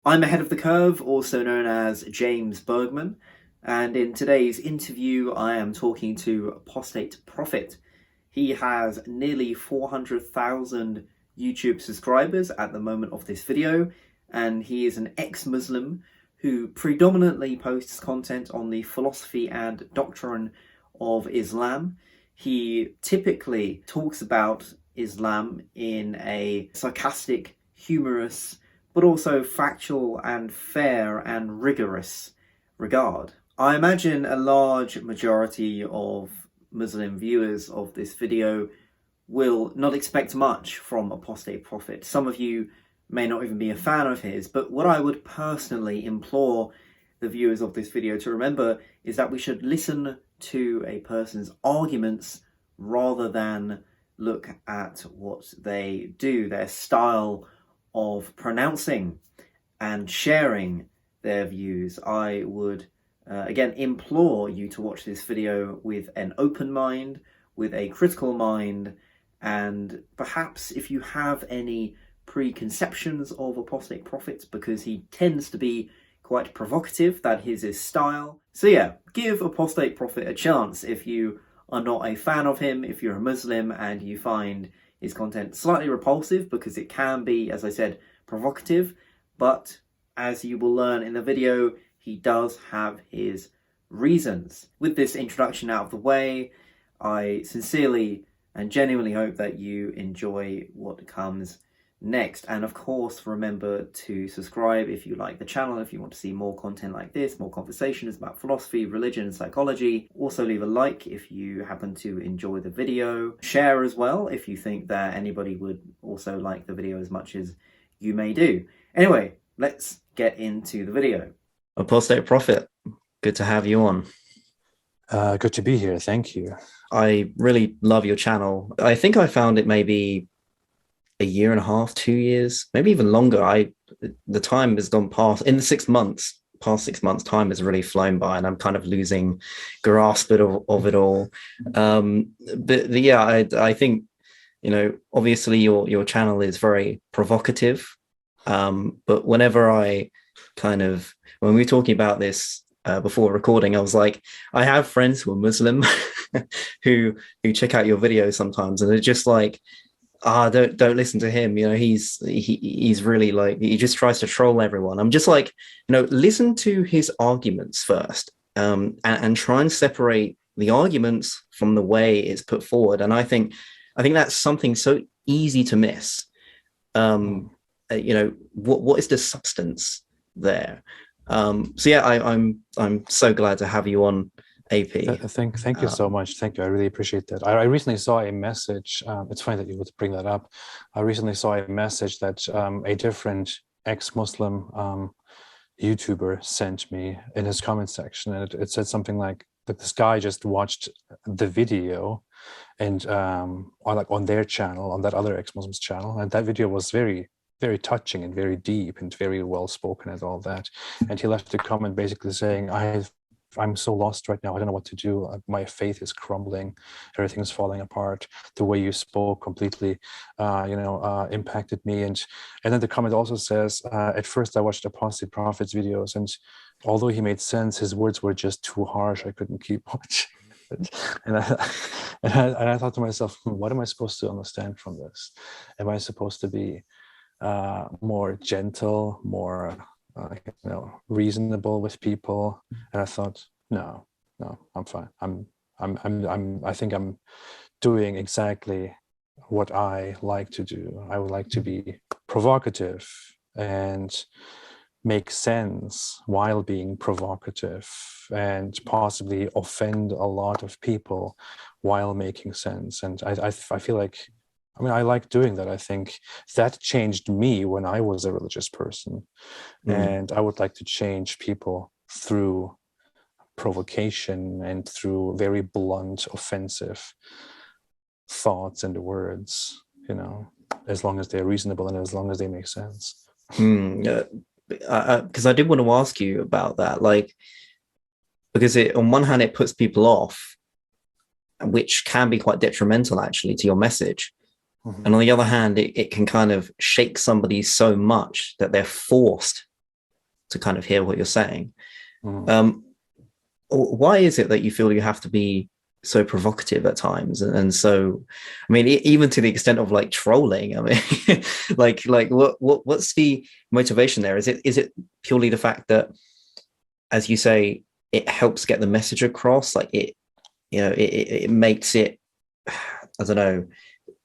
I'm ahead of the curve, also known as James Bergman, and in today's interview, I am talking to Apostate Prophet. He has nearly 400,000 YouTube subscribers at the moment of this video, and he is an ex-Muslim who predominantly posts content on the philosophy and doctrine of Islam. He typically talks about Islam in a sarcastic, humorous, but also factual and fair and rigorous regard. I imagine a large majority of Muslim viewers of this video will not expect much from Apostate Prophet. Some of you may not even be a fan of his, but what I would personally implore the viewers of this video to remember is that we should listen to a person's arguments rather than look at what they do, their style of pronouncing and sharing their views. I would again implore you to watch this video with an open mind, with a critical mind, and perhaps if you have any preconceptions of Apostate Prophet, because he tends to be quite provocative, that is his style. So yeah, give Apostate Prophet a chance if you are not a fan of him, if you're a Muslim and you find his content slightly repulsive, because it can be, as I said, provocative, but as you will learn in the video, he does have his reasons. With this introduction out of the way, I sincerely and genuinely hope that you enjoy what comes next. And of course, remember to subscribe if you like the channel, if you want to see more content like this, more conversations about philosophy, religion, and psychology. Also leave a like if you happen to enjoy the video. Share as well if you think that anybody would also like the video as much as you may do. Anyway, let's get into the video. Apostate Prophet, good to have you on. Good to be here. Thank you. I really love your channel. I think I found it maybe a year and a half, 2 years, maybe even longer. The time has gone past in the 6 months. Past 6 months, time has really flown by, and I'm kind of losing grasp of it all. I think, obviously your channel is very provocative. But whenever when we were talking about this before recording, I was like, I have friends who are Muslim who check out your videos sometimes, and they're just like, don't listen to him. He's really like, he just tries to troll everyone. I'm just like, listen to his arguments first, and try and separate the arguments from the way it's put forward. And I think that's something so easy to miss. What is the substance there? I'm so glad to have you on, AP. Thank you so much. Thank you. I really appreciate that. I recently saw a message. It's funny that you would bring that up. I recently saw a message that a different ex-Muslim YouTuber sent me in his comment section, and it said something like that this guy just watched the video and on their channel, on that other ex-Muslim's channel, and that video was very, very touching and very deep and very well spoken and all that. And he left a comment basically saying, I'm so lost right now. I don't know what to do. My faith is crumbling. Everything's falling apart. The way you spoke completely, impacted me. And then the comment also says, at first I watched Apostate Prophet's videos, and although he made sense, his words were just too harsh. I couldn't keep watching. And I thought to myself, what am I supposed to understand from this? Am I supposed to be more gentle, more reasonable with people? And I thought, no, I'm fine. I think I'm doing exactly what I like to do. I would like to be provocative and make sense while being provocative, and possibly offend a lot of people while making sense. And I feel like, I like doing that. I think that changed me when I was a religious person. And I would like to change people through provocation and through very blunt, offensive thoughts and words, as long as they're reasonable and as long as they make sense. Because I did want to ask you about that, because on one hand, it puts people off, which can be quite detrimental actually to your message. And on the other hand, it can kind of shake somebody so much that they're forced to kind of hear what you're saying. Mm. Why is it that you feel you have to be so provocative at times, and so, I mean, even to the extent of like trolling? I mean, like what's the motivation there? Is it purely the fact that, as you say, it helps get the message across? Like it makes it, I don't know,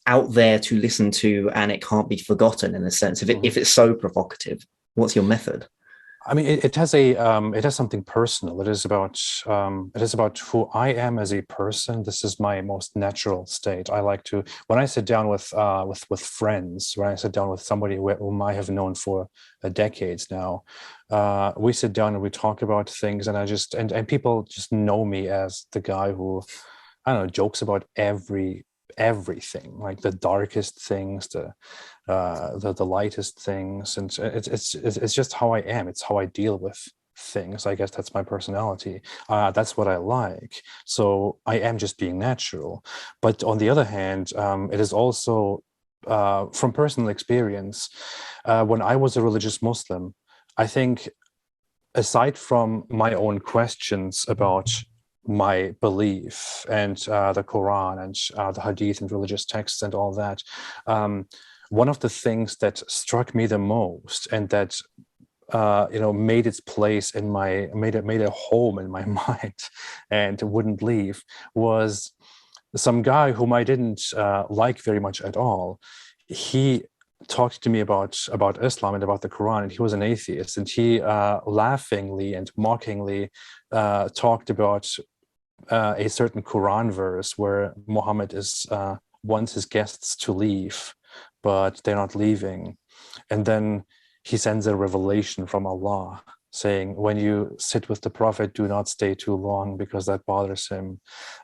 out there to listen to, and it can't be forgotten in a sense. If it's so provocative, what's your method? I mean, it has something personal. It is about who I am as a person. This is my most natural state. I like to, when I sit down with friends, when I sit down with somebody whom I have known for decades now, we sit down and we talk about things, and and people just know me as the guy who, I don't know, jokes about everything, like the darkest things, the lightest things, and it's just how I am. It's how I deal with things. I guess that's my personality. That's what I like. So I am just being natural. But on the other hand, it is also from personal experience. When I was a religious Muslim, I think, aside from my own questions about my belief and the Quran and the Hadith and religious texts and all that, one of the things that struck me the most, and that made its place in made a home in my mind and wouldn't leave, was some guy whom I didn't like very much at all. He talked to me about Islam and about the Quran, and he was an atheist, and he laughingly and mockingly talked about a certain Quran verse where Muhammad wants his guests to leave, but they're not leaving. And then he sends a revelation from Allah saying, when you sit with the Prophet, do not stay too long because that bothers him.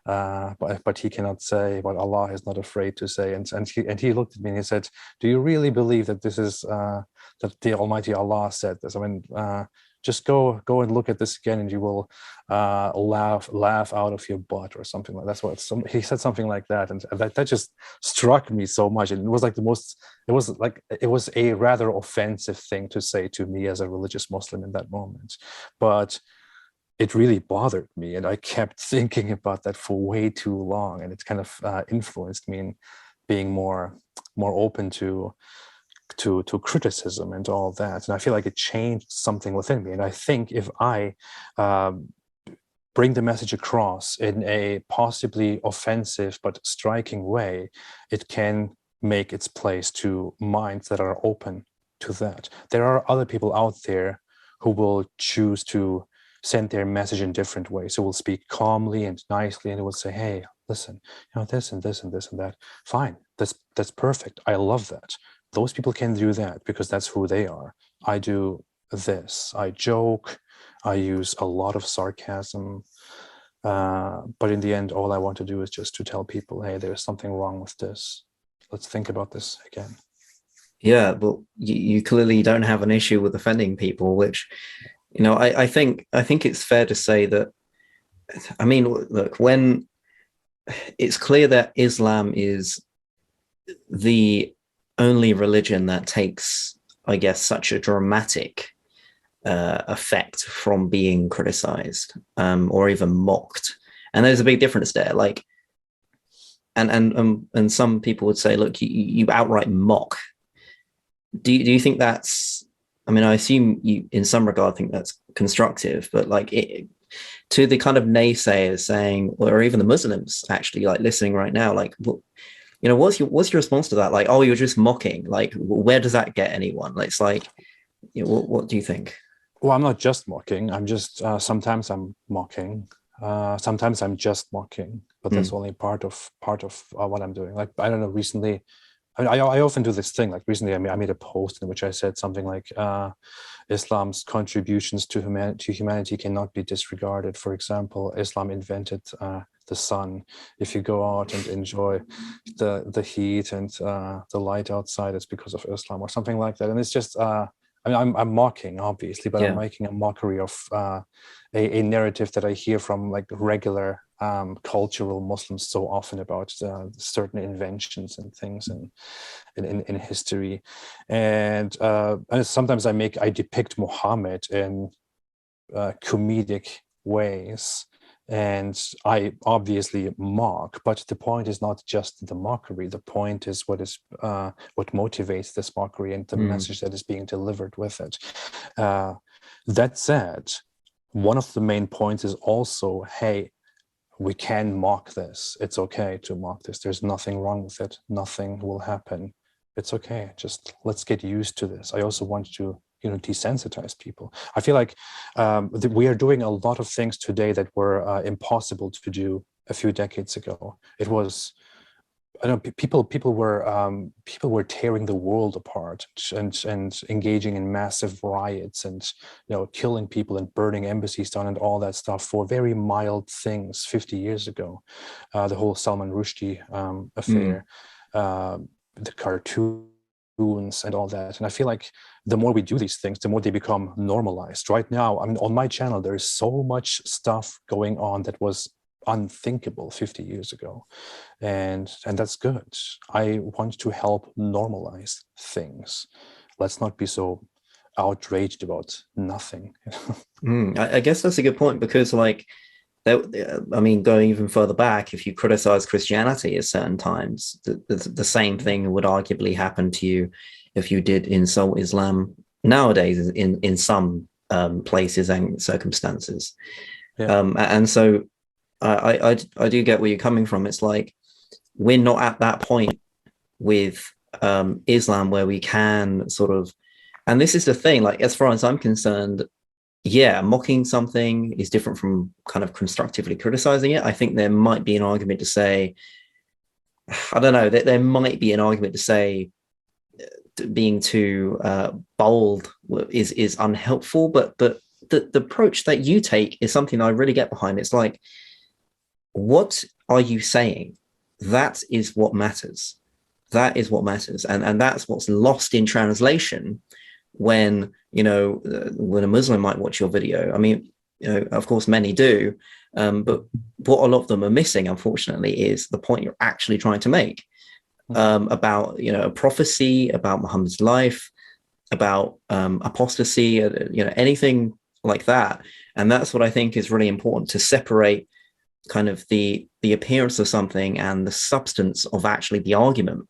But he cannot say what Allah is not afraid to say. And he looked at me and he said, do you really believe that this is that the Almighty Allah said this? I mean, just go and look at this again, and you will laugh out of your butt, or something like that. That's what he said, something like that, and that just struck me so much. And it was like it was a rather offensive thing to say to me as a religious Muslim in that moment, but it really bothered me, and I kept thinking about that for way too long, and it kind of influenced me in being more open to criticism and all that. And I feel like it changed something within me. And I think if I bring the message across in a possibly offensive but striking way, it can make its place to minds that are open to that. There are other people out there who will choose to send their message in different ways. So will speak calmly and nicely, and it will say, hey, listen, this and this and this and that. Fine, that's perfect. I love that. Those people can do that because that's who they are. I do this. I joke. I use a lot of sarcasm. But in the end, all I want to do is just to tell people, hey, there's something wrong with this. Let's think about this again. Yeah, but you clearly don't have an issue with offending people, which, I think it's fair to say that, I mean, look, when it's clear that Islam is the only religion that takes, I guess, such a dramatic effect from being criticized or even mocked, and there's a big difference there. Like, and some people would say, look, you outright mock. Do you think that's? I mean, I assume you, in some regard, think that's constructive, but like to the kind of naysayers saying, or even the Muslims actually like listening right now, like, what's your response to that? Like, oh, you're just mocking. Like, where does that get anyone? Like, it's like, what do you think? Well, I'm not just mocking. I'm just sometimes I'm mocking. Sometimes I'm just mocking, but that's only part of what I'm doing. Like, I don't know. Recently, I often do this thing. Like recently, I made a post in which I said something like, Islam's contributions to humanity cannot be disregarded. For example, Islam invented the sun. If you go out and enjoy the heat and the light outside, it's because of Islam, or something like that. And it's just, I mean, I'm mocking, obviously, but I'm making a mockery of a narrative that I hear from like regular cultural Muslims so often about certain inventions and things in history, and sometimes I depict Muhammad in comedic ways, and I obviously mock, but the point is not just the mockery. The point is what motivates this mockery and the message that is being delivered with it. That said, one of the main points is also, hey, we can mock this. It's okay to mock this. There's nothing wrong with it. Nothing will happen. It's okay. Just let's get used to this. I also want to, desensitize people. I feel like we are doing a lot of things today that were impossible to do a few decades ago. It was, I don't know, people were tearing the world apart and engaging in massive riots and killing people and burning embassies down and all that stuff for very mild things 50 years ago. The whole Salman Rushdie affair, the cartoons and all that. And I feel like the more we do these things, the more they become normalized. Right now, I mean, on my channel, there is so much stuff going on that was unthinkable 50 years ago, and that's good. I want to help normalize things. Let's not be so outraged about nothing. I guess that's a good point, because going even further back, if you criticize Christianity at certain times, the same thing would arguably happen to you if you did insult Islam nowadays in some places and circumstances. And so I do get where you're coming from. It's like, we're not at that point with Islam where we can sort of, and this is the thing, like, as far as I'm concerned, mocking something is different from kind of constructively criticizing it. I think there might be an argument to say, I don't know, that there might be an argument to say being too bold is unhelpful, but the approach that you take is something I really get behind. It's like, what are you saying? That is what matters. That is what matters. And that's what's lost in translation when, when a Muslim might watch your video. I mean, of course, many do. But what a lot of them are missing, unfortunately, is the point you're actually trying to make about, a prophecy, about Muhammad's life, about apostasy, anything like that. And that's what I think is really important, to separate kind of the appearance of something and the substance of actually the argument.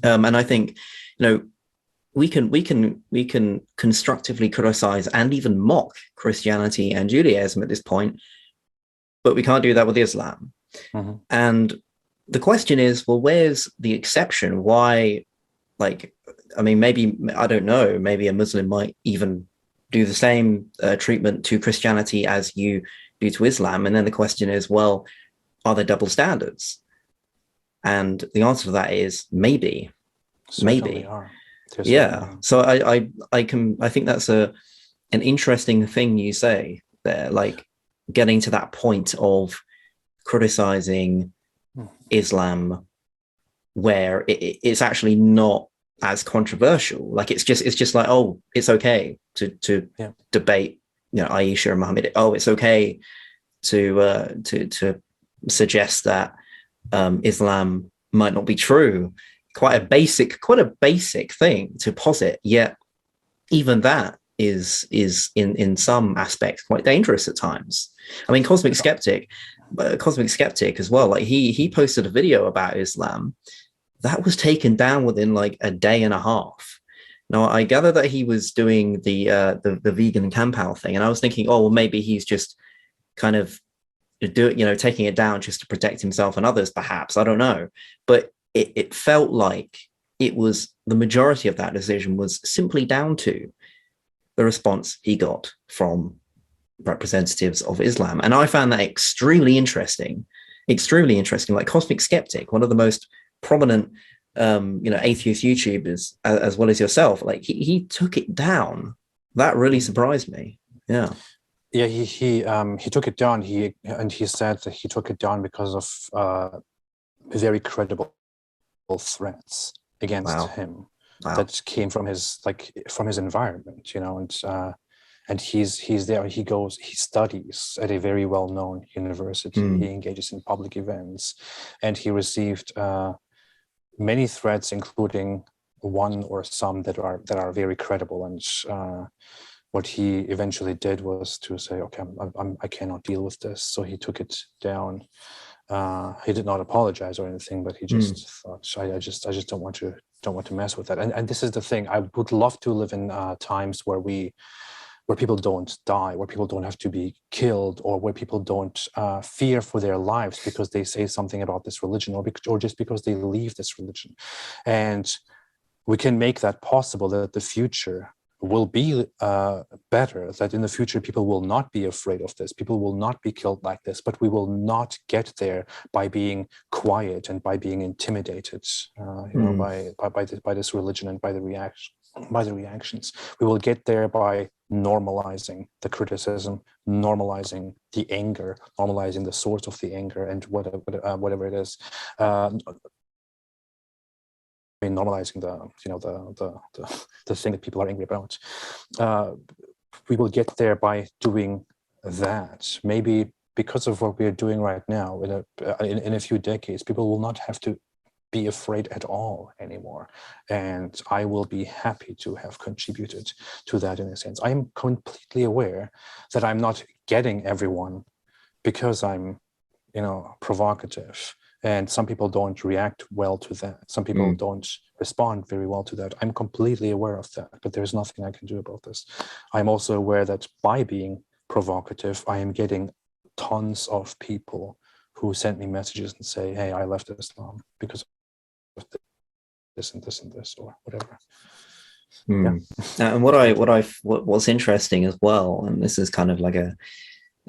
And I think, we can constructively criticize and even mock Christianity and Judaism at this point, but we can't do that with Islam. And the question is, well, where's the exception? Why, maybe, I don't know, maybe a Muslim might even do the same treatment to Christianity as you do to Islam. And then the question is, well, are there double standards? And the answer to that is maybe. Certainly are. So I think that's an interesting thing you say there, like getting to that point of criticizing Islam where it's actually not as controversial. Like it's just like, oh, it's okay to debate, Aisha and Muhammad. Oh, it's okay to suggest that Islam might not be true. Quite a basic thing to posit. Yet even that is in some aspects quite dangerous at times. I mean, Cosmic Skeptic as well. Like he posted a video about Islam that was taken down within like a day and a half. Now, I gather that he was doing the vegan campout thing, and I was thinking, oh, well, maybe he's just kind of taking it down just to protect himself and others, perhaps. I don't know, but it felt like it was the majority of that decision was simply down to the response he got from representatives of Islam, and I found that extremely interesting. Like Cosmic Skeptic, one of the most prominent atheist YouTubers, as well as yourself, like he took it down. That really surprised me. He took it down. He said that he took it down because of very credible threats against him that came from his environment, and and he's there. He studies at a very well-known university. He engages in public events, and he received many threats, including one or some that are very credible. And what he eventually did was to say, okay, I cannot deal with this. So he took it down. He did not apologize or anything, but he just thought, I just don't want to mess with that. And this is the thing. I would love to live in times where people don't die, where people don't have to be killed, or where people don't fear for their lives because they say something about this religion, or just because they leave this religion. And we can make that possible, that the future will be better, that in the future people will not be afraid of this, people will not be killed like this, but we will not get there by being quiet and by being intimidated, by this religion and by the reactions. We will get there by normalizing the criticism, normalizing the anger, normalizing the source of the anger, and whatever it is. Normalizing the thing that people are angry about. We will get there by doing that. Maybe because of what we are doing right now, in a few decades, people will not have to be afraid at all anymore. And I will be happy to have contributed to that in a sense. I'm completely aware that I'm not getting everyone because I'm, provocative. And some people don't react well to that. Some people don't respond very well to that. I'm completely aware of that, but there's nothing I can do about this. I'm also aware that by being provocative, I am getting tons of people who send me messages and say, hey, I left Islam because of this and this and this, or whatever. Yeah. And what's interesting as well, and this is kind of like a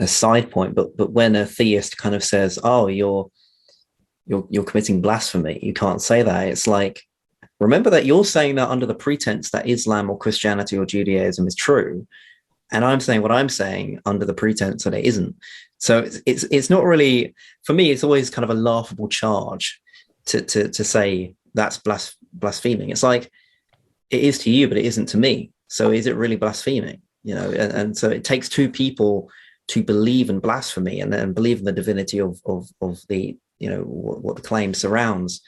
side point, but when a theist kind of says, oh, you're committing blasphemy, you can't say that. It's like, remember that you're saying that under the pretense that Islam or Christianity or Judaism is true, and I'm saying what I'm saying under the pretense that it isn't. So it's not really, for me, it's always kind of a laughable charge to say that's blaspheming. It's like, it is to you, but it isn't to me. So is it really blaspheming? And so it takes two people to believe in blasphemy and then believe in the divinity of the, what the claim surrounds,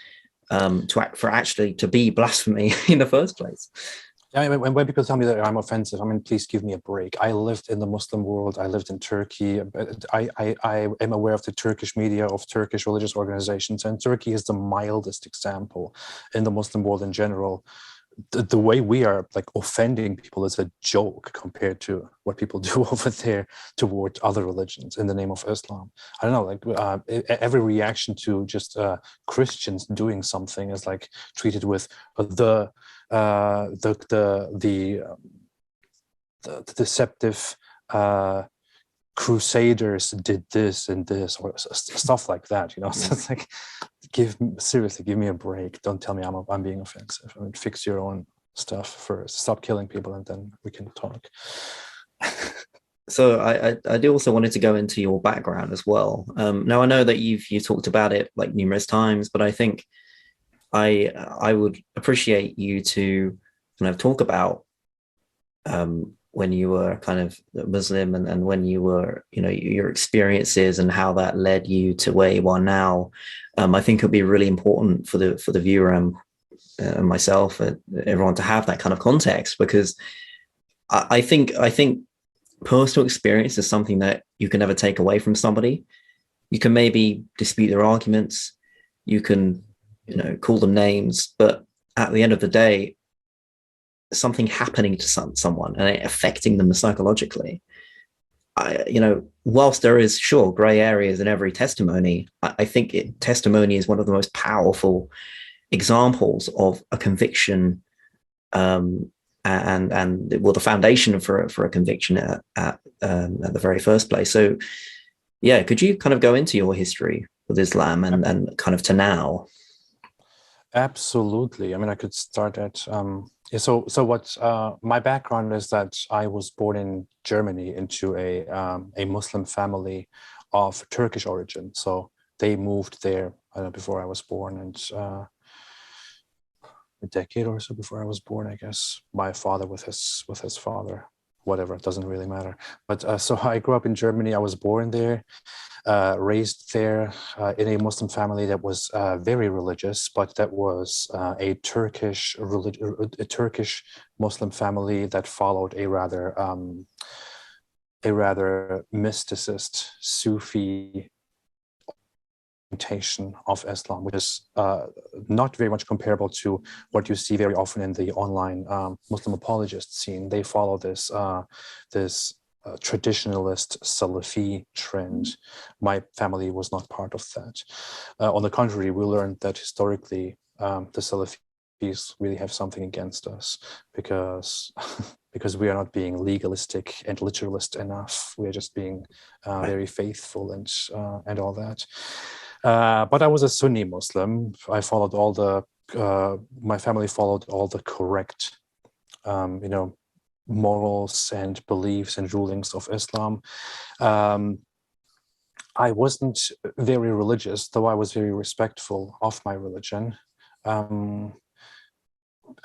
to be blasphemy in the first place. Yeah, when people tell me that I'm offensive, please give me a break. I lived in the Muslim world. I lived in Turkey. I am aware of the Turkish media, of Turkish religious organizations, and Turkey is the mildest example in the Muslim world in general. The way we are like offending people is a joke compared to what people do over there toward other religions in the name of Islam. I don't know, like every reaction to just Christians doing something is like treated with the deceptive Crusaders did this and this, or stuff like that. So it's like, give me a break. Don't tell me I'm being offensive. Fix your own stuff first. Stop killing people, and then we can talk. So I do also wanted to go into your background as well. Now I know that you've talked about it like numerous times, but I think I would appreciate you to kind of talk about when you were kind of Muslim and when you were, your experiences and how that led you to where you are now. I think it'd be really important for the viewer and myself and everyone to have that kind of context, because I think personal experience is something that you can never take away from somebody. You can maybe dispute their arguments, you can, call them names, but at the end of the day, something happening to someone and it affecting them psychologically. Whilst there is sure gray areas in every testimony, I think testimony is one of the most powerful examples of a conviction, and the foundation for a conviction at the very first place. So, yeah, could you kind of go into your history with Islam and kind of to now? Absolutely. I could start at so what my background is that I was born in Germany into a Muslim family of Turkish origin. So they moved there before I was born, and a decade or so before I was born, I guess. My father with his father whatever, it doesn't really matter. But so I grew up in Germany. I was born there, raised there in a Muslim family that was very religious, but that was a Turkish Muslim family that followed a rather mysticist Sufi orientation of Islam, which is not very much comparable to what you see very often in the online Muslim apologist scene. They follow this traditionalist Salafi trend. My family was not part of that. On the contrary, we learned that historically the Salafis really have something against us because because we are not being legalistic and literalist enough. We are just being very faithful and all that. But I was a Sunni Muslim. I followed all the my family followed all the correct morals and beliefs and rulings of Islam. I wasn't very religious, though I was very respectful of my religion,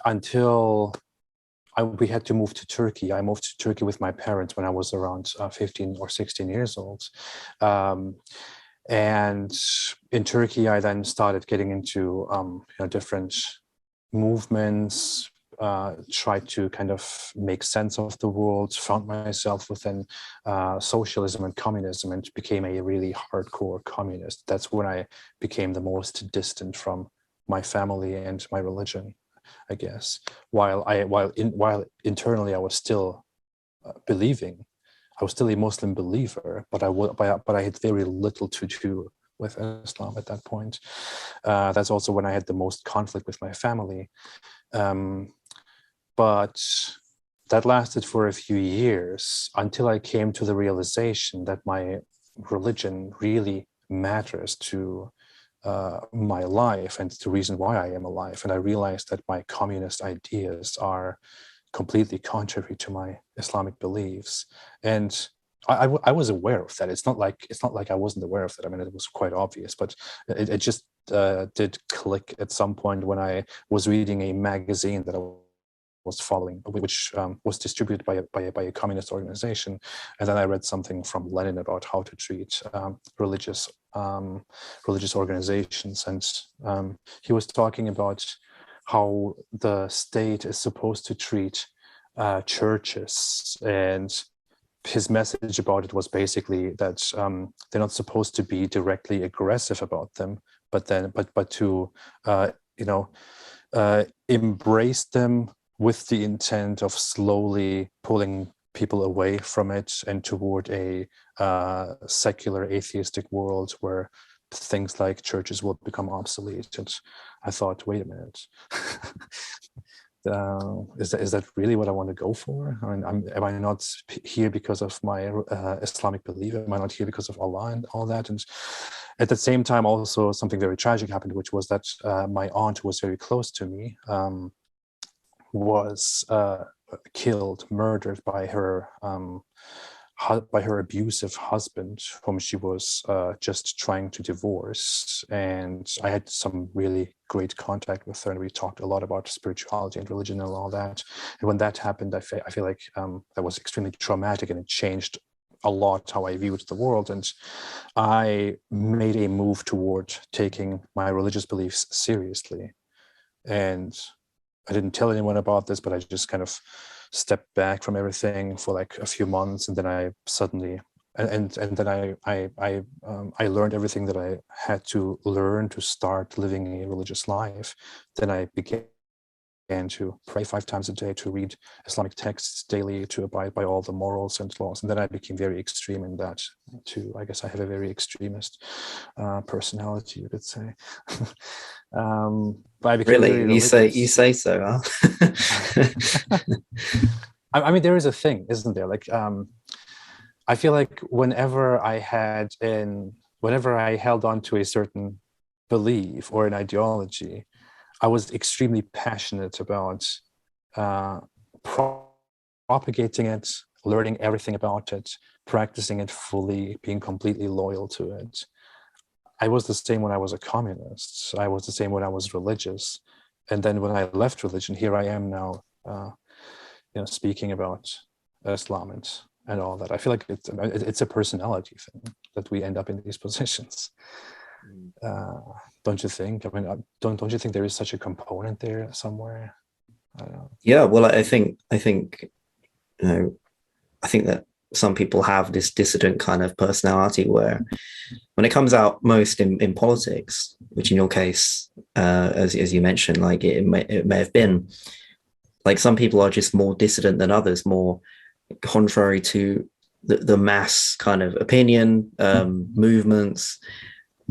until we had to move to Turkey. I moved to Turkey with my parents when I was around 15 or 16 years old. And in Turkey, I then started getting into different movements, tried to kind of make sense of the world, found myself within socialism and communism, and became a really hardcore communist. That's when I became the most distant from my family and my religion, I guess. While internally I was still believing. I was still a Muslim believer, but I had very little to do with Islam at that point. That's also when I had the most conflict with my family. But that lasted for a few years until I came to the realization that my religion really matters to my life and the reason why I am alive. And I realized that my communist ideas are completely contrary to my Islamic beliefs. And I was aware of that. It's not like I wasn't aware of it. I mean, it was quite obvious, but it just did click at some point when I was reading a magazine that I was following, which was distributed by a communist organization. And then I read something from Lenin about how to treat religious organizations. And he was talking about how the state is supposed to treat churches, and his message about it was basically that they're not supposed to be directly aggressive about them, but to embrace them with the intent of slowly pulling people away from it and toward a secular atheistic world where things like churches will become obsolete. And I thought, wait a minute, is that really what I want to go for? I mean, am I not here because of my Islamic belief? Am I not here because of Allah and all that? And at the same time, also something very tragic happened, which was that my aunt, who was very close to me, was murdered by her abusive husband, whom she was just trying to divorce. And I had some really great contact with her, and we talked a lot about spirituality and religion and all that. And when that happened, I feel like that was extremely traumatic, and it changed a lot how I viewed the world. And I made a move toward taking my religious beliefs seriously. And I didn't tell anyone about this, but I just kind of stepped back from everything for like a few months, and then I suddenly and then I learned everything that I had to learn to start living a religious life. Then I began to pray 5 times a day, to read Islamic texts daily, to abide by all the morals and laws. And then I became very extreme in that too. I guess I have a very extremist personality, you could say. But I became really, you say so, huh? I mean, there is a thing, isn't there? Like, I feel like whenever I held on to a certain belief or an ideology, I was extremely passionate about propagating it, learning everything about it, practicing it fully, being completely loyal to it. I was the same when I was a communist. I was the same when I was religious. And then when I left religion, here I am now, speaking about Islam and all that. I feel like it's a personality thing that we end up in these positions. Don't you think? I mean, don't you think there is such a component there somewhere? I don't know. Yeah, well, I think I think that some people have this dissident kind of personality where, when it comes out most in politics, which in your case, as you mentioned, like it may have been, like some people are just more dissident than others, more contrary to the mass kind of opinion, movements.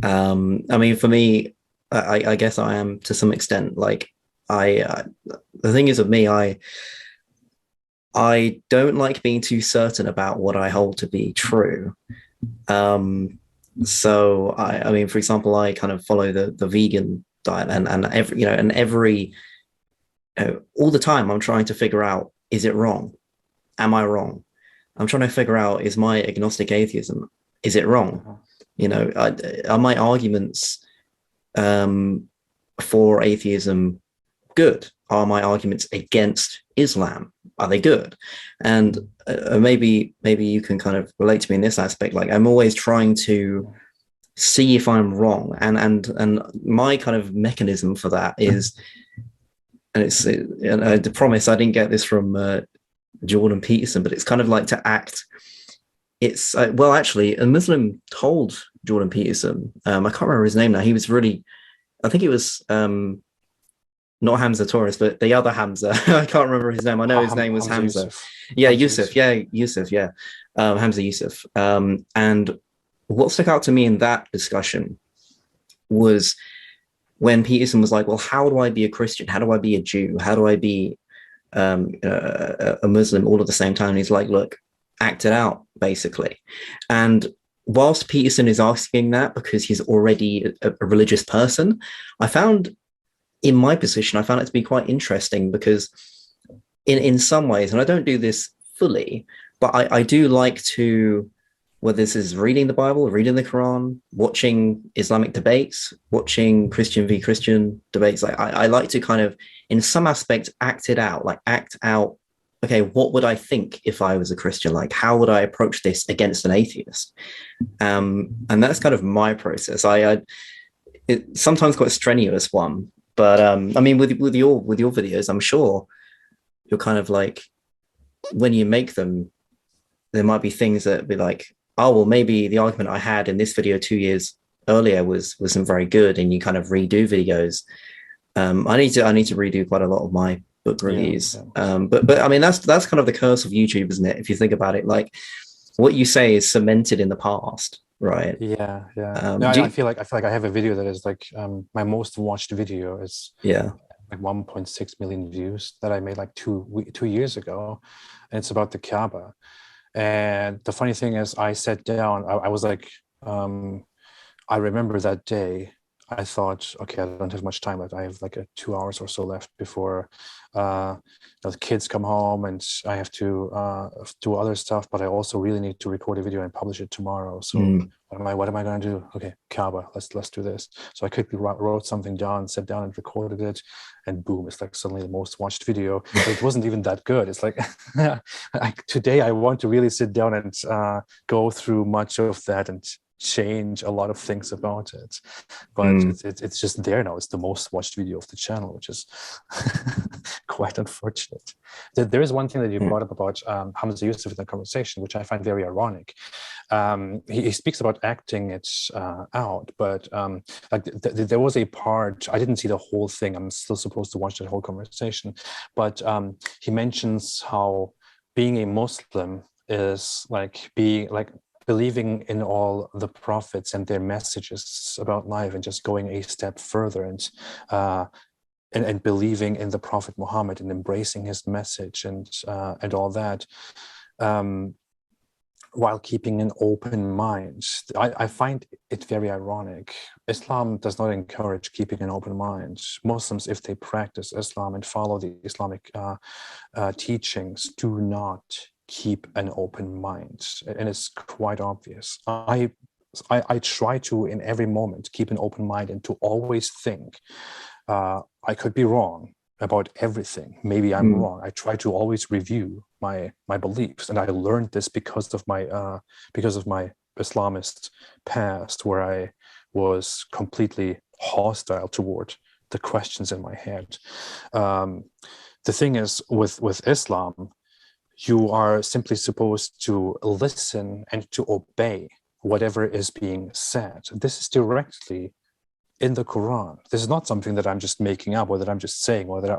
I mean, for me, I guess I am to some extent. Like the thing is with me, I don't like being too certain about what I hold to be true. So I mean, for example, I kind of follow the vegan diet, and every all the time I'm trying to figure out, is it wrong? Am I wrong? I'm trying to figure out, is my agnostic atheism, is it wrong? Are my arguments for atheism good? Are my arguments against Islam, are they good? And maybe you can kind of relate to me in this aspect. Like, I'm always trying to see if I'm wrong, and my kind of mechanism for that is, and I promise I didn't get this from Jordan Peterson, but it's kind of like to act. It's well, actually, a Muslim told Jordan Peterson, I can't remember his name now. He was really, I think it was not Hamza Torres, but the other Hamza. I can't remember his name. I know his name was Hamza. Yusuf. Yeah, Yusuf. Yeah, Yusuf. Yeah, Hamza Yusuf. And what stuck out to me in that discussion was when Peterson was like, "Well, how do I be a Christian? How do I be a Jew? How do I be a Muslim all at the same time?" And he's like, "Look, act it out, basically." And whilst Peterson is asking that because he's already a religious person, I found, in my position, I found it to be quite interesting because in some ways, and I don't do this fully, but I do like to, whether this is reading the Bible, reading the Quran, watching Islamic debates, watching Christian v. Christian debates, I like to kind of, in some aspect, act it out, like act out, okay, what would I think if I was a Christian? Like, how would I approach this against an atheist? And that's kind of my process. It's sometimes quite a strenuous one, but I mean, with your videos, I'm sure you're kind of like, when you make them, there might be things that be like, oh, well, maybe the argument I had in this video 2 years earlier wasn't very good, and you kind of redo videos. I need to redo quite a lot of my book reviews. Yeah. But I mean, that's kind of the curse of YouTube, isn't it? If you think about it, like what you say is cemented in the past, right? Yeah. I feel like I have a video that is like my most watched video is like 1.6 million views that I made like 2 years ago, and it's about the Kaaba. And the funny thing is, I sat down, I was like, I remember that day, I thought, okay, I don't have much time left. I have like 2 hours or so left before the kids come home, and I have to do other stuff, but I also really need to record a video and publish it tomorrow. So what am I going to do? Okay, Kaaba, let's do this. So I quickly wrote something down, sat down and recorded it, and boom, it's like suddenly the most watched video. But it wasn't even that good. It's like, today I want to really sit down and go through much of that and change a lot of things about it, but it's just there now. It's the most watched video of the channel, which is quite unfortunate. There is one thing that you brought up about Hamza Yusuf in the conversation, which I find very ironic. He speaks about acting it out, but like there was a part, I didn't see the whole thing, I'm still supposed to watch that whole conversation, but he mentions how being a Muslim is like believing in all the prophets and their messages about life, and just going a step further and believing in the Prophet Muhammad and embracing his message and all that, while keeping an open mind. I find it very ironic. Islam does not encourage keeping an open mind. Muslims, if they practice Islam and follow the Islamic teachings, do not keep an open mind, and it's quite obvious. I try to, in every moment, keep an open mind and to always think I could be wrong, about everything. Maybe I'm wrong. I try to always review my beliefs, and I learned this because of my Islamist past, where I was completely hostile toward the questions in my head. The thing is, with Islam, you are simply supposed to listen and to obey whatever is being said. This is directly in the Quran. This is not something that I'm just making up, or that I'm just saying, or that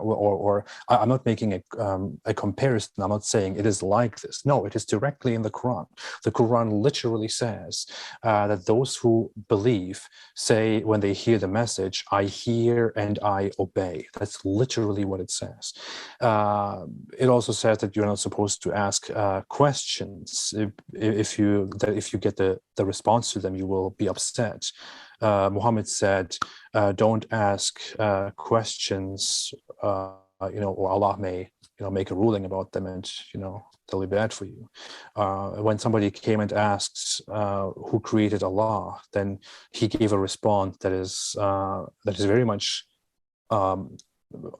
I'm not making a comparison. I'm not saying it is like this. No, it is directly in the Quran. The Quran literally says that those who believe say, when they hear the message, I hear and I obey. That's literally what it says. It also says that you're not supposed to ask questions. If you get the response to them, you will be upset. Muhammad said, don't ask questions, or Allah may, make a ruling about them, and, they'll be bad for you. When somebody came and asked who created Allah, then he gave a response that is very much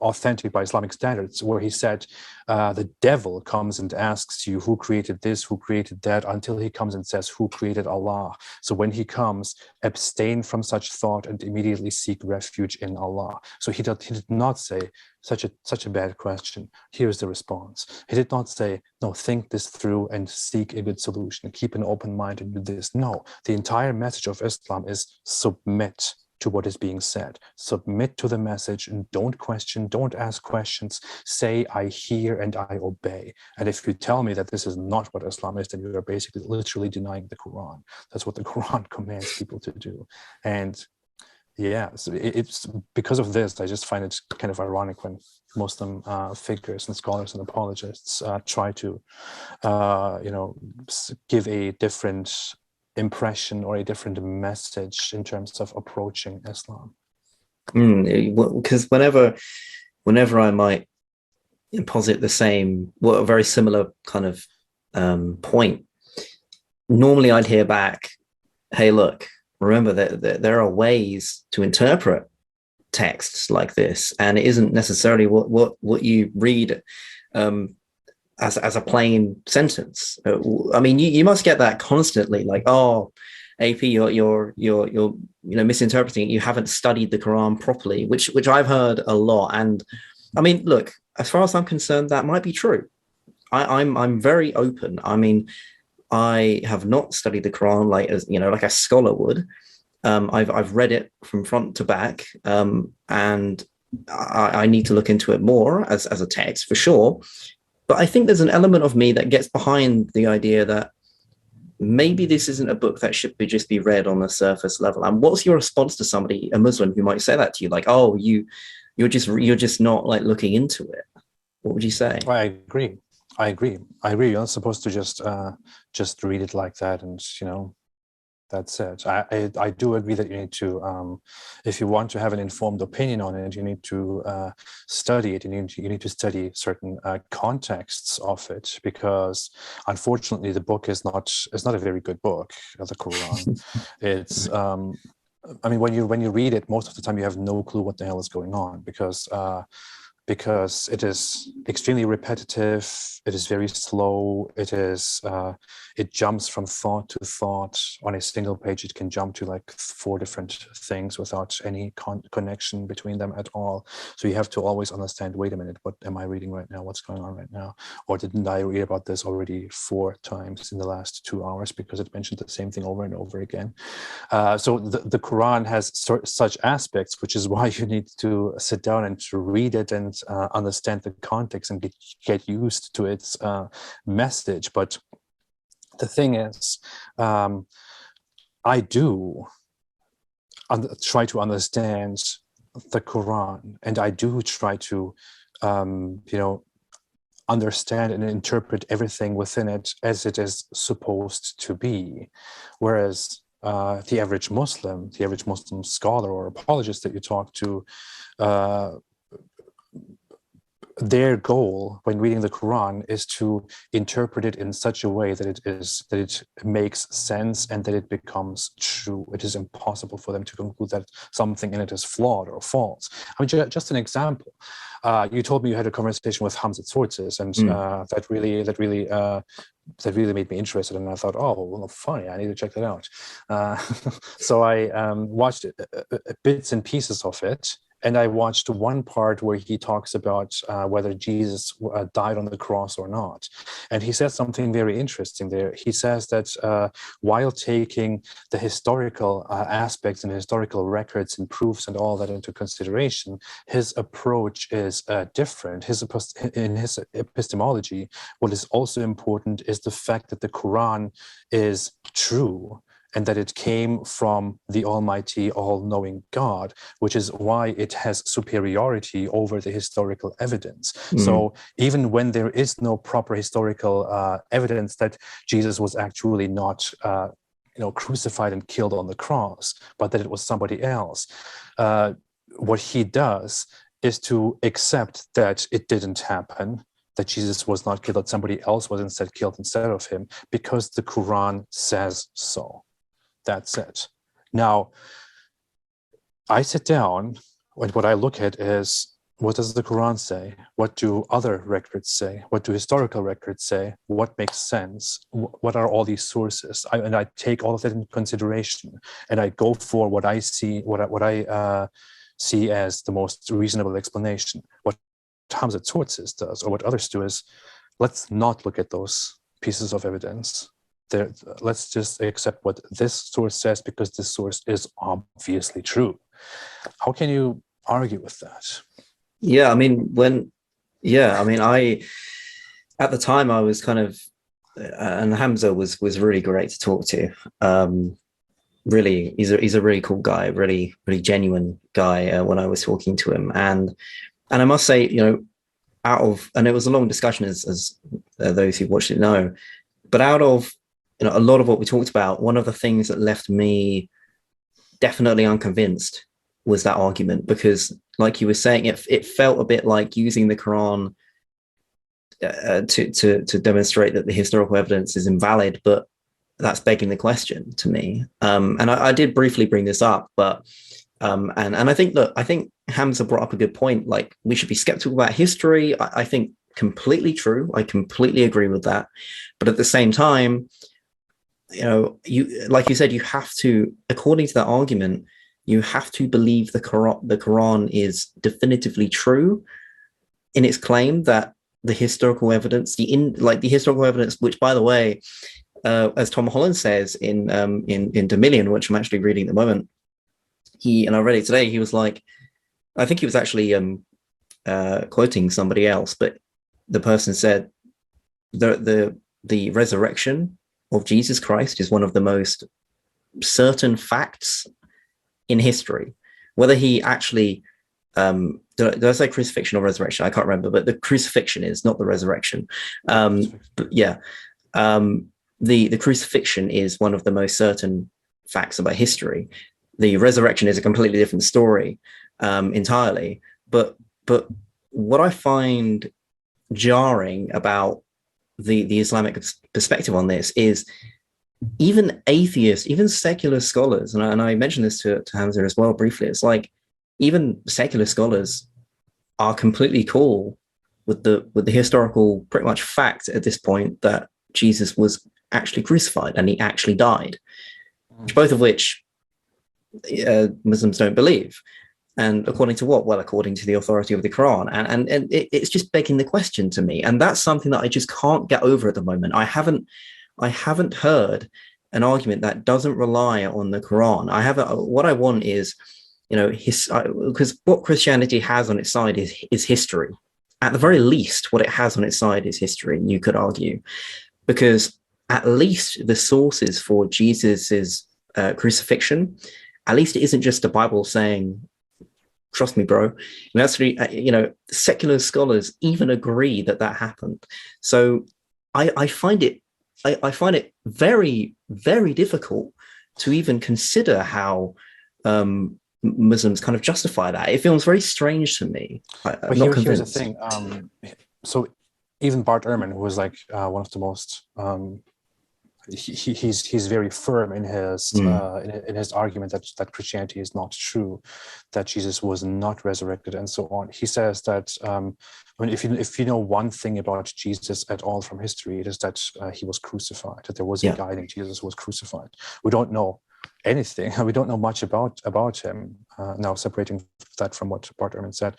authentic by Islamic standards, where he said, the devil comes and asks you who created this, who created that, until he comes and says, who created Allah. So when he comes, abstain from such thought and immediately seek refuge in Allah. So he did not say, such a bad question, here's the response. He did not say, no, think this through and seek a good solution, keep an open mind and do this. No, the entire message of Islam is submit to what is being said. Submit to the message and don't question, don't ask questions. Say, I hear and I obey. And if you tell me that this is not what Islam is, then you are basically literally denying the Quran. That's what the Quran commands people to do. And yeah, so it's because of this, I just find it kind of ironic when Muslim figures and scholars and apologists try to, give a different impression or a different message in terms of approaching Islam. Because whenever I might posit the same, a very similar kind of point, normally I'd hear back, hey, look, remember that there are ways to interpret texts like this, and it isn't necessarily what you read as a plain sentence. I mean, you must get that constantly, like, oh, AP, you're misinterpreting it. You haven't studied the Quran properly, which I've heard a lot. And I mean, look, as far as I'm concerned, that might be true. I'm very open. I mean, I have not studied the Quran like a scholar would. I've read it from front to back, and I need to look into it more as a text for sure. But I think there's an element of me that gets behind the idea that maybe this isn't a book that should just be read on the surface level. And what's your response to somebody, a Muslim, who might say that to you, like, oh, you're just not like looking into it? What would you say? I agree. You're not supposed to just read it like that, and that's it. I do agree that you need to, if you want to have an informed opinion on it, you need to study it. You need to study certain contexts of it, because unfortunately the book is not a very good book, the Quran. It's I mean, when you read it, most of the time you have no clue what the hell is going on, because it is extremely repetitive, it is very slow, it jumps from thought to thought. On a single page, it can jump to like 4 different things without any connection between them at all. So you have to always understand, wait a minute, what am I reading right now? What's going on right now? Or didn't I read about this already 4 times in the last 2 hours, because it mentioned the same thing over and over again? So the Quran has such aspects, which is why you need to sit down and to read it and understand the context and get used to its message. But the thing is, I do try to understand the Quran, and I do try to understand and interpret everything within it as it is supposed to be. Whereas the average Muslim scholar or apologist that you talk to their goal when reading the Quran is to interpret it in such a way that it makes sense and that it becomes true. It is impossible for them to conclude that something in it is flawed or false. I mean, just an example. You told me you had a conversation with Hamza Tzortzis, and that really made me interested. And I thought, oh, well, funny, I need to check that out. So I watched bits and pieces of it. And I watched one part where he talks about whether Jesus died on the cross or not. And he says something very interesting there. He says that while taking the historical aspects and historical records and proofs and all that into consideration, his approach is different. In his epistemology, what is also important is the fact that the Quran is true, and that it came from the Almighty, all-knowing God, which is why it has superiority over the historical evidence. So even when there is no proper historical evidence that Jesus was actually not crucified and killed on the cross, but that it was somebody else, what he does is to accept that it didn't happen, that Jesus was not killed, that somebody else was instead killed instead of him, because the Quran says so. That's it. Now, I sit down, and what I look at is, what does the Quran say? What do other records say? What do historical records say? What makes sense? What are all these sources? And I take all of that into consideration, and I go for what I see, what I see as the most reasonable explanation. What Hamza Tzortzis does, or what others do, is let's not look at those pieces of evidence. Let's just accept what this source says, because this source is obviously true. How can you argue with that? Yeah, I mean, at the time I was kind of, and Hamza was really great to talk to. Really, he's a really cool guy, really genuine guy when I was talking to him, and I must say, and it was a long discussion, as those who watched it know, but out of a lot of what we talked about, one of the things that left me definitely unconvinced was that argument, because, like you were saying, it felt a bit like using the Quran to demonstrate that the historical evidence is invalid, but that's begging the question to me. And I did briefly bring this up, but and I think Hamza brought up a good point. Like, we should be skeptical about history. I think completely true. I completely agree with that. But at the same time, like you said, you have to, according to that argument, you have to believe the Quran is definitively true in its claim that the historical evidence, the historical evidence, which, by the way, as Tom Holland says in Dominion, which I'm actually reading at the moment, and I read it today, he was like, I think he was actually quoting somebody else, but the person said the resurrection of Jesus Christ is one of the most certain facts in history. Whether he actually, did I say crucifixion or resurrection? I can't remember, but the crucifixion is, not the resurrection. But yeah, the crucifixion is one of the most certain facts about history. The resurrection is a completely different story entirely. But what I find jarring about the Islamic perspective on this is, even atheists, even secular scholars, and I mentioned this to Hamza as well briefly, it's like even secular scholars are completely cool with the historical pretty much fact at this point that Jesus was actually crucified and he actually died, both of which Muslims don't believe. And according to what? Well, according to the authority of the Quran. And it's just begging the question to me. And that's something that I just can't get over at the moment. I haven't heard an argument that doesn't rely on the Quran. What I want is, because what Christianity has on its side is history. At the very least, what it has on its side is history, you could argue, because at least the sources for Jesus's crucifixion, at least it isn't just the Bible saying, trust me, bro. And actually, secular scholars even agree that happened. So I find it very, very difficult to even consider how Muslims kind of justify that. It feels very strange to me. I'm not convinced. Here's the thing. So even Bart Ehrman, who is like one of the most he's very firm in his argument that Christianity is not true, that Jesus was not resurrected, and so on. He says that if you know one thing about Jesus at all from history, it is that he was crucified. That there was a guy named Jesus who was crucified. We don't know anything. We don't know much about him. Now, separating that from what Bart Ehrman said,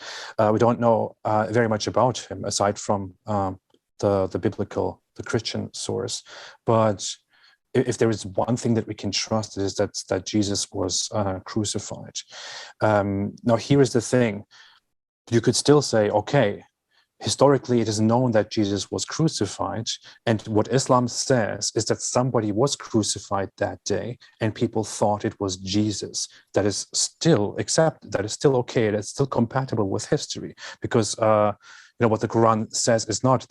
we don't know very much about him aside from the biblical, the Christian source. But if there is one thing that we can trust, it is that Jesus was crucified. Now, here is the thing. You could still say, okay, historically, it is known that Jesus was crucified, and what Islam says is that somebody was crucified that day, and people thought it was Jesus. That is still okay. That's still compatible with history, because what the Quran says is not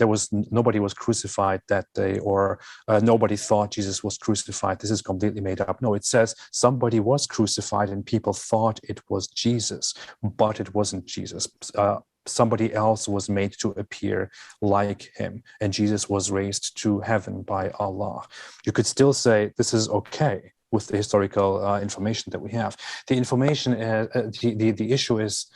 nobody was crucified that day, or nobody thought Jesus was crucified. This is completely made up. No, it says somebody was crucified, and people thought it was Jesus, but it wasn't Jesus. Somebody else was made to appear like him, and Jesus was raised to heaven by Allah. You could still say this is okay with the historical information that we have. The information, the issue is,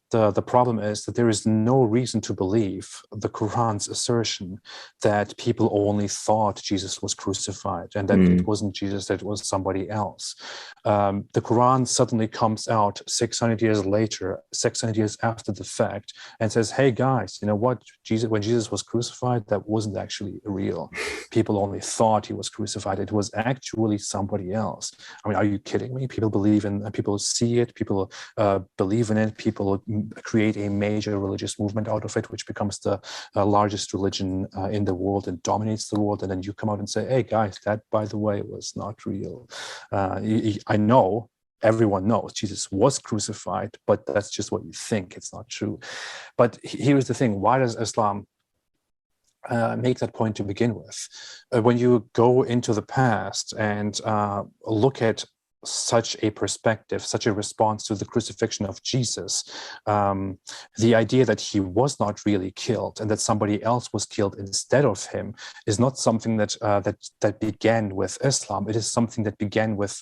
the problem is that there is no reason to believe the Quran's assertion that people only thought Jesus was crucified and that it wasn't Jesus, that it was somebody else. The Quran suddenly comes out 600 years later, 600 years after the fact, and says, hey guys, you know what? When Jesus was crucified, that wasn't actually real. People only thought he was crucified. It was actually somebody else. I mean, are you kidding me? People believe in, people see it, people believe in it, people create a major religious movement out of it, which becomes the largest religion in the world and dominates the world. And then you come out and say, hey guys, that, by the way, was not real. I know, everyone knows Jesus was crucified, but that's just what you think. It's not true. But here's the thing. Why does Islam make that point to begin with? When you go into the past and look at such a perspective, such a response to the crucifixion of Jesus, the idea that he was not really killed and that somebody else was killed instead of him is not something that began with Islam. It is something that began with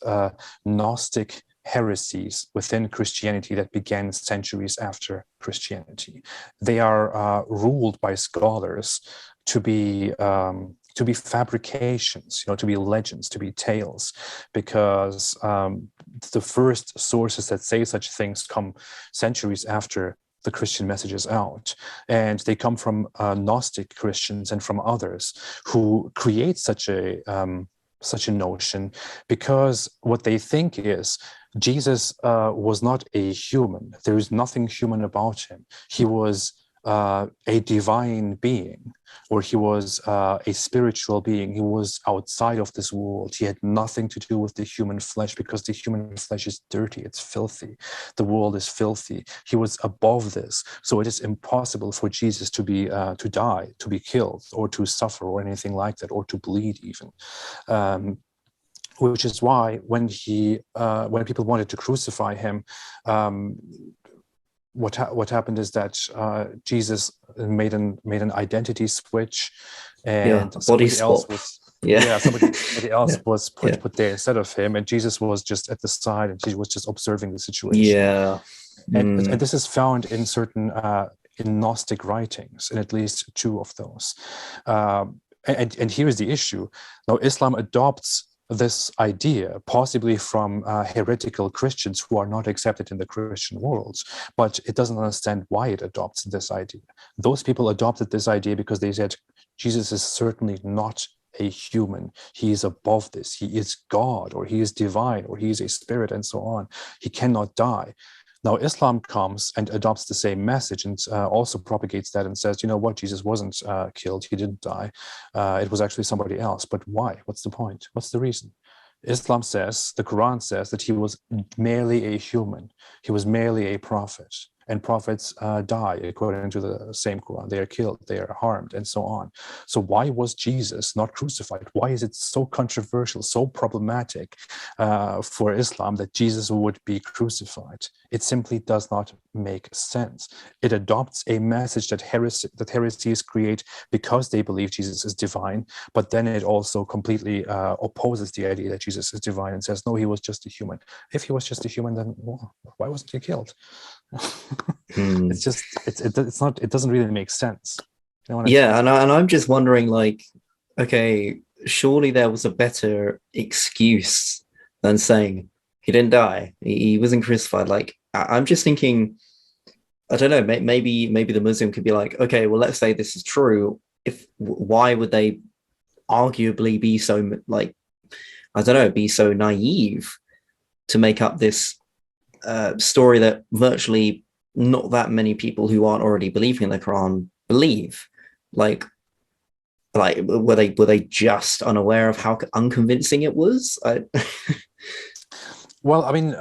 Gnostic heresies within Christianity that began centuries after Christianity. They are ruled by scholars to be fabrications, to be legends, to be tales, because the first sources that say such things come centuries after the Christian message is out, and they come from Gnostic Christians and from others who create such a notion, because what they think is Jesus was not a human. There is nothing human about him. He was a divine being, or he was a spiritual being. He was outside of this world. He had nothing to do with the human flesh, because the human flesh is dirty, it's filthy. The world is filthy. He was above this. So it is impossible for Jesus to die, to be killed, or to suffer, or anything like that, or to bleed even. Which is why when people wanted to crucify him, what happened is that Jesus made an identity switch, and somebody else was put there instead of him, and Jesus was just at the side, and he was just observing the situation. And this is found in certain in Gnostic writings, in at least two of those. And here's the issue. Now, Islam adopts this idea, possibly from heretical Christians who are not accepted in the Christian world, but it doesn't understand why it adopts this idea. Those people adopted this idea because they said, Jesus is certainly not a human. He is above this. He is God, or he is divine, or he is a spirit, and so on. He cannot die. Now, Islam comes and adopts the same message, and also propagates that and says, you know what, Jesus wasn't killed, he didn't die. It was actually somebody else. But why? What's the point? What's the reason? Islam says, the Quran says, that he was merely a human. He was merely a prophet. and prophets die according to the same Quran. They are killed, they are harmed, and so on. So why was Jesus not crucified? Why is it so controversial, so problematic for Islam that Jesus would be crucified? It simply does not make sense. It adopts a message that heresies create because they believe Jesus is divine, but then it also completely opposes the idea that Jesus is divine and says, no, he was just a human. If he was just a human, then why wasn't he killed? It's just, it's not, it doesn't really make sense. You know, yeah, and I'm just wondering, like, okay, surely there was a better excuse than saying he didn't die, he wasn't crucified. Like, I'm just thinking, I don't know, maybe the Muslim could be like, okay, well, let's say this is true. Why would they arguably be so, like, I don't know, be so naive to make up this story that virtually not that many people who aren't already believing in the Quran believe? Like were they just unaware of how unconvincing it was? Well, I mean,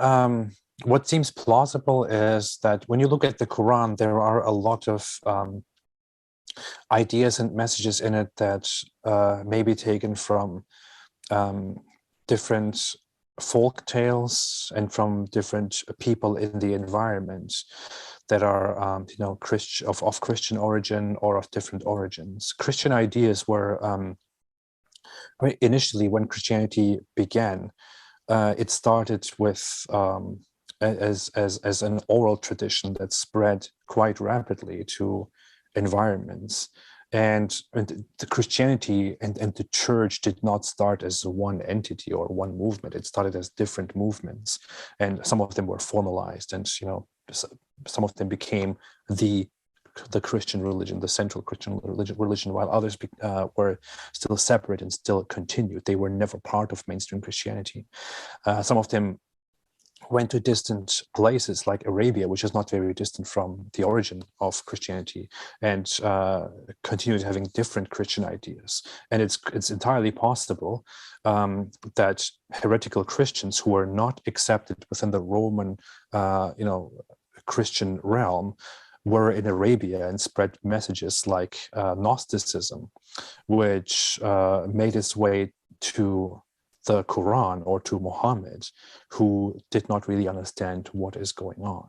what seems plausible is that when you look at the Quran, there are a lot of ideas and messages in it that may be taken from different folk tales and from different people in the environment that are, you know, of Christian origin or of different origins. Christian ideas were, initially when Christianity began, it started with as an oral tradition that spread quite rapidly to environments. And the Christianity and the church did not start as one entity or one movement. It started as different movements, and some of them were formalized, and, you know, some of them became the Christian religion, the central Christian religion, while others were still separate and still continued. They were never part of mainstream Christianity. Some of them went to distant places like Arabia, which is not very distant from the origin of Christianity, and continued having different Christian ideas. And it's entirely possible that heretical Christians who were not accepted within the Roman, you know, Christian realm were in Arabia and spread messages like Gnosticism, which made its way to the Quran or to Muhammad, who did not really understand what is going on.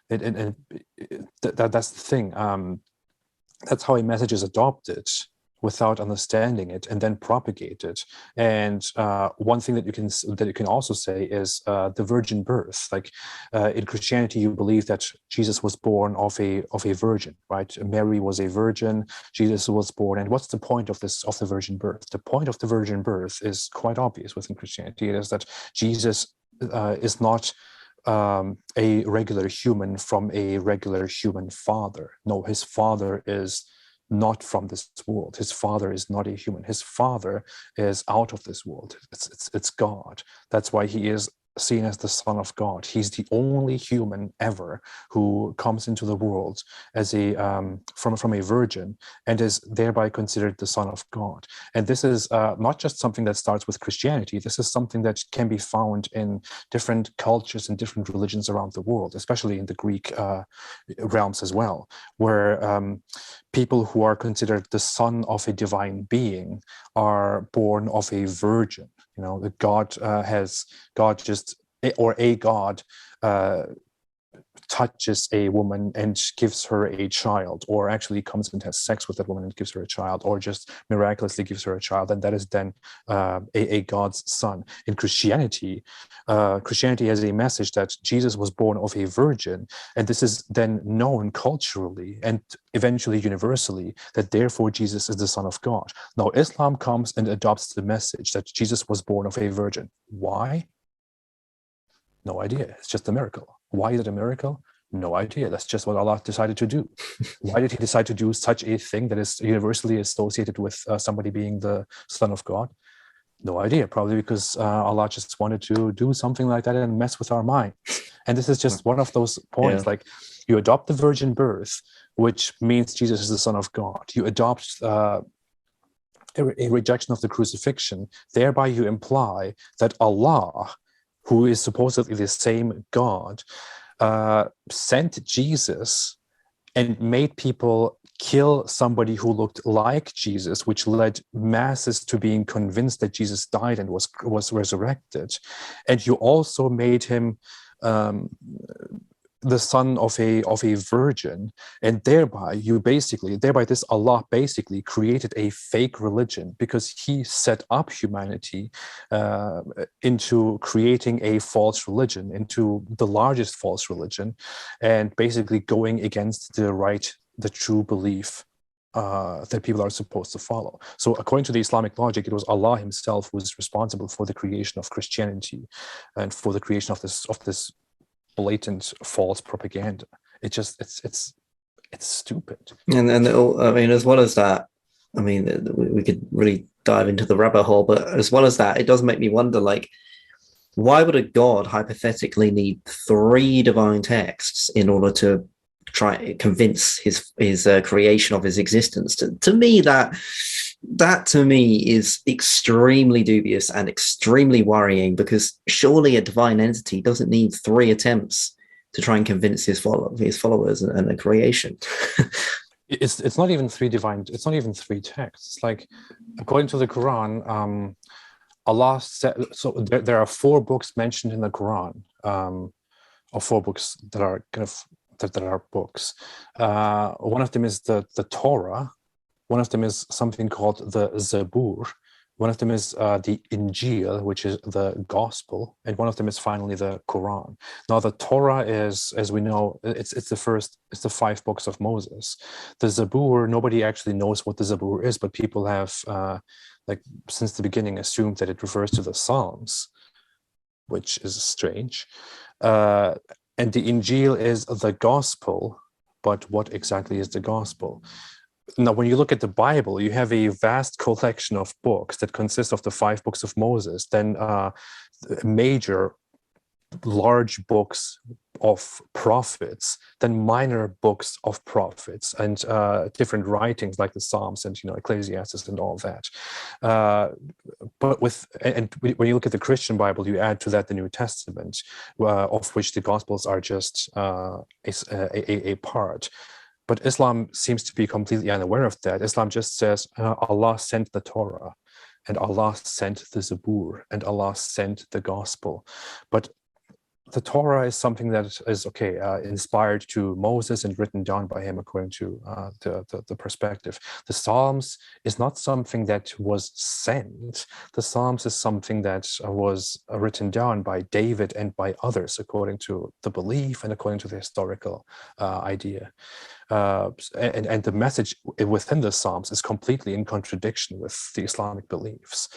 And that's the thing. That's how a message is adopted without understanding it and then propagated. And one thing that you can also say is the virgin birth. Like in Christianity, you believe that Jesus was born of a virgin, right? Mary was a virgin, Jesus was born. And what's the point of the virgin birth? The point of the virgin birth is quite obvious within Christianity. It is that Jesus is not a regular human from a regular human father. No, his father is not from this world. His father is not a human. His father is out of this world. It's God. That's why he is seen as the Son of God. He's the only human ever who comes into the world as a from a virgin and is thereby considered the Son of God. And this is not just something that starts with Christianity. This is something that can be found in different cultures and different religions around the world, especially in the Greek realms as well, where people who are considered the son of a divine being are born of a virgin. You know, that God touches a woman and gives her a child, or actually comes and has sex with that woman and gives her a child, or just miraculously gives her a child, and that is then a God's son. In Christianity, Christianity has a message that Jesus was born of a virgin, and this is then known culturally and eventually universally that therefore Jesus is the Son of God. Now Islam comes and adopts the message that Jesus was born of a virgin. Why? No idea. It's just a miracle. Why is it a miracle? No idea. That's just what Allah decided to do. Why did he decide to do such a thing that is universally associated with somebody being the Son of God? No idea. Probably because Allah just wanted to do something like that and mess with our minds. And this is just one of those points. Like, you adopt the virgin birth, which means Jesus is the Son of God. You adopt a rejection of the crucifixion. Thereby you imply that Allah, who is supposedly the same God, sent Jesus and made people kill somebody who looked like Jesus, which led masses to being convinced that Jesus died and was resurrected. And you also made him the son of a virgin, and thereby this Allah basically created a fake religion, because he set up humanity into creating a false religion, into the largest false religion, and basically going against the true belief that people are supposed to follow. So according to the Islamic logic, it was Allah himself who was responsible for the creation of Christianity and for the creation of this blatant false propaganda. It's stupid. And I mean, as well as that, I mean, we could really dive into the rabbit hole, but as well as that, it does make me wonder, like, why would a God hypothetically need 3 divine texts in order to try to convince his creation of his existence? To me, that to me is extremely dubious and extremely worrying, because surely a divine entity doesn't need 3 attempts to try and convince his followers and the creation. It's not even 3 it's not even 3 texts. Like, according to the Quran, Allah said, so there are 4 books mentioned in the Quran, or 4 books that are kind of that are books. One of them is the Torah. One of them is something called the Zabur. One of them is the Injil, which is the Gospel, and one of them is finally the Quran. Now, the Torah is, as we know, it's the 5 books of Moses. The Zabur, nobody actually knows what the Zabur is, but people have, like, since the beginning, assumed that it refers to the Psalms, which is strange. And the Injil is the Gospel, but what exactly is the Gospel? Now, when you look at the Bible, you have a vast collection of books that consist of the 5 books of Moses, then major, large books of prophets, then minor books of prophets, and different writings like the Psalms and Ecclesiastes and all that. But when you look at the Christian Bible, you add to that the New Testament, of which the Gospels are just a part. But Islam seems to be completely unaware of that. Islam just says Allah sent the Torah, and Allah sent the Zabur, and Allah sent the Gospel. But the Torah is something that is inspired to Moses and written down by him according to the perspective. The Psalms is not something that was sent. The Psalms is something that was written down by David and by others according to the belief and according to the historical idea. And the message within the Psalms is completely in contradiction with the Islamic beliefs.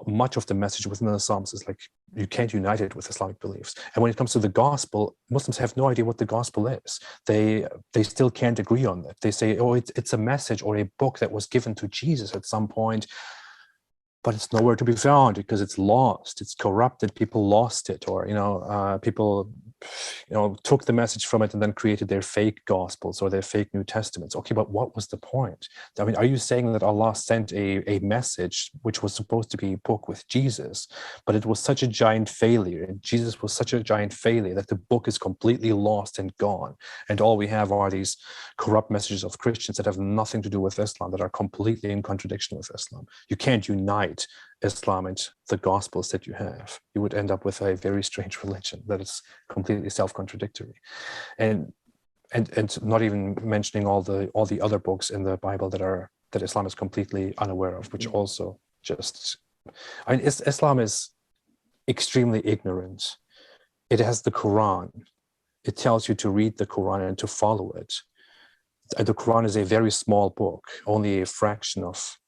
Much of the message within the Psalms is like, you can't unite it with Islamic beliefs. And when it comes to the Gospel, Muslims have no idea what the Gospel is. They still can't agree on that. They say, oh, it's a message or a book that was given to Jesus at some point, but it's nowhere to be found because it's lost, it's corrupted, people lost it, or people took the message from it and then created their fake Gospels or their fake New Testaments. Okay, but what was the point? I mean, are you saying that Allah sent a message which was supposed to be a book with Jesus, but it was such a giant failure, and Jesus was such a giant failure that the book is completely lost and gone, and all we have are these corrupt messages of Christians that have nothing to do with Islam, that are completely in contradiction with Islam? You can't unite Islam and the Gospels that you have. You would end up with a very strange religion that is completely self-contradictory, and not even mentioning all the other books in the Bible that Islam is completely unaware of, which also Islam is extremely ignorant. It has the Quran. It tells you to read the Quran and to follow it. And the Quran is a very small book, only a fraction of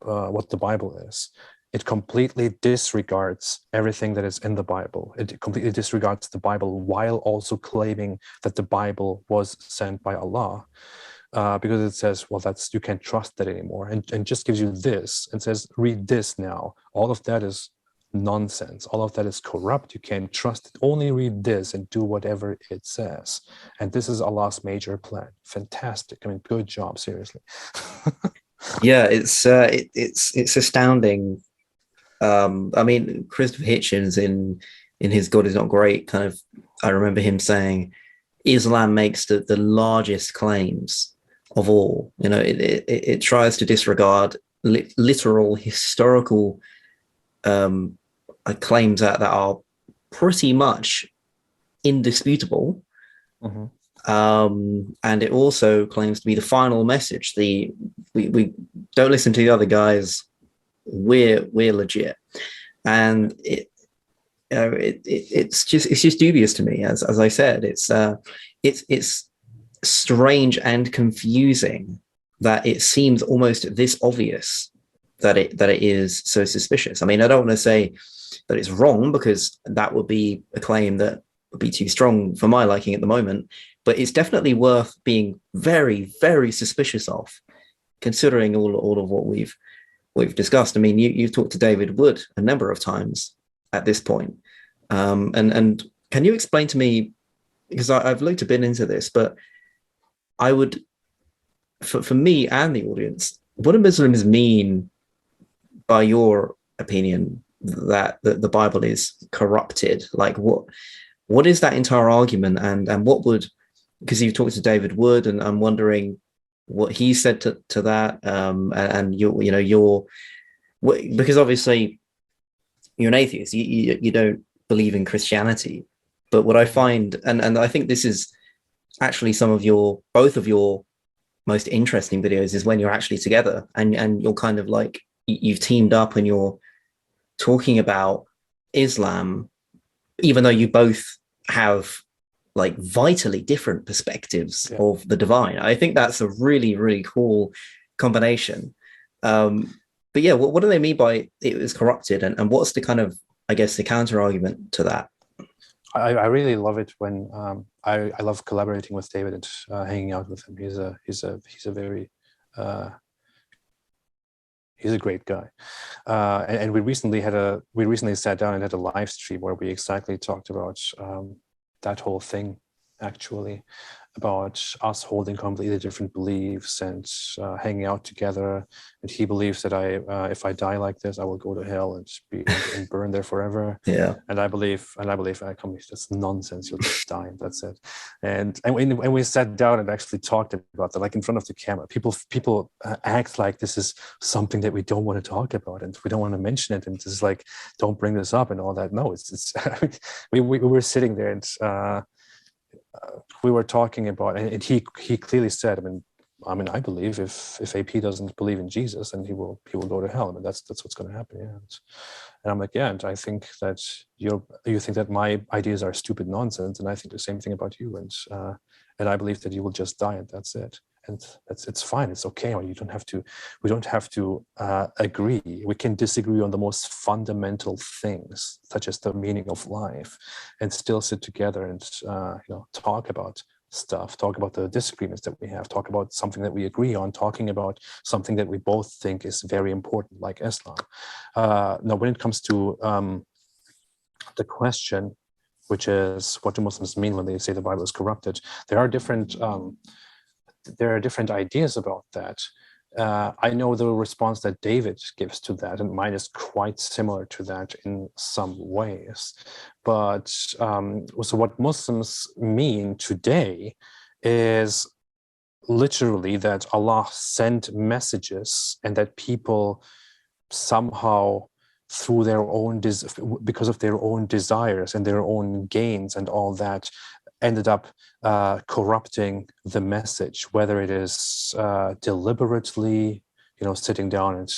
what the Bible is. It completely disregards everything that is in the Bible. It completely disregards the Bible while also claiming that the Bible was sent by Allah, because it says, well, you can't trust that anymore, and just gives you this and says, read this now. All of that is nonsense. All of that is corrupt. You can't trust it. Only read this and do whatever it says. And this is Allah's major plan. Fantastic. I mean, good job, seriously. Yeah, it's astounding. I mean, Christopher Hitchens in his God Is Not Great kind of I remember him saying Islam makes the largest claims of all. You know, it tries to disregard literal historical claims that are pretty much indisputable. And it also claims to be the final message. We don't listen to the other guys. We're legit, and it's just dubious to me. As I said, it's strange and confusing that it seems almost this obvious that it is so suspicious. I mean, I don't want to say that it's wrong, because that would be a claim that would be too strong for my liking at the moment. But it's definitely worth being very, very suspicious of, considering all of what we've discussed. I mean, you've talked to David Wood a number of times at this point. And can you explain to me, because I've looked a bit into this, but I would, for me and the audience, what do Muslims mean, by your opinion, that the Bible is corrupted? Like, what is that entire argument, and what would, because you've talked to David Wood, and I'm wondering what he said to that, and because obviously you're an atheist, you don't believe in Christianity. But what I find, and I think this is actually both of your most interesting videos, is when you're actually together and you're kind of like, you've teamed up and you're talking about Islam, even though you both have like vitally different perspectives of the divine. I think that's a really, really cool combination. But yeah, what do they mean by it was corrupted, and what's the kind of, I guess, the counter argument to that? I really love it when I love collaborating with David and hanging out with him. He's a great guy, and we recently sat down and had a live stream where we exactly talked about that whole thing, actually, about us holding completely different beliefs and hanging out together. And he believes that if I die like this, I will go to hell and burn there forever. Yeah. And I believe that's nonsense. You'll just die, and that's it. And we sat down and actually talked about that, like in front of the camera. People act like this is something that we don't want to talk about, and we don't want to mention it, and it's like, don't bring this up and all that. No, it's we were sitting there, and we were talking about, and he clearly said, I mean, I believe if AP doesn't believe in Jesus, then he will go to hell. I mean, that's what's going to happen. Yeah. And I'm like, yeah, and I think that you think that my ideas are stupid nonsense, and I think the same thing about you, and I believe that you will just die, and that's it. And it's fine. It's okay. We don't have to agree. We can disagree on the most fundamental things, such as the meaning of life, and still sit together and talk about stuff, talk about the disagreements that we have, talk about something that we agree on, talking about something that we both think is very important, like Islam. Now, when it comes to the question, which is, what do Muslims mean when they say the Bible is corrupted? There are different ideas about that. I know the response that David gives to that, and mine is quite similar to that in some ways. But so what Muslims mean today is literally that Allah sent messages, and that people somehow, through their own because of their own desires and their own gains and all that, ended up corrupting the message, whether it is deliberately, sitting down and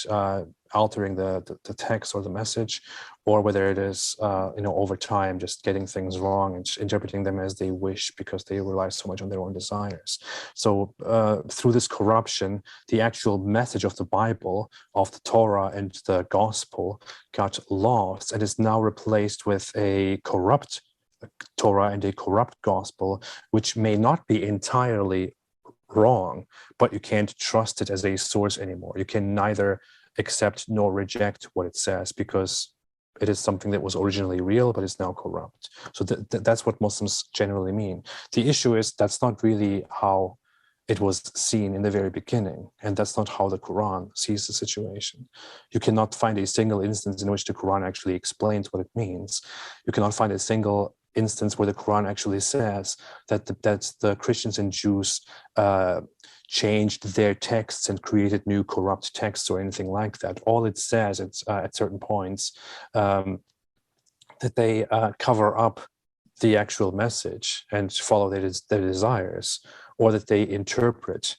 altering the text or the message, or whether it is, over time, just getting things wrong and interpreting them as they wish because they rely so much on their own desires. So through this corruption, the actual message of the Bible, of the Torah and the gospel, got lost and is now replaced with a corrupt Torah and a corrupt gospel, which may not be entirely wrong, but you can't trust it as a source anymore. You can neither accept nor reject what it says, because it is something that was originally real but is now corrupt. So that's what Muslims generally mean. The issue is that's not really how it was seen in the very beginning, and that's not how the Quran sees the situation. You cannot find a single instance in which the Quran actually explains what it means. You cannot find a single instance where the Quran actually says that the Christians and Jews changed their texts and created new corrupt texts or anything like that. All it says at certain points that they cover up the actual message and follow their desires, or that they interpret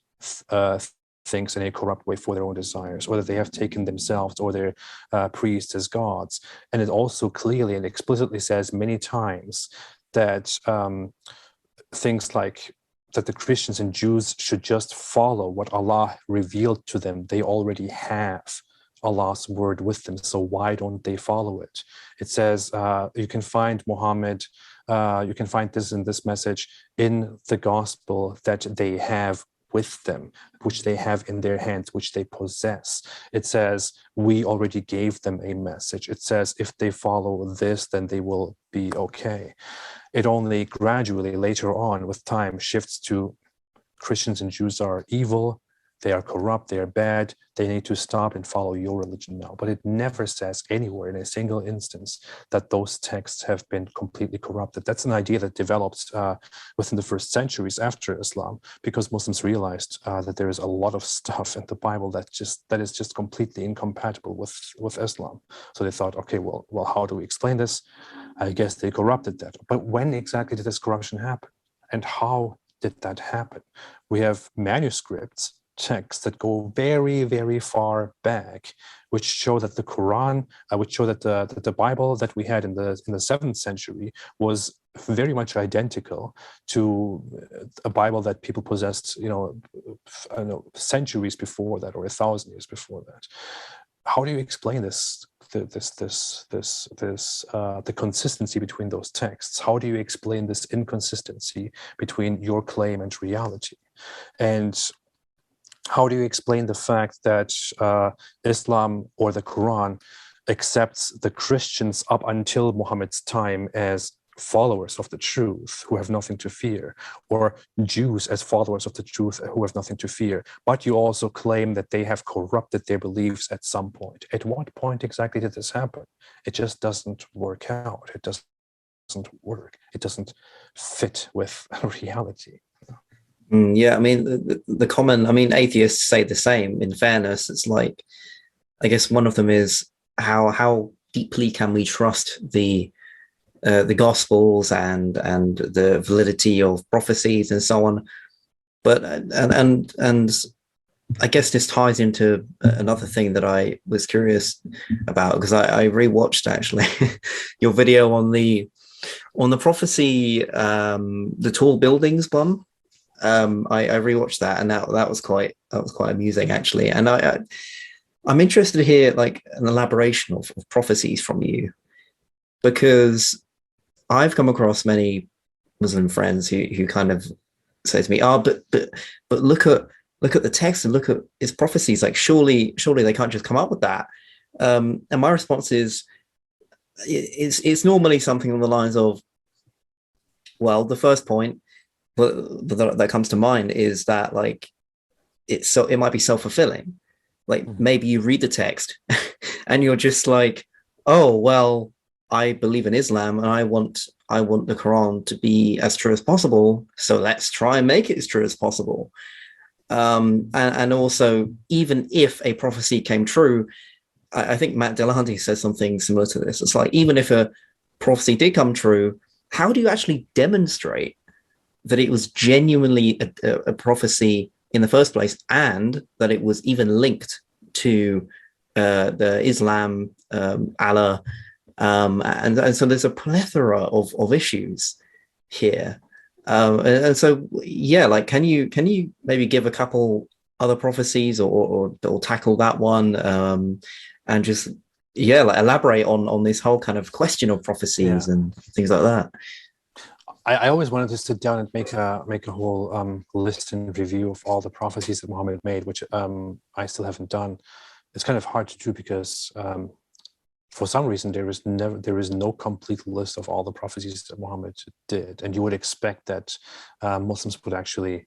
things in a corrupt way for their own desires, or that they have taken themselves or their priests as gods. And it also clearly and explicitly says many times that things like that the Christians and Jews should just follow what Allah revealed to them. They already have Allah's word with them, so why don't they follow it? It says you can find Muhammad, you can find this in this message in the gospel that they have with them, which they have in their hands, which they possess. It says we already gave them a message. It says if they follow this, then they will be okay. It only gradually later on with time shifts to Christians and Jews are evil, they are corrupt, they are bad, they need to stop and follow your religion now. But it never says anywhere in a single instance that those texts have been completely corrupted. That's an idea that developed within the first centuries after Islam, because Muslims realized that there is a lot of stuff in the Bible that is just completely incompatible with Islam. So they thought, okay, well, how do we explain this? I guess they corrupted that. But when exactly did this corruption happen? And how did that happen? We have manuscripts, texts that go very, very far back, which show that the Quran, which show that the Bible that we had in the 7th century was very much identical to a Bible that people possessed, I don't know, centuries before that or 1,000 years before that. How do you explain the consistency between those texts? How do you explain this inconsistency between your claim and reality? And how do you explain the fact that Islam or the Quran accepts the Christians up until Muhammad's time as followers of the truth who have nothing to fear, or Jews as followers of the truth who have nothing to fear, but you also claim that they have corrupted their beliefs at some point? At what point exactly did this happen? It just doesn't work out. It doesn't work. It doesn't fit with reality. Yeah, I mean, the common, atheists say the same. In fairness, it's like, I guess one of them is how deeply can we trust the Gospels and the validity of prophecies and so on. But and I guess this ties into another thing that I was curious about, because I rewatched actually your video on the prophecy, the tall buildings one. I rewatched that, and that was quite amusing actually. And I'm interested to hear like an elaboration of prophecies from you, because I've come across many Muslim friends who kind of say to me, but look at the text and look at its prophecies. Like surely they can't just come up with that. And my response is, it's normally something on the lines of, well, the first point that comes to mind is that like it might be self-fulfilling. Like maybe you read the text and you're just like, oh well, I believe in Islam and I want the Quran to be as true as possible, so let's try and make it as true as possible. And also, even if a prophecy came true, I think Matt Dillahunty says something similar to this. It's like, even if a prophecy did come true, how do you actually demonstrate that it was genuinely a prophecy in the first place, and that it was even linked to the Islam, Allah, and so there's a plethora of issues here, and so yeah, like can you maybe give a couple other prophecies or tackle that one, and just like elaborate on this whole kind of question of prophecies and things like that. I always wanted to sit down and make a whole list and review of all the prophecies that Muhammad made, which I still haven't done. It's kind of hard to do because for some reason there is no complete list of all the prophecies that Muhammad did, and you would expect that Muslims would actually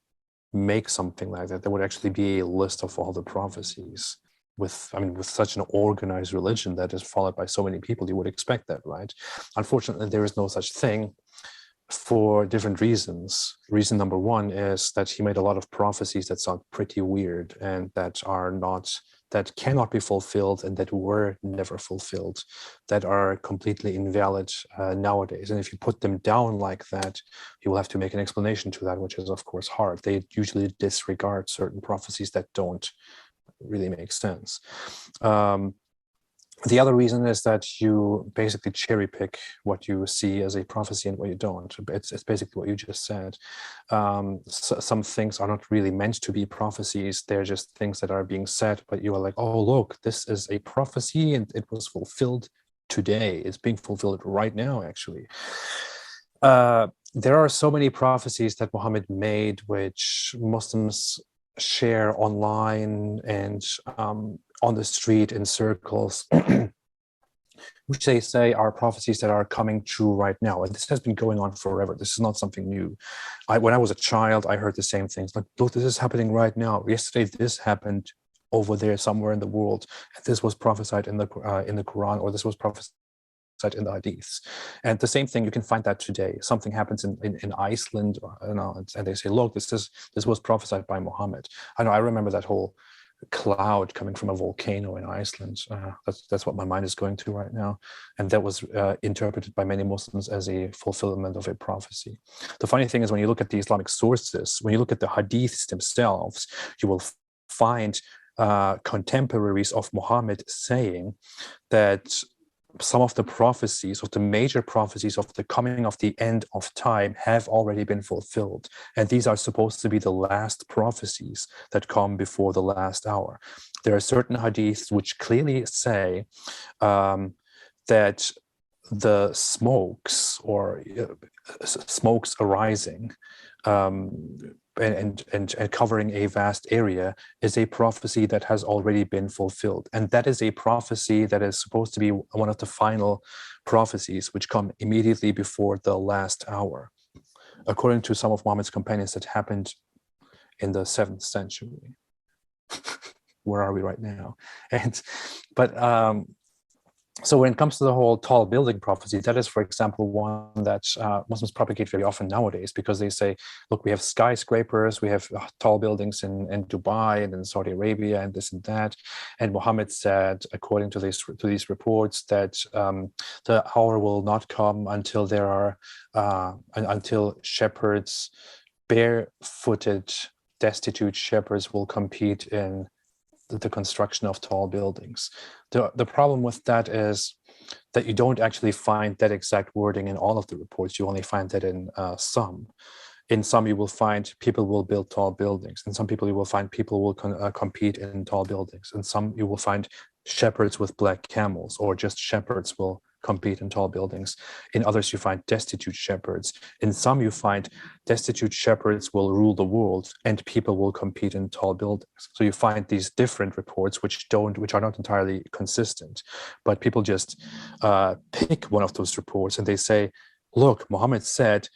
make something like that. There would actually be a list of all the prophecies. with such an organized religion that is followed by so many people, you would expect that, right? Unfortunately, there is no such thing for different reasons. Reason number one is that he made a lot of prophecies that sound pretty weird and that cannot be fulfilled and that were never fulfilled, that are completely invalid nowadays. And if you put them down like that, you will have to make an explanation to that, which is of course hard. They usually disregard certain prophecies that don't really make sense. The other reason is that you basically cherry pick what you see as a prophecy and what you don't. It's basically what you just said. Some things are not really meant to be prophecies. They're just things that are being said, but you are like, oh, look, this is a prophecy and it was fulfilled today. It's being fulfilled right now, actually. There are so many prophecies that Muhammad made, which Muslims share online and on the street in circles, which they say are prophecies that are coming true right now. And this has been going on forever. This is not something new. When I was a child, I heard the same things. Like, look, this is happening right now. Yesterday, this happened over there somewhere in the world. And this was prophesied in the Quran, or this was prophesied in the hadiths. And the same thing, you can find that today. Something happens in Iceland, and they say, look, this was prophesied by Muhammad. I know, I remember that whole cloud coming from a volcano in Iceland. That's what my mind is going to right now. And that was interpreted by many Muslims as a fulfillment of a prophecy. The funny thing is, when you look at the Islamic sources, when you look at the hadiths themselves, you will find contemporaries of Muhammad saying that some of the prophecies, of the major prophecies of the coming of the end of time, have already been fulfilled. And these are supposed to be the last prophecies that come before the last hour. There are certain hadiths which clearly say that the smokes, or smokes arising and covering a vast area, is a prophecy that has already been fulfilled. And that is a prophecy that is supposed to be one of the final prophecies which come immediately before the last hour. According to some of Muhammad's companions, that happened in the 7th century. Where are we right now? So when it comes to the whole tall building prophecy, that is, for example, one that Muslims propagate very often nowadays, because they say, look, we have skyscrapers, we have tall buildings in Dubai and in Saudi Arabia and this and that. And Muhammad said, according to these reports, that the hour will not come until until shepherds, barefooted, destitute shepherds, will compete in the construction of tall buildings. The problem with that is that you don't actually find that exact wording in all of the reports. You only find that in some. In some, you will find people will build tall buildings. In some people, you will find people will compete in tall buildings. In some, you will find shepherds with black camels, or just shepherds will compete in tall buildings. In others, you find destitute shepherds. In some, you find destitute shepherds will rule the world and people will compete in tall buildings. So you find these different reports which are not entirely consistent, but people just pick one of those reports and they say, look, Muhammad said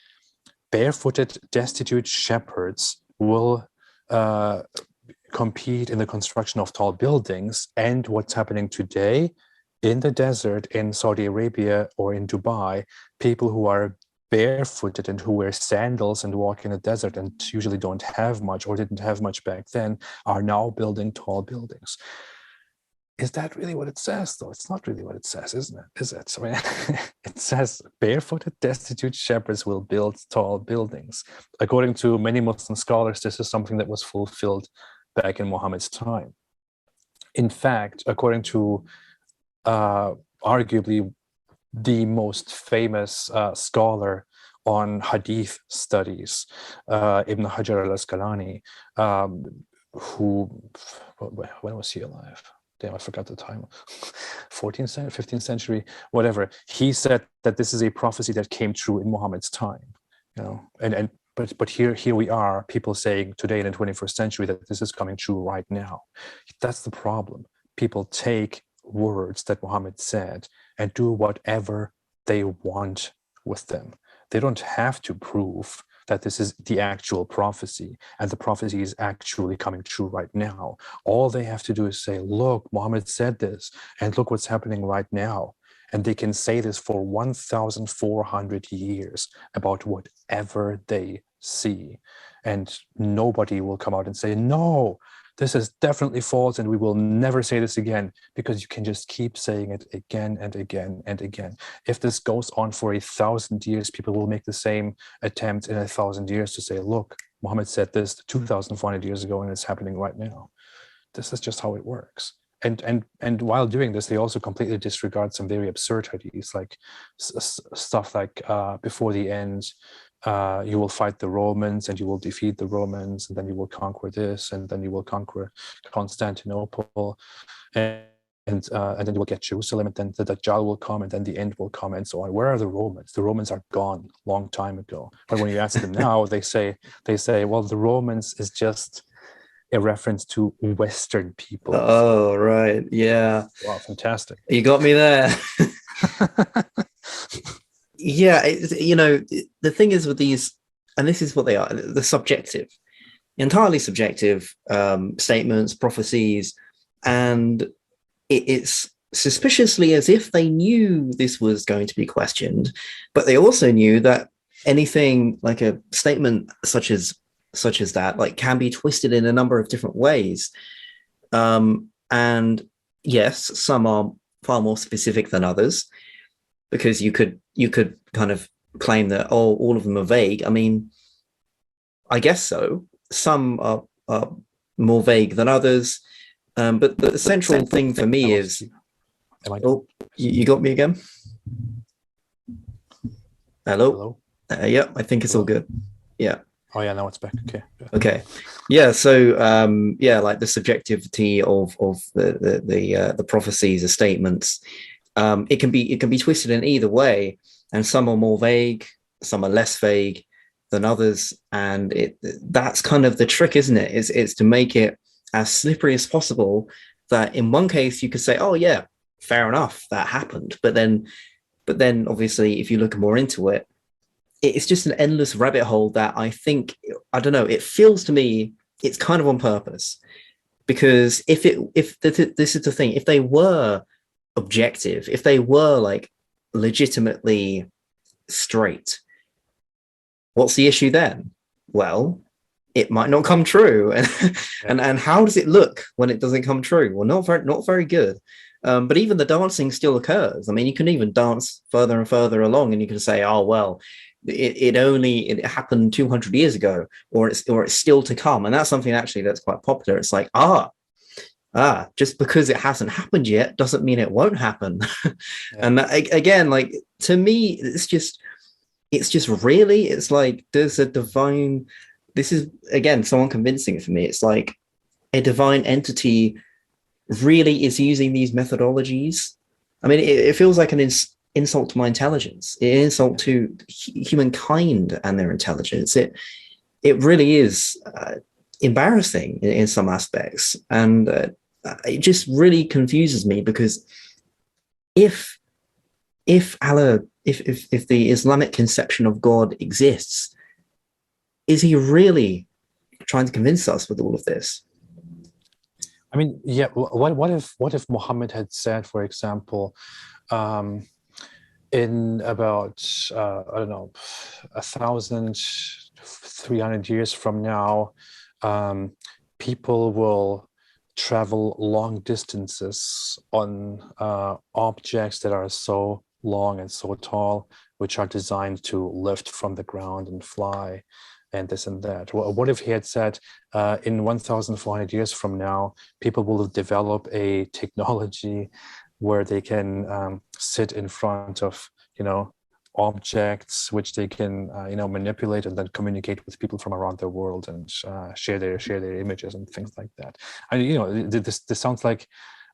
barefooted destitute shepherds will compete in the construction of tall buildings, and what's happening today in the desert in Saudi Arabia or in Dubai, people who are barefooted and who wear sandals and walk in the desert and usually don't have much, or didn't have much back then, are now building tall buildings. Is that really what it says, though? It's not really what it says, isn't it? Is it? I mean, it says barefooted destitute shepherds will build tall buildings. According to many Muslim scholars, this is something that was fulfilled back in Muhammad's time. In fact, according to arguably the most famous scholar on hadith studies, Ibn Hajar al-Asqalani, when was he alive? Damn, I forgot the time. 14th century, 15th century, whatever. He said that this is a prophecy that came true in Muhammad's time, but here we are, people saying today in the 21st century that this is coming true right now. That's the problem. People take words that Muhammad said and do whatever they want with them. They don't have to prove that this is the actual prophecy, and the prophecy is actually coming true right now. All they have to do is say, look, Muhammad said this, and look what's happening right now. And they can say this for 1,400 years about whatever they see. And nobody will come out and say, no, this is definitely false, and we will never say this again, because you can just keep saying it again and again and again. If this goes on for 1,000 years, people will make the same attempt in 1,000 years to say, look, Muhammad said this 2,400 years ago, and it's happening right now. This is just how it works. And while doing this, they also completely disregard some very absurdities, like stuff like before the end, you will fight the Romans and you will defeat the Romans, and then you will conquer this, and then you will conquer Constantinople, and then you will get Jerusalem, and then the Dajjal will come, and then the end will come, and so on. Where are the Romans? The Romans are gone long time ago. But when you ask them now, they say, well, the Romans is just a reference to Western people. Oh, right. Yeah. Wow, fantastic. You got me there. Yeah, the thing is with these, and this is what they are, the subjective, entirely subjective statements, prophecies, and it's suspiciously as if they knew this was going to be questioned, but they also knew that anything like a statement such as that, like, can be twisted in a number of different ways. And yes, some are far more specific than others, because you could kind of claim that, oh, all of them are vague. I mean, I guess so. Some are more vague than others. But the central thing for me is, oh, you got me again? Hello? Yeah, I think it's all good. Yeah. Oh yeah, now it's back. Okay. Yeah. So like the subjectivity of the prophecies, the statements, it can be twisted in either way, and some are more vague, some are less vague than others, and that's kind of the trick, isn't it? It's to make it as slippery as possible. That in one case you could say, oh yeah, fair enough, that happened, but then obviously if you look more into it, it's just an endless rabbit hole that I don't know, it feels to me it's kind of on purpose, because if this is the thing, if they were objective, if they were like legitimately straight, what's the issue then? Well, it might not come true, and how does it look when it doesn't come true? Well, not very good. But even the dancing still occurs. I mean, you can even dance further and further along, and you can say, oh well, it happened 200 years ago, or it's still to come, and that's something actually that's quite popular. It's like, just because it hasn't happened yet doesn't mean it won't happen. Yeah. And again, like, to me, it's just really, it's like there's a divine, this is again someone convincing it for me. It's like a divine entity really is using these methodologies. I mean, it feels like an insult to my intelligence, an insult to humankind and their intelligence. It really is embarrassing in some aspects, and it just really confuses me, because if Allah, if the Islamic conception of God exists, is he really trying to convince us with all of this? I mean, yeah. What if Muhammad had said, for example, in about 1,300 years from now, people will travel long distances on objects that are so long and so tall, which are designed to lift from the ground and fly, and this and that. What if he had said, in 1,400 years from now, people will develop a technology where they can sit in front of, objects which they can, manipulate and then communicate with people from around the world and share their images and things like that. And this sounds like,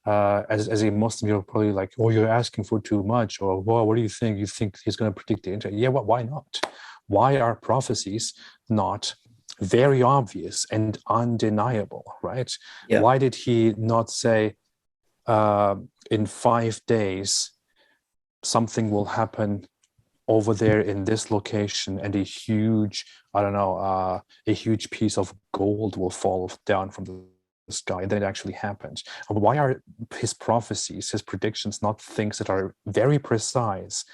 as a Muslim, you're probably like, oh, you're asking for too much, or well, what do you think? You think he's going to predict the internet? Yeah, why not? Why are prophecies not very obvious and undeniable, right? Yeah. Why did he not say, in 5 days, something will happen over there in this location, and a huge, I don't know, a huge piece of gold will fall down from the sky, and then it actually happens. Why are his prophecies, his predictions, not things that are very precise,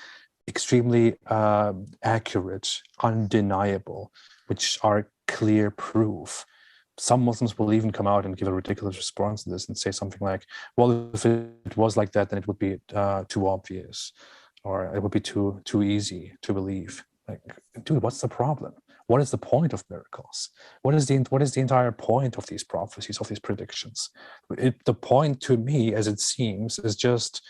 extremely accurate, undeniable, which are clear proof? Some Muslims will even come out and give a ridiculous response to this and say something like, well, if it was like that, then it would be too obvious, or it would be too easy to believe. Like, dude, what's the problem? What is the point of miracles? What is the entire point of these prophecies, of these predictions? The point, to me, as it seems, is just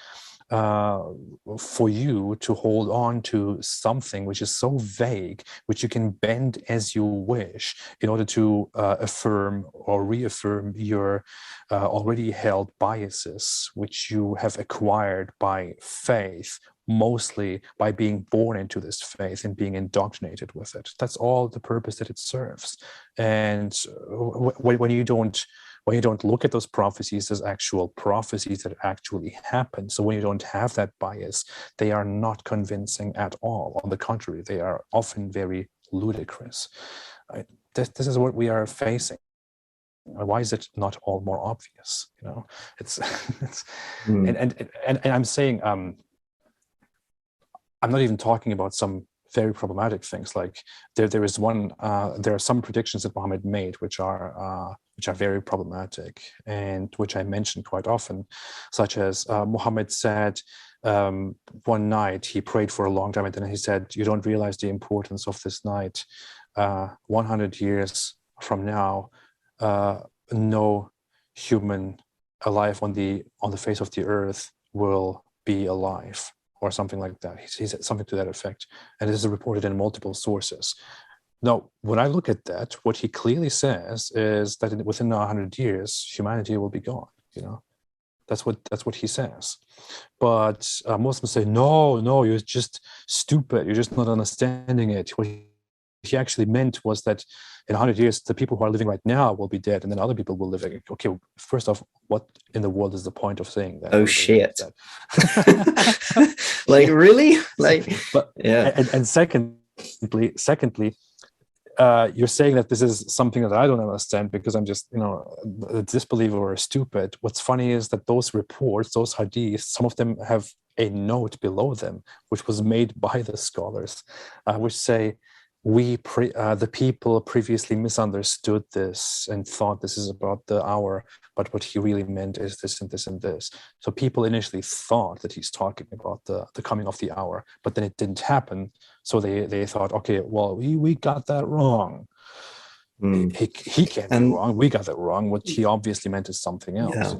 for you to hold on to something which is so vague, which you can bend as you wish in order to affirm or reaffirm your already held biases, which you have acquired by faith, mostly by being born into this faith and being indoctrinated with it. That's all the purpose that it serves. And when you don't look at those prophecies as actual prophecies that actually happen, so when you don't have that bias, they are not convincing at all. On the contrary, they are often very ludicrous. This is what we are facing. Why is it not all more obvious? You know, and I'm saying, I'm not even talking about some very problematic things. Like there are some predictions that Muhammad made which are very problematic, and which I mention quite often, such as Muhammad said one night he prayed for a long time, and then he said, "You don't realize the importance of this night. 100 years from now, no human alive on the face of the earth will be alive," or something like that. He said something to that effect, and this is reported in multiple sources. Now, when I look at that, what he clearly says is that within 100 years, humanity will be gone. You know, that's what he says. But Muslims say, no, you're just stupid. You're just not understanding it. What he actually meant was that in 100 years, the people who are living right now will be dead, and then other people will live. Okay, first off, what in the world is the point of saying that? Oh, shit. Like, really? Like, but yeah. And secondly, you're saying that this is something that I don't understand because I'm just, a disbeliever or stupid. What's funny is that those reports, those hadiths, some of them have a note below them, which was made by the scholars, which say, the people previously misunderstood this and thought this is about the hour, but what he really meant is this and this and this. So people initially thought that he's talking about the coming of the hour, but then it didn't happen. So they thought, okay, well, we got that wrong. He can't be wrong. We got that wrong. What he obviously meant is something else. Yeah.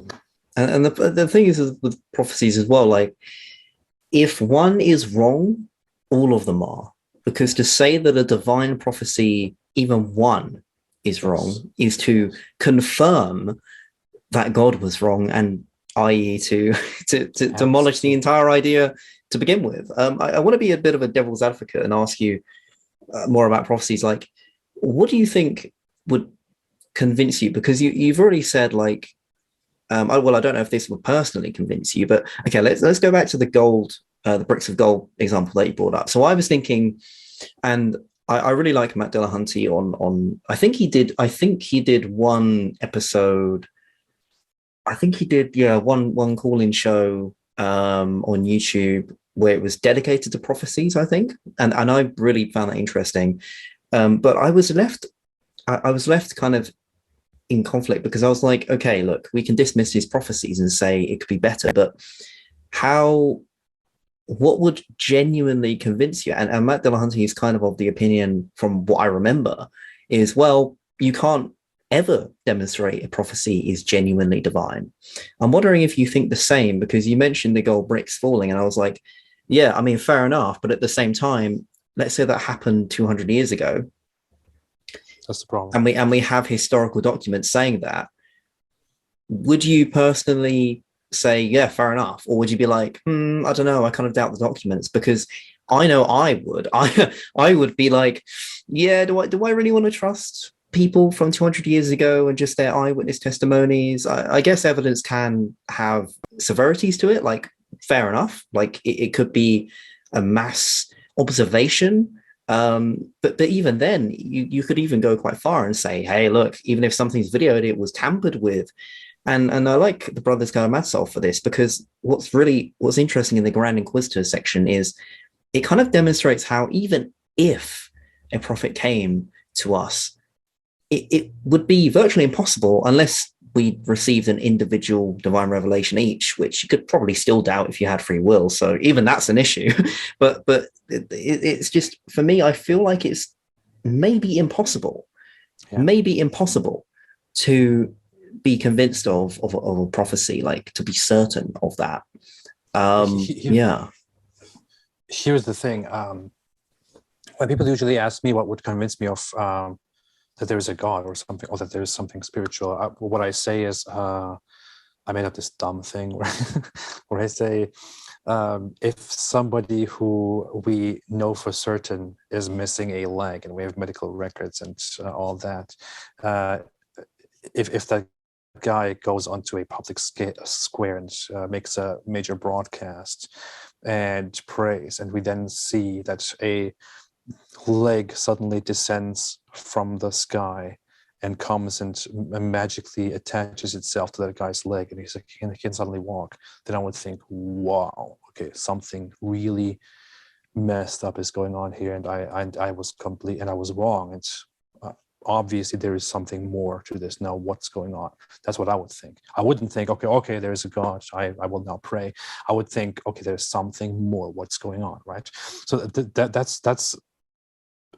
And the thing is with prophecies as well, like, if one is wrong, all of them are. Because to say that a divine prophecy, even one, is wrong, is to confirm that God was wrong, and i.e. to demolish the entire idea to begin with. I want to be a bit of a devil's advocate and ask you more about prophecies. Like, what do you think would convince you? Because you've already said, like, I don't know if this would personally convince you, but okay, let's go back to the bricks of gold example that you brought up. So I was thinking, and I really like Matt Dillahunty on I think he did one episode. I think he did, one call-in show on YouTube where it was dedicated to prophecies, I think. And I really found that interesting. But I was left kind of in conflict, because I was like, okay, look, we can dismiss his prophecies and say it could be better, but what would genuinely convince you? And Matt Dillahunty is kind of the opinion, from what I remember, is, well, you can't ever demonstrate a prophecy is genuinely divine. I'm wondering if you think the same, because you mentioned the gold bricks falling, and I was like, yeah, I mean, fair enough. But at the same time, let's say that happened 200 years ago. That's the problem. And we have historical documents saying that. Would you personally say, yeah, fair enough? Or would you be like, I don't know, I kind of doubt the documents? Because I know I would. I would be like, yeah, do I really want to trust people from 200 years ago and just their eyewitness testimonies? I guess evidence can have severities to it, like, fair enough. Like, it could be a mass observation. But even then, you could even go quite far and say, hey, look, even if something's videoed, it was tampered with. And I like the brothers Karamazov for this, because what's interesting in the Grand Inquisitor section is it kind of demonstrates how even if a prophet came to us, it would be virtually impossible unless we received an individual divine revelation each, which you could probably still doubt if you had free will. So even that's an issue. but it's just, for me, I feel like it's maybe impossible to be convinced of a prophecy, like to be certain of that. Here's the thing. When people usually ask me what would convince me of that there is a God or something, or that there is something spiritual, what I say is, I made up this dumb thing where I say, if somebody who we know for certain is missing a leg, and we have medical records and all that, if that guy goes onto a public square and makes a major broadcast and prays, and we then see that a leg suddenly descends from the sky and comes and magically attaches itself to that guy's leg, and he can suddenly walk, then I would think, wow, okay, something really messed up is going on here, and I was wrong. It's obviously there is something more to this. Now what's going on? That's what I would think. I wouldn't think, okay, there's a God, I will now pray. I would think, okay, there's something more, what's going on, right? So that's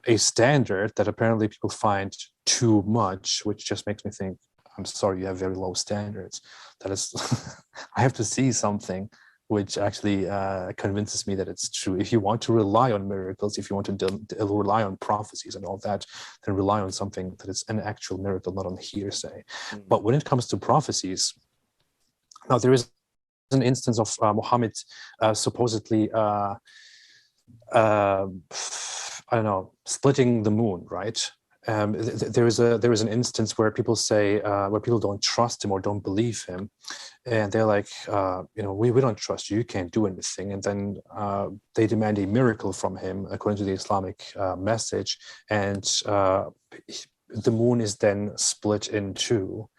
a standard that apparently people find too much, which just makes me think, I'm sorry, you have very low standards. That is, I have to see something which actually convinces me that it's true. If you want to rely on miracles, if you want to rely on prophecies and all that, then rely on something that is an actual miracle, not on hearsay. But when it comes to prophecies, now there is an instance of Muhammad supposedly I don't know, splitting the moon, right? There is an instance where people say, where people don't trust him or don't believe him, and they're like, we don't trust you, you can't do anything. And then they demand a miracle from him according to the Islamic message, and the moon is then split in two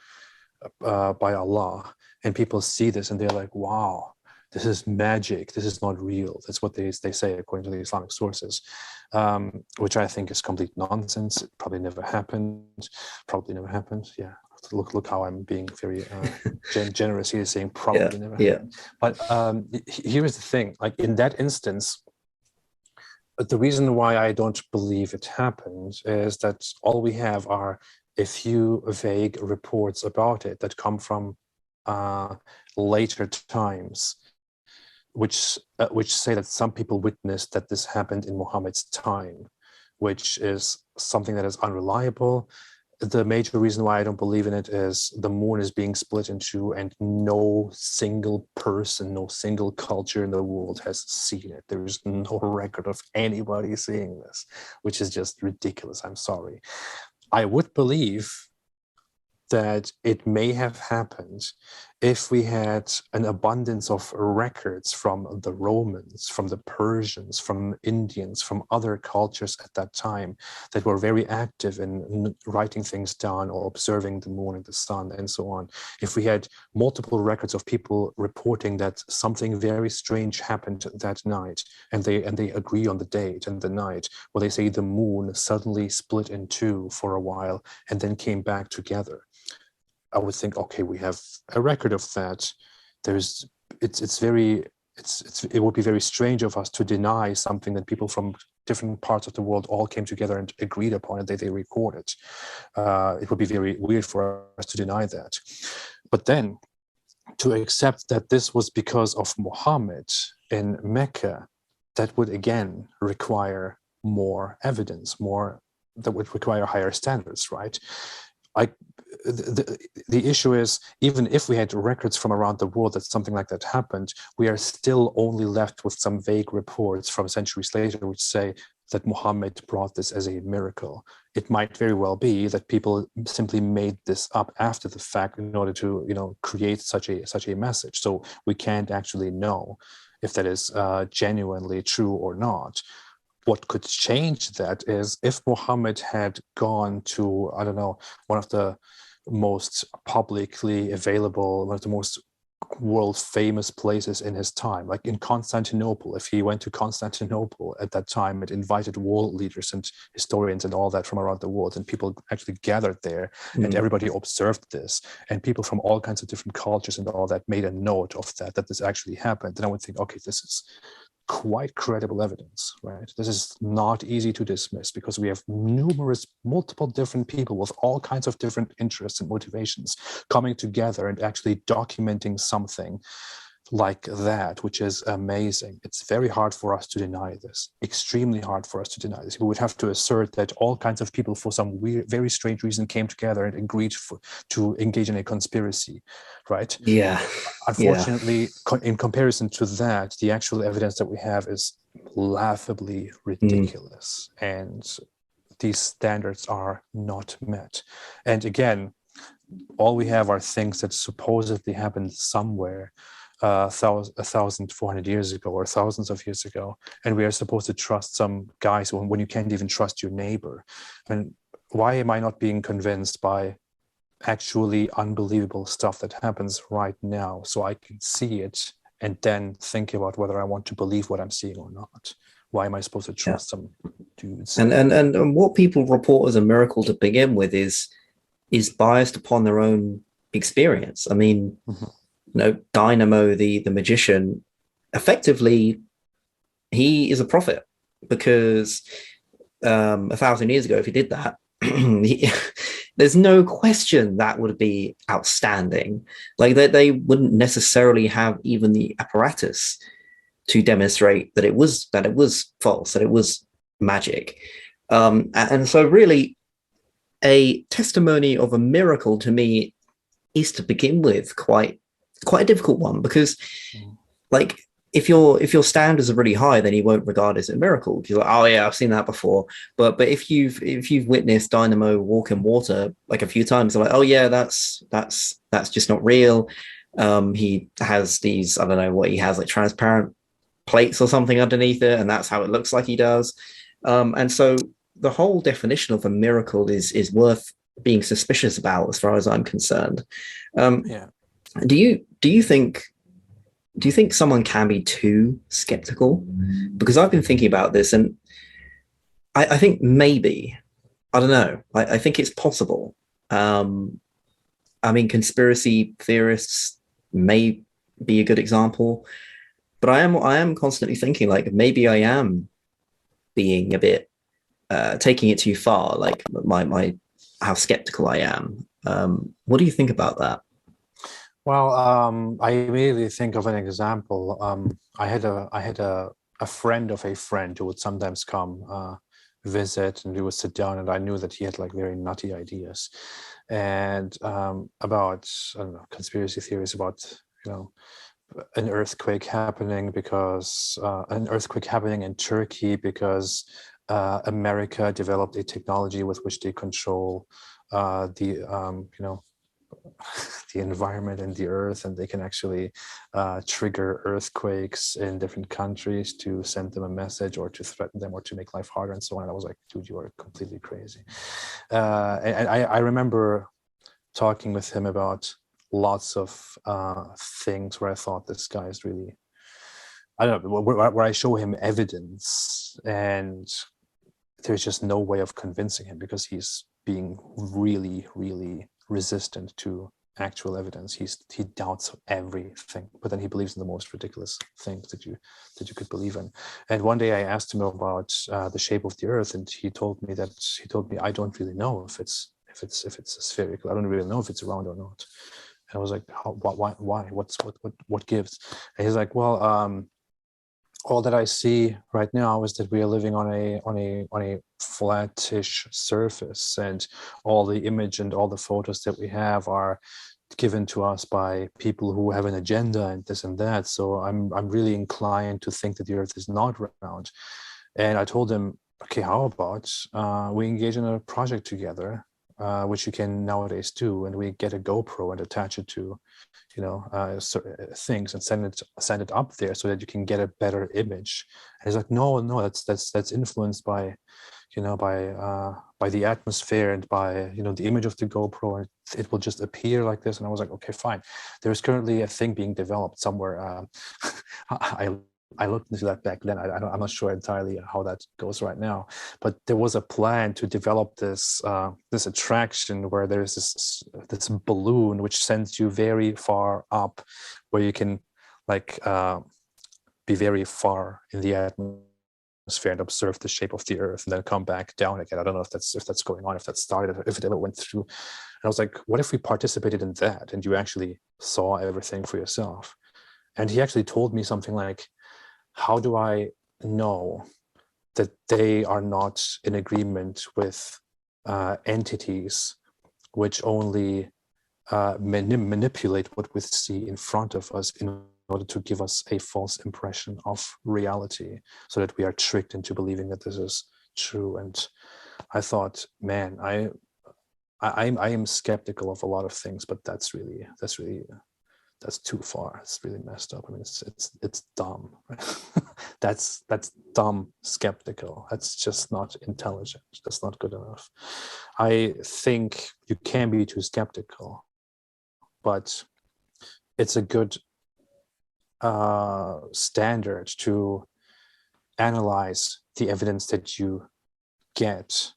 by Allah, and people see this and they're like, wow, this is magic, this is not real. That's what they say according to the Islamic sources, which I think is complete nonsense. It probably never happened. Yeah, look how I'm being very generous here, saying probably never happened. But here is the thing, like in that instance, the reason why I don't believe it happened is that all we have are a few vague reports about it that come from later times, which say that some people witnessed that this happened in Muhammad's time, which is something that is unreliable. The major reason why I don't believe in it is the moon is being split in two, and no single person, no single culture in the world has seen it. There is no record of anybody seeing this, which is just ridiculous. I'm sorry. I would believe that it may have happened if we had an abundance of records from the Romans, from the Persians, from Indians, from other cultures at that time that were very active in writing things down or observing the moon and the sun and so on. If we had multiple records of people reporting that something very strange happened that night, and they agree on the date and the night, where they say the moon suddenly split in two for a while and then came back together, I would think, okay, we have a record of that. It would be very strange of us to deny something that people from different parts of the world all came together and agreed upon, and they recorded. It would be very weird for us to deny that. But then to accept that this was because of Muhammad in Mecca, that would again require more evidence, that would require higher standards, right? The issue is, even if we had records from around the world that something like that happened, we are still only left with some vague reports from centuries later which say that Muhammad brought this as a miracle. It might very well be that people simply made this up after the fact in order to, create such a message. So we can't actually know if that is genuinely true or not. what could change that is if Muhammad had gone to, I don't know, one of the most publicly available, one of the most world famous places in his time, like in Constantinople. If he went to Constantinople at that time, it invited world leaders and historians and all that from around the world, and people actually gathered there, and everybody observed this, and people from all kinds of different cultures and all that made a note of that this actually happened. Then I would think, okay, this is quite credible evidence, right? This is not easy to dismiss, because we have multiple different people with all kinds of different interests and motivations coming together and actually documenting something like that, which is amazing. It's very hard for us to deny this, extremely hard for us to deny this. We would have to assert that all kinds of people for some weird, very strange reason came together and agreed to engage in a conspiracy, right? Yeah. Unfortunately, in comparison to that, the actual evidence that we have is laughably ridiculous, and these standards are not met. And again, all we have are things that supposedly happened somewhere 1,400 years ago or thousands of years ago, and we are supposed to trust some guys when you can't even trust your neighbor. And why am I not being convinced by actually unbelievable stuff that happens right now, so I can see it and then think about whether I want to believe what I'm seeing or not? Why am I supposed to trust some dudes? And what people report as a miracle to begin with is biased upon their own experience. I mean, Dynamo, the magician, effectively, he is a prophet, because 1,000 years ago, if he did that, there's no question that would be outstanding. Like they wouldn't necessarily have even the apparatus to demonstrate that it was false, that it was magic. And so really, a testimony of a miracle to me is, to begin with, quite a difficult one, because like if your standards are really high, then you won't regard it as a miracle. You're like, oh yeah, I've seen that before. But if you've witnessed Dynamo walk in water like a few times, they're like, oh yeah, that's just not real. He has these, I don't know what he has, like transparent plates or something underneath it, and that's how it looks like he does. And so the whole definition of a miracle is worth being suspicious about, as far as I'm concerned. Do you think someone can be too skeptical? Because I've been thinking about this, and I think maybe, I don't know, I think it's possible. I mean, conspiracy theorists may be a good example, but I am constantly thinking, like, maybe I am being a bit taking it too far, like my how skeptical I am. What do you think about that? Well, I immediately think of an example. I had a friend of a friend who would sometimes come visit, and we would sit down, and I knew that he had like very nutty ideas, and about, I don't know, conspiracy theories about, an earthquake happening in Turkey because America developed a technology with which they control the environment and the earth, and they can actually trigger earthquakes in different countries to send them a message or to threaten them or to make life harder and so on. And I was like, dude, you are completely crazy. And I remember talking with him about lots of things where I thought, this guy is really, I don't know, where I show him evidence and there's just no way of convincing him, because he's being really, really resistant to actual evidence. He doubts everything, but then he believes in the most ridiculous things that you could believe in. And one day I asked him about the shape of the earth, and he told me I don't really know if it's spherical. I don't really know if it's round or not. And I was like, why? What gives? And he's like, well, all that I see right now is that we are living on a flattish surface, and all the image and all the photos that we have are given to us by people who have an agenda and this and that. So I'm really inclined to think that the earth is not round. And I told him, okay, how about we engage in a project together? which you can nowadays do, and we get a GoPro and attach it to, things and send it up there so that you can get a better image. And he's like, no, that's influenced by, by the atmosphere and by, the image of the GoPro, and it will just appear like this. And I was like, okay, fine. There's currently a thing being developed somewhere. I looked into that back then. I'm not sure entirely how that goes right now, but there was a plan to develop this this attraction where there's this balloon which sends you very far up, where you can be very far in the atmosphere and observe the shape of the Earth, and then come back down again. I don't know if that's going on, if that started, if it ever went through. And I was like, what if we participated in that and you actually saw everything for yourself? And he actually told me something like, how do I know that they are not in agreement with entities which only manipulate what we see in front of us in order to give us a false impression of reality, so that we are tricked into believing that this is true? And I thought, man, I am skeptical of a lot of things, but that's too far. It's really messed up. I mean, it's dumb. That's dumb skeptical. That's just not intelligent. That's not good enough. I think you can be too skeptical, but it's a good standard to analyze the evidence that you get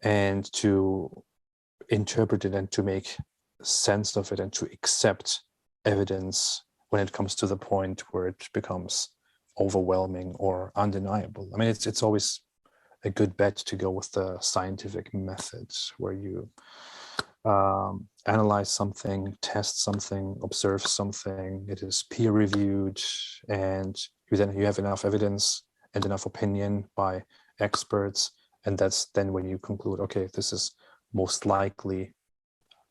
and to interpret it and to make sense of it and to accept evidence when it comes to the point where it becomes overwhelming or undeniable. I mean, it's always a good bet to go with the scientific methods, where you analyze something, test something, observe something, it is peer reviewed, and you have enough evidence and enough opinion by experts, and that's then when you conclude, okay, this is most likely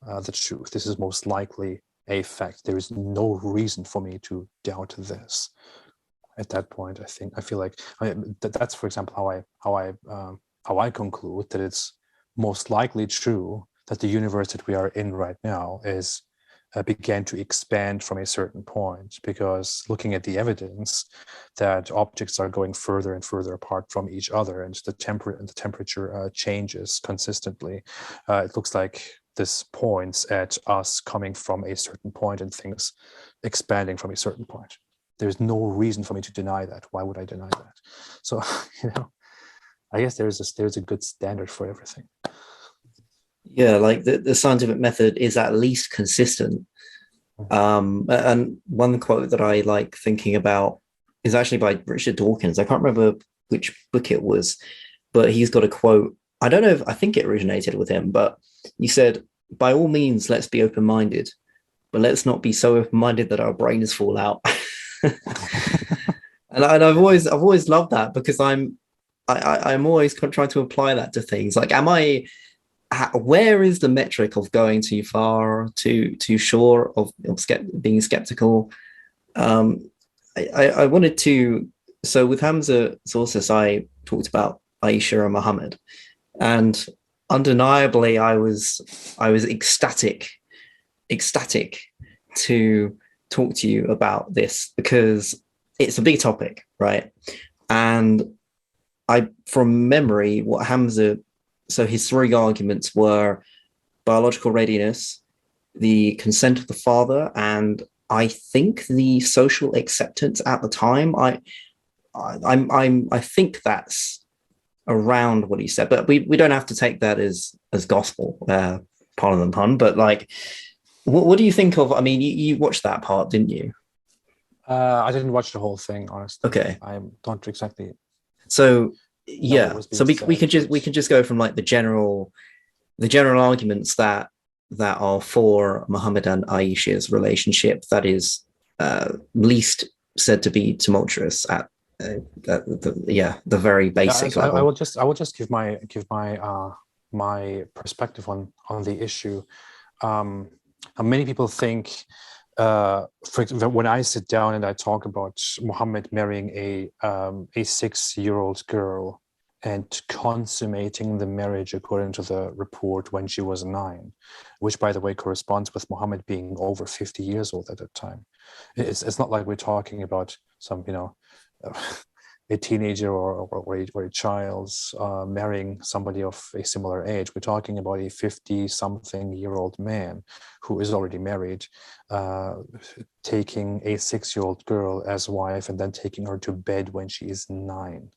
the truth. This is most likely a fact. There is no reason for me to doubt this. At that point, I feel like that's, for example, how I conclude that it's most likely true that the universe that we are in right now is began to expand from a certain point, because looking at the evidence that objects are going further and further apart from each other, and the temperature changes consistently, it looks like this points at us coming from a certain point and things expanding from a certain point. There's no reason for me to deny that. Why would I deny that? So, I guess there's a good standard for everything. Yeah, like the scientific method is at least consistent. And one quote that I like thinking about is actually by Richard Dawkins. I can't remember which book it was, but he's got a quote. I don't know I think it originated with him, but he said, by all means, let's be open-minded, but let's not be so open-minded that our brains fall out. And I've always loved that, because I'm always trying to apply that to things. Like, where is the metric of going too far, too sure of being skeptical? I wanted to, so with Hamza Tzortzis, I talked about Aisha and Muhammad, and undeniably I was ecstatic to talk to you about this, because it's a big topic, right? And from memory, what Hamza, so his three arguments were biological readiness, the consent of the father, and I think the social acceptance at the time. I think that's around what he said, but we don't have to take that as gospel, pardon the pun. But like, what do you think of? I mean, you watched that part, didn't you? I didn't watch the whole thing, honestly. Okay, I don't exactly. So yeah, so we can just go from like the general arguments that are for Muhammad and Aisha's relationship, that is least said to be tumultuous at the very basic level. I will just give my perspective on the issue. Many people think, for example, when I sit down and I talk about Muhammad marrying a 6-year-old girl and consummating the marriage according to the report when she was 9, which, by the way, corresponds with Muhammad being over 50 years old at that time. It's not like we're talking about some, a teenager or a child marrying somebody of a similar age. We're talking about a 50-something-year-old man who is already married, taking a 6-year-old girl as wife and then taking her to bed when she is 9.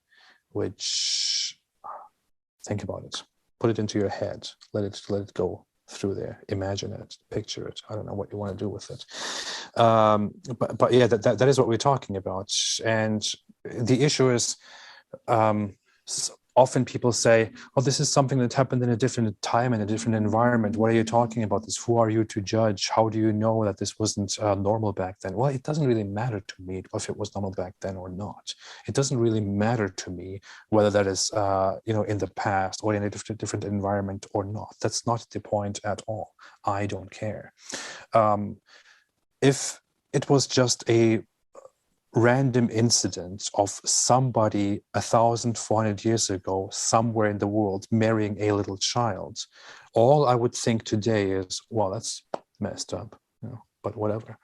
Which, think about it, put it into your head, let it go through there, imagine it, picture it. I don't know what you want to do with it, but yeah, that is what we're talking about. And the issue is, often people say, oh, this is something that happened in a different time, in a different environment. What are you talking about this? Who are you to judge? How do you know that this wasn't normal back then? Well, it doesn't really matter to me if it was normal back then or not. It doesn't really matter to me whether that is in the past or in a different environment or not. That's not the point at all. I don't care. If it was just a random incident of somebody 1,400 years ago somewhere in the world marrying a little child, all I would think today is, well, that's messed up, but whatever.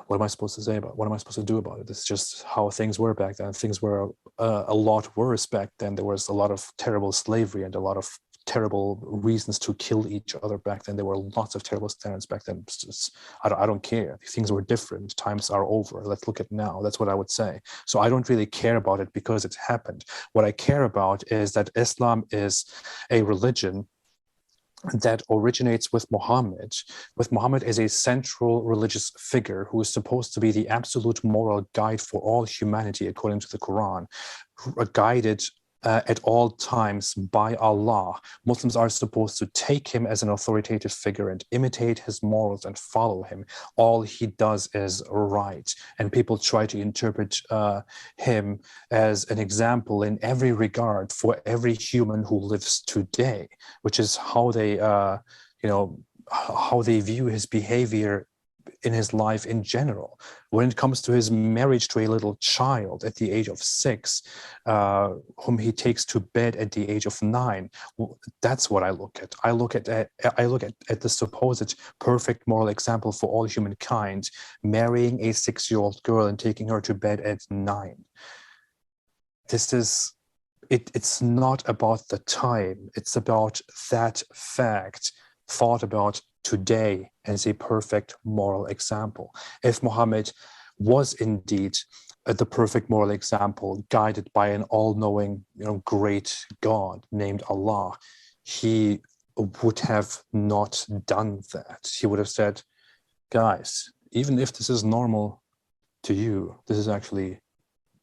What am I supposed to say about it? What am I supposed to do about it? It's just how things were back then. Things were a lot worse back then. There was a lot of terrible slavery and a lot of terrible reasons to kill each other back then. There were lots of terrible standards back then. I don't care. Things were different. Times are over. Let's look at now. That's what I would say. So I don't really care about it because it's happened. What I care about is that Islam is a religion that originates with Muhammad as a central religious figure who is supposed to be the absolute moral guide for all humanity according to the Quran, guided at all times by Allah. Muslims are supposed to take him as an authoritative figure and imitate his morals and follow him. All he does is right. And people try to interpret him as an example in every regard for every human who lives today, which is how they, how they view his behavior in his life in general. When it comes to his marriage to a little child at the age of 6, whom he takes to bed at the age of 9, well, that's what I look at. I look at the supposed perfect moral example for all humankind, marrying a 6-year-old girl and taking her to bed at 9. This is it's not about the time. It's about that fact thought about today as a perfect moral example. If Muhammad was indeed the perfect moral example, guided by an all-knowing, great God named Allah, he would have not done that. He would have said, guys, even if this is normal to you, this is actually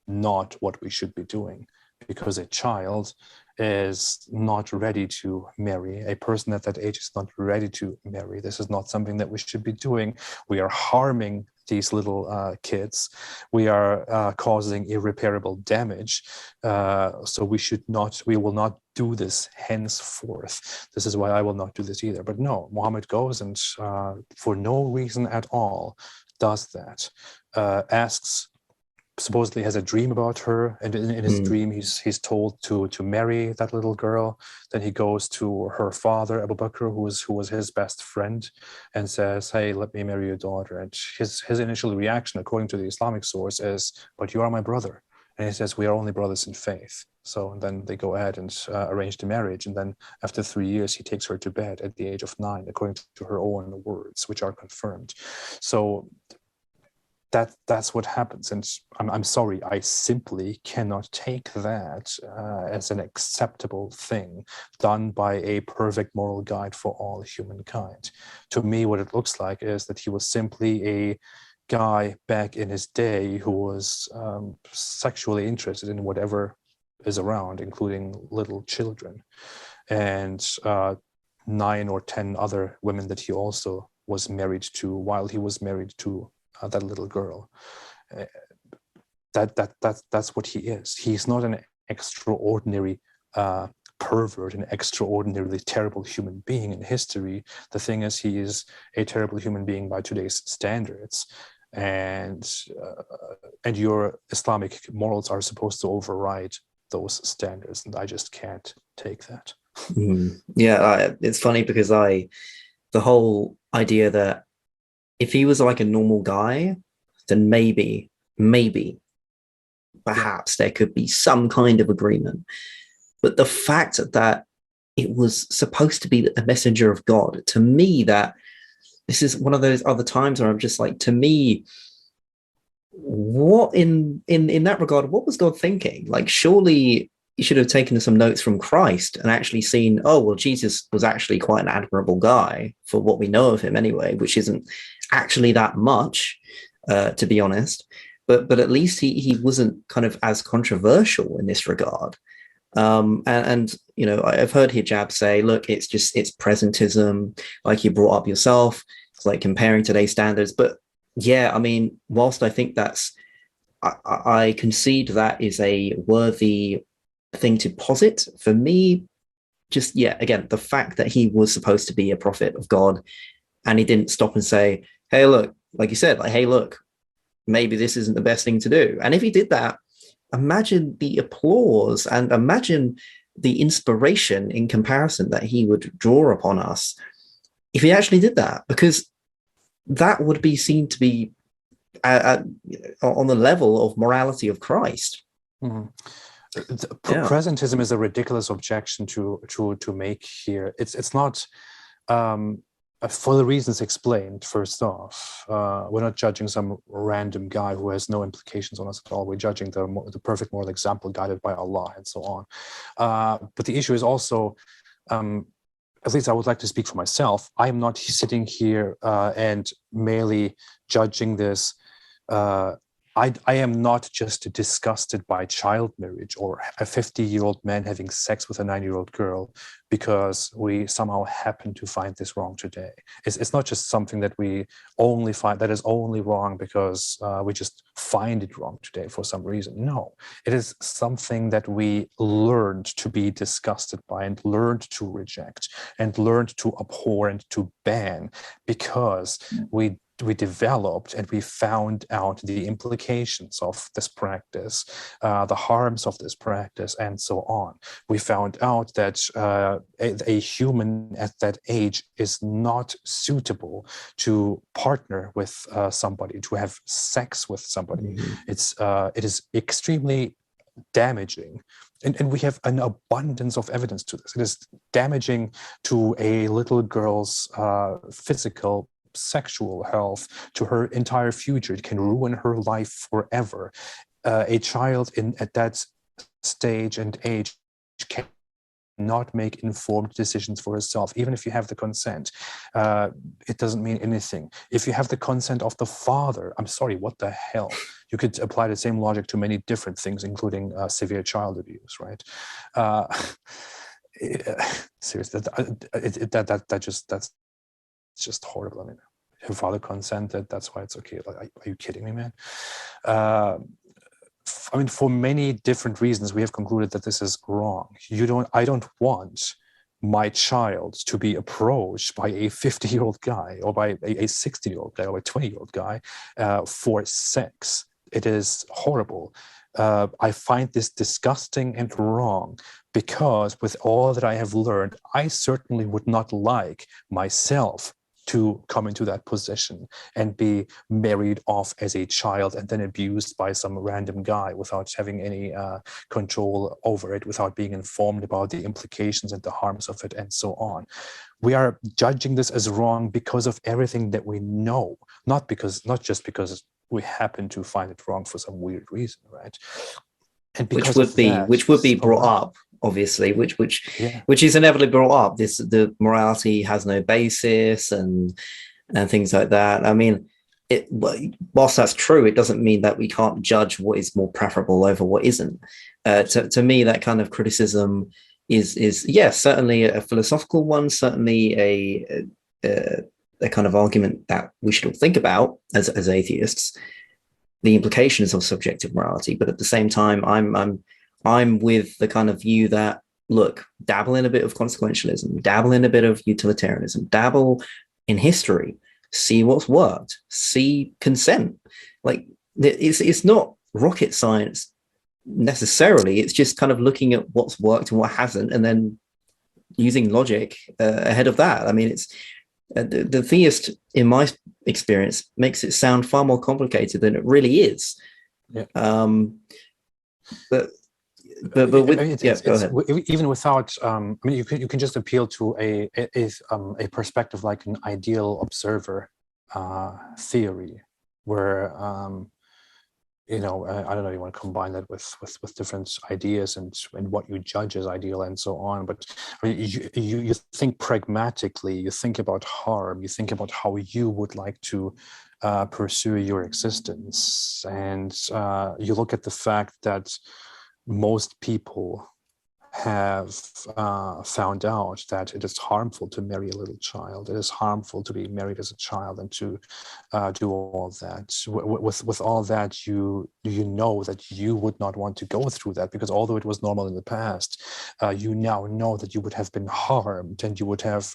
not what we should be doing, because a child is not ready to marry. A person at that age is not ready to marry. This is not something that we should be doing. We are harming these little kids. We are causing irreparable damage. So we will not do this henceforth. This is why I will not do this either. But no, Muhammad goes and for no reason at all does that. Supposedly has a dream about her, and in his dream he's told to marry that little girl. Then he goes to her father, Abu Bakr, who was his best friend, and says, hey, let me marry your daughter. And his initial reaction, according to the Islamic source, is, but you are my brother. And he says, we are only brothers in faith. So then they go ahead and arrange the marriage. And then after 3 years, he takes her to bed at the age of 9, according to her own words, which are confirmed. So that's what happens. And I'm sorry, I simply cannot take that as an acceptable thing done by a perfect moral guide for all humankind. To me, what it looks like is that he was simply a guy back in his day who was sexually interested in whatever is around, including little children, and 9 or 10 other women that he also was married to while he was married to that little girl. That's what he is. He's not an extraordinary pervert, an extraordinarily terrible human being in history. The thing is, he is a terrible human being by today's standards, and your Islamic morals are supposed to override those standards, and I just can't take that. Yeah, it's funny because the whole idea that if he was like a normal guy, then maybe, perhaps there could be some kind of agreement. But the fact that it was supposed to be a messenger of God, to me, that this is one of those other times where I'm just like, to me, what in that regard, what was God thinking? Like, surely he should have taken some notes from Christ and actually seen, oh, well, Jesus was actually quite an admirable guy for what we know of him anyway, which isn't actually that much, to be honest. But at least he wasn't kind of as controversial in this regard. And you know, I've heard Hijab say, look, it's presentism, like you brought up yourself. It's like comparing today's standards. But yeah, I mean, whilst I think I concede that is a worthy thing to posit, for me, just, yeah, again, the fact that he was supposed to be a prophet of God and he didn't stop and say, hey, look, like you said, like, hey, look, maybe this isn't the best thing to do. And if he did that, imagine the applause and imagine the inspiration in comparison that he would draw upon us if he actually did that, because that would be seen to be on the level of morality of Christ. Mm-hmm. Presentism is a ridiculous objection to make here. It's not for the reasons explained. First off, we're not judging some random guy who has no implications on us at all. We're judging the perfect moral example guided by Allah and so on. But the issue is also, at least I would like to speak for myself, I am not sitting here and merely judging this. I am not just disgusted by child marriage or a 50-year-old man having sex with a 9-year-old girl because we somehow happen to find this wrong today. It's not just something that we only find that is only wrong because we just find it wrong today for some reason. No, it is something that we learned to be disgusted by and learned to reject and learned to abhor and to ban because we developed and we found out the implications of this practice, the harms of this practice, and so on. We found out that a human at that age is not suitable to partner with somebody, to have sex with somebody. It is extremely damaging. And we have an abundance of evidence to this. It is damaging to a little girl's physical, sexual health, to her entire future. It can ruin her life forever. A child at that stage and age cannot make informed decisions for herself, even if you have the consent. It doesn't mean anything. If you have the consent of the father, I'm sorry, what the hell? You could apply the same logic to many different things, including severe child abuse, right? Seriously, that's just horrible. I mean, her father consented, that's why it's okay. Like, are you kidding me, man? I mean, for many different reasons, we have concluded that this is wrong. I don't want my child to be approached by a 50-year-old guy or by a 60-year-old guy or a 20-year-old guy for sex. It is horrible. I find this disgusting and wrong because with all that I have learned, I certainly would not like myself to come into that position and be married off as a child and then abused by some random guy without having any control over it, without being informed about the implications and the harms of it, and so on. We are judging this as wrong because of everything that we know, not just because we happen to find it wrong for some weird reason, right? And which would be brought up, obviously, which is inevitably brought up. The morality has no basis and things like that. I mean, whilst that's true, it doesn't mean that we can't judge what is more preferable over what isn't. To me, that kind of criticism is yes, certainly a philosophical one, certainly a kind of argument that we should all think about as atheists, the implications of subjective morality. But at the same time, I'm with the kind of view that, look, dabble in a bit of consequentialism, dabble in a bit of utilitarianism, dabble in history, see what's worked, see consent. Like, it's not rocket science necessarily. It's just kind of looking at what's worked and what hasn't, and then using logic ahead of that. I mean, it's the theist, in my experience, makes it sound far more complicated than it really is. Yeah. But with, go ahead. Even without, I mean, you can just appeal to a perspective like an ideal observer theory, where I don't know, you want to combine that with different ideas and what you judge as ideal and so on. But I mean, you think pragmatically, you think about harm, you think about how you would like to pursue your existence, and you look at the fact that most people have found out that it is harmful to marry a little child. It is harmful to be married as a child and to do all that. With all that, you know that you would not want to go through that, because although it was normal in the past, you now know that you would have been harmed, and you would have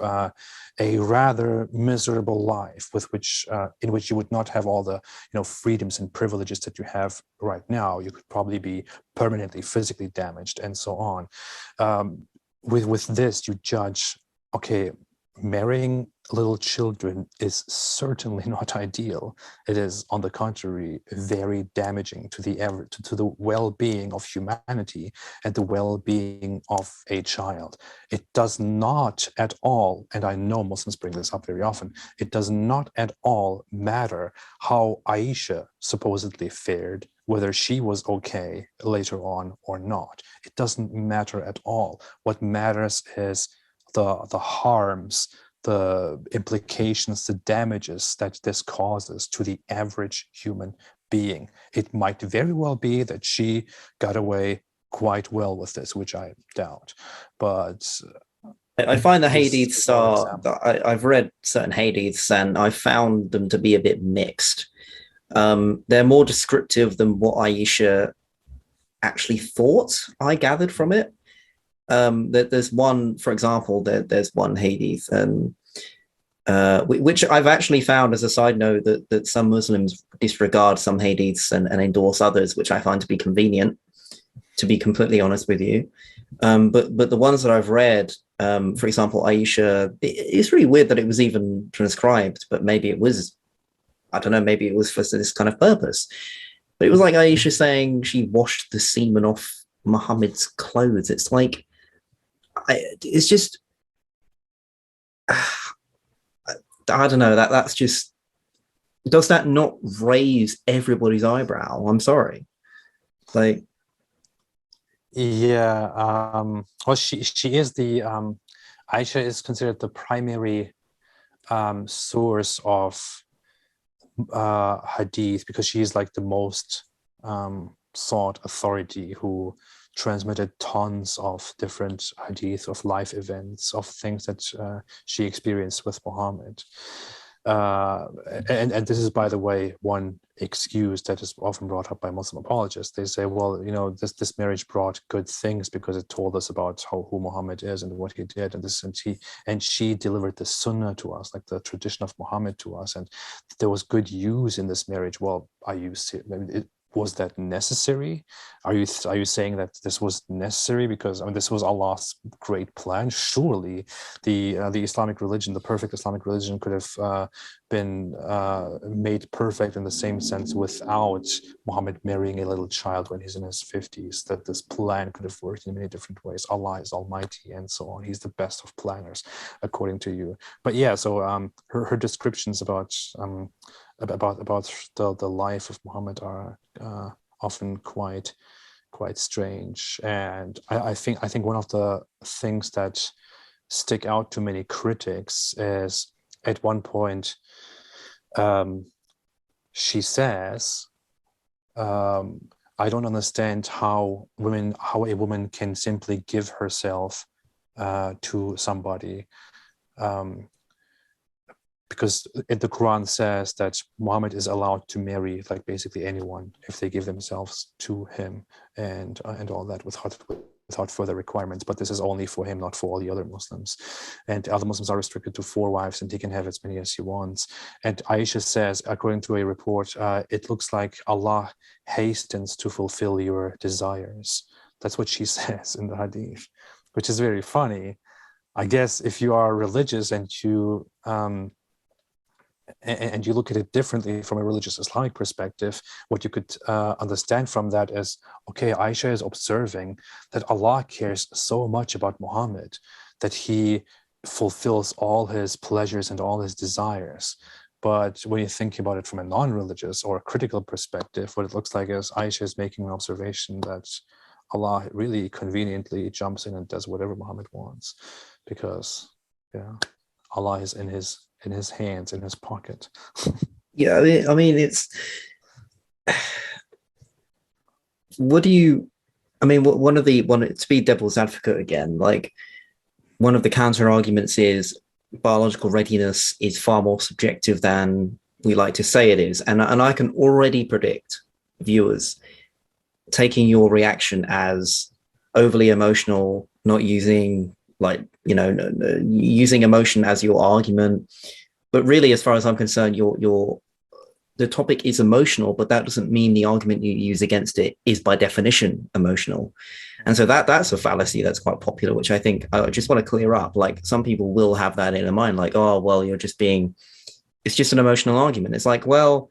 a rather miserable life in which you would not have all the freedoms and privileges that you have right now. You could probably be permanently physically damaged and so on. With this, you judge, okay, marrying little children is certainly not ideal. It is, on the contrary, very damaging to the well-being of humanity and the well-being of a child. It does not at all, and I know Muslims bring this up very often, it does not at all matter how Aisha supposedly fared, whether she was okay later on or not. It doesn't matter at all. What matters is the harms, the implications, the damages that this causes to the average human being. It might very well be that she got away quite well with this, which I doubt. But I find the hadiths I've read certain hadiths and I found them to be a bit mixed. They're more descriptive than what Aisha actually thought, I gathered from it. There's one, for example, there's one hadith, which I've actually found, as a side note, that some Muslims disregard some hadiths and endorse others, which I find to be convenient, to be completely honest with you. But the ones that I've read, for example, Aisha, it's really weird that it was even transcribed, but maybe it was, I don't know, maybe it was for this kind of purpose. But it was like Aisha saying she washed the semen off Muhammad's clothes. It's like, it's just, I don't know, that's just, does that not raise everybody's eyebrow? I'm sorry. Like, yeah, well, she is the, Aisha is considered the primary source of hadith, because she is like the most sought authority who transmitted tons of different hadith, of life events, of things that she experienced with Muhammad. And this is, by the way, one excuse that is often brought up by Muslim apologists. They say, well, this marriage brought good things because it told us about who Muhammad is and what he did, and she delivered the sunnah to us, like the tradition of Muhammad to us, and there was good use in this marriage. Well, was that necessary? Are you saying that this was necessary because this was Allah's great plan? Surely the Islamic religion, the perfect Islamic religion, could have been made perfect in the same sense without Muhammad marrying a little child when he's in his 50s. That this plan could have worked in many different ways. Allah is Almighty and so on. He's the best of planners, according to you. But yeah, so her descriptions about the life of Muhammad are often quite strange, and I think one of the things that stick out to many critics is, at one point she says, I don't understand how a woman can simply give herself to somebody, because the Quran says that Muhammad is allowed to marry like basically anyone if they give themselves to him and all that without without further requirements, but this is only for him, not for all the other Muslims. And other Muslims are restricted to 4 wives, and he can have as many as he wants. And Aisha says, according to a report, it looks like Allah hastens to fulfill your desires. That's what she says in the hadith, which is very funny. I guess if you are religious and you look at it differently from a religious Islamic perspective, what you could understand from that is, okay, Aisha is observing that Allah cares so much about Muhammad that he fulfills all his pleasures and all his desires. But when you think about it from a non-religious or a critical perspective, what it looks like is Aisha is making an observation that Allah really conveniently jumps in and does whatever Muhammad wants, because Allah is in his hands, in his pocket. Yeah, I mean, it's. What do you? I mean, to be devil's advocate again, like one of the counter arguments is biological readiness is far more subjective than we like to say it is, and I can already predict viewers taking your reaction as overly emotional, not using using emotion as your argument. But really, as far as I'm concerned, the topic is emotional, but that doesn't mean the argument you use against it is by definition emotional. And so that's a fallacy that's quite popular, which I think I just want to clear up. Like, some people will have that in their mind, like, oh, well, it's just an emotional argument. It's like, well,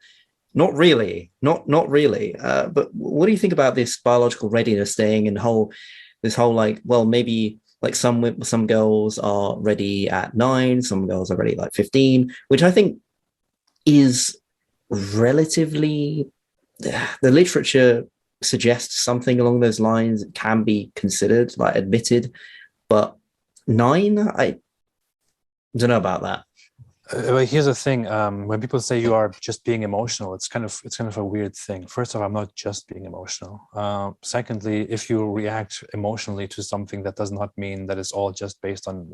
not really. But what do you think about this biological readiness thing and this whole like, well, maybe like some girls are ready at 9, some girls are ready like 15, which I think is relatively, the literature suggests something along those lines. It can be considered, like admitted, but 9, I don't know about that. But here's the thing: when people say you are just being emotional, it's kind of a weird thing. First off, I'm not just being emotional. Secondly, if you react emotionally to something, that does not mean that it's all just based on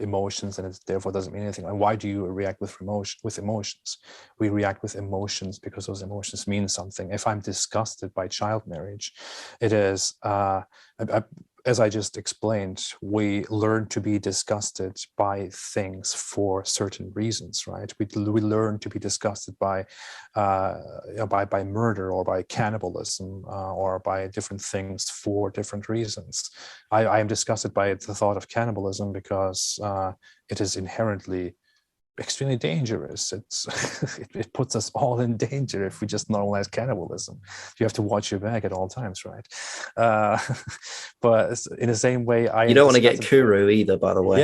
emotions, and it therefore doesn't mean anything. And why do you react with emotions? We react with emotions because those emotions mean something. If I'm disgusted by child marriage, it is. As I just explained, we learn to be disgusted by things for certain reasons, right? We learn to be disgusted by murder or by cannibalism or by different things for different reasons. I am disgusted by the thought of cannibalism because it is inherently extremely dangerous. It puts us all in danger if we just normalize cannibalism. You have to watch your back at all times, right? But in the same way, you don't want to get kuru either, by the way.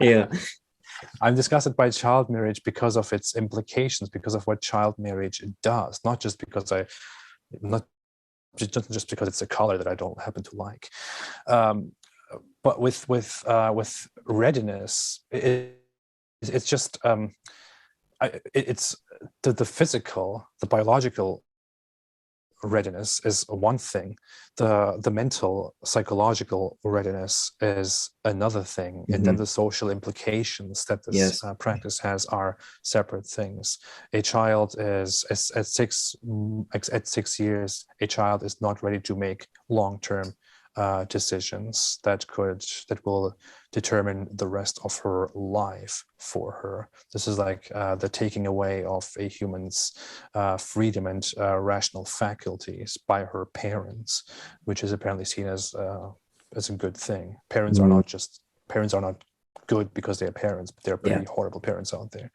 Yeah. I'm disgusted by child marriage because of its implications, because of what child marriage does, not just because it's a color that I don't happen to like. But with readiness, it's just it's the physical, the biological readiness is one thing. The mental, psychological readiness is another thing, and then the social implications that this practice has are separate things. A child is at 6 years, a child is not ready to make long-term decisions that will determine the rest of her life for her. This is like the taking away of a human's freedom and rational faculties by her parents, which is apparently seen as a good thing. Parents are not good because they're parents, but they're pretty horrible parents out there.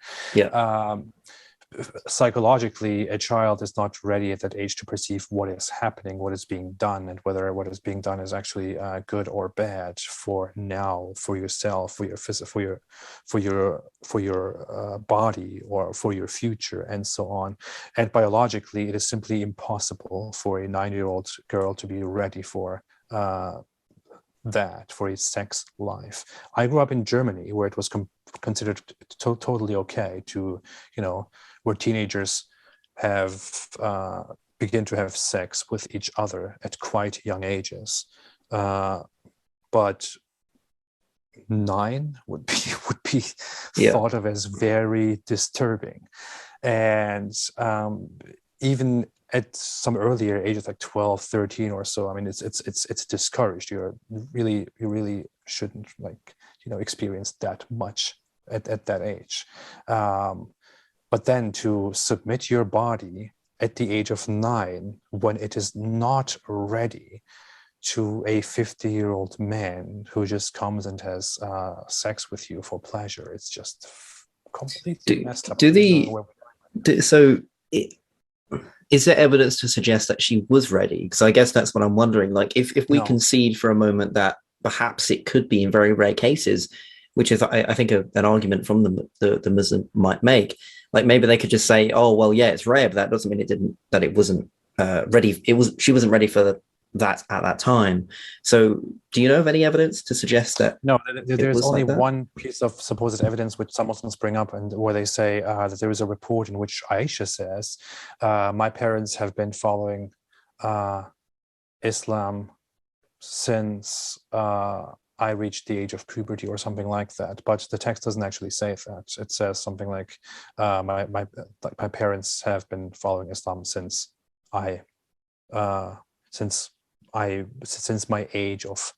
Psychologically, a child is not ready at that age to perceive what is happening, what is being done, and whether what is being done is actually good or bad for now, for yourself, for your body, or for your future, and so on. And biologically, it is simply impossible for a 9-year-old girl to be ready for for a sex life. I grew up in Germany, where it was considered totally okay to, where teenagers begin to have sex with each other at quite young ages. But 9 would be thought of as very disturbing. And even at some earlier ages, like 12, 13 or so, I mean, it's discouraged. You really shouldn't, like, experience that much at that age. But then to submit your body at the age of 9, when it is not ready, to a 50-year-old man who just comes and has sex with you for pleasure, it's just completely messed up. Is there evidence to suggest that she was ready? Because I guess that's what I'm wondering. Like, if we concede for a moment that perhaps it could be in very rare cases, which is, I think, an argument from the Muslim might make. Like, maybe they could just say, "Oh, well, yeah, it's rare, but that doesn't mean it wasn't ready. She wasn't ready for that at that time." So, do you know of any evidence to suggest that? No, there's only one piece of supposed evidence which some Muslims bring up, and where they say that there is a report in which Aisha says, "My parents have been following Islam since I reached the age of puberty," or something like that. But the text doesn't actually say that. It says something like, my parents have been following Islam since my age of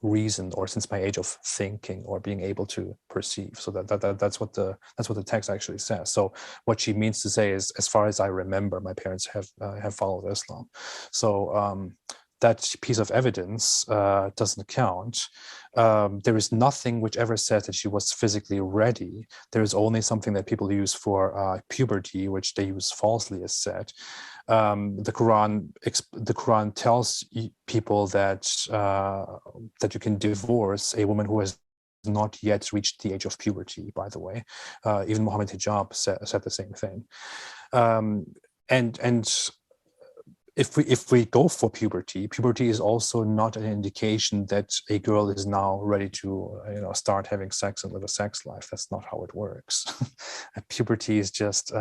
reason, or since my age of thinking or being able to perceive. So that's what the text actually says. So what she means to say is, as far as I remember, my parents have followed Islam. So that piece of evidence doesn't count. There is nothing which ever says that she was physically ready. There is only something that people use for puberty, which they use falsely, as said. The Quran tells people that you can divorce a woman who has not yet reached the age of puberty. By the way, even Muhammad Hijab said the same thing. And if we go for puberty is also not an indication that a girl is now ready to start having sex and live a sex life. That's not how it works. Puberty is just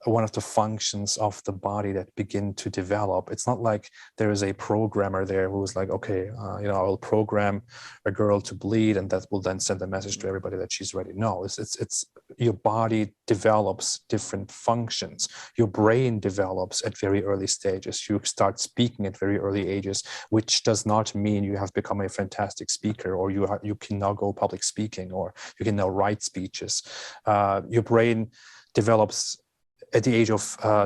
one of the functions of the body that begin to develop. It's not like there is a programmer there who's like, okay, I will program a girl to bleed, and that will then send a message to everybody that she's ready. No, it's your body develops different functions. Your brain develops at very early stages. You start speaking at very early ages, which does not mean you have become a fantastic speaker, or you can now go public speaking, or you can now write speeches. Your brain develops at the age of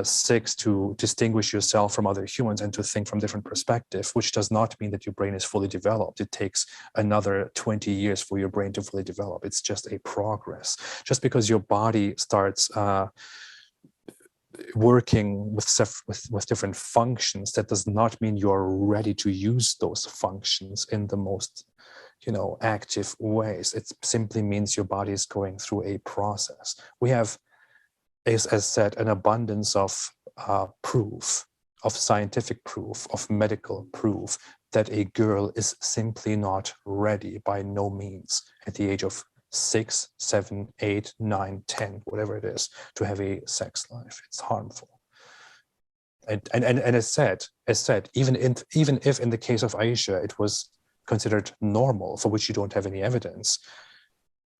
6 to distinguish yourself from other humans and to think from different perspectives, which does not mean that your brain is fully developed. It takes another 20 years for your brain to fully develop. It's just a progress. Just because your body starts working with different functions, that does not mean you're ready to use those functions in the most active ways. It simply means your body is going through a process. We have, as said, an abundance of proof, of scientific proof, of medical proof that a girl is simply not ready, by no means, at the age of 6, 7, 8, 9, 10, whatever it is, to have a sex life. It's harmful. And as said, even if in the case of Aisha it was considered normal, for which you don't have any evidence,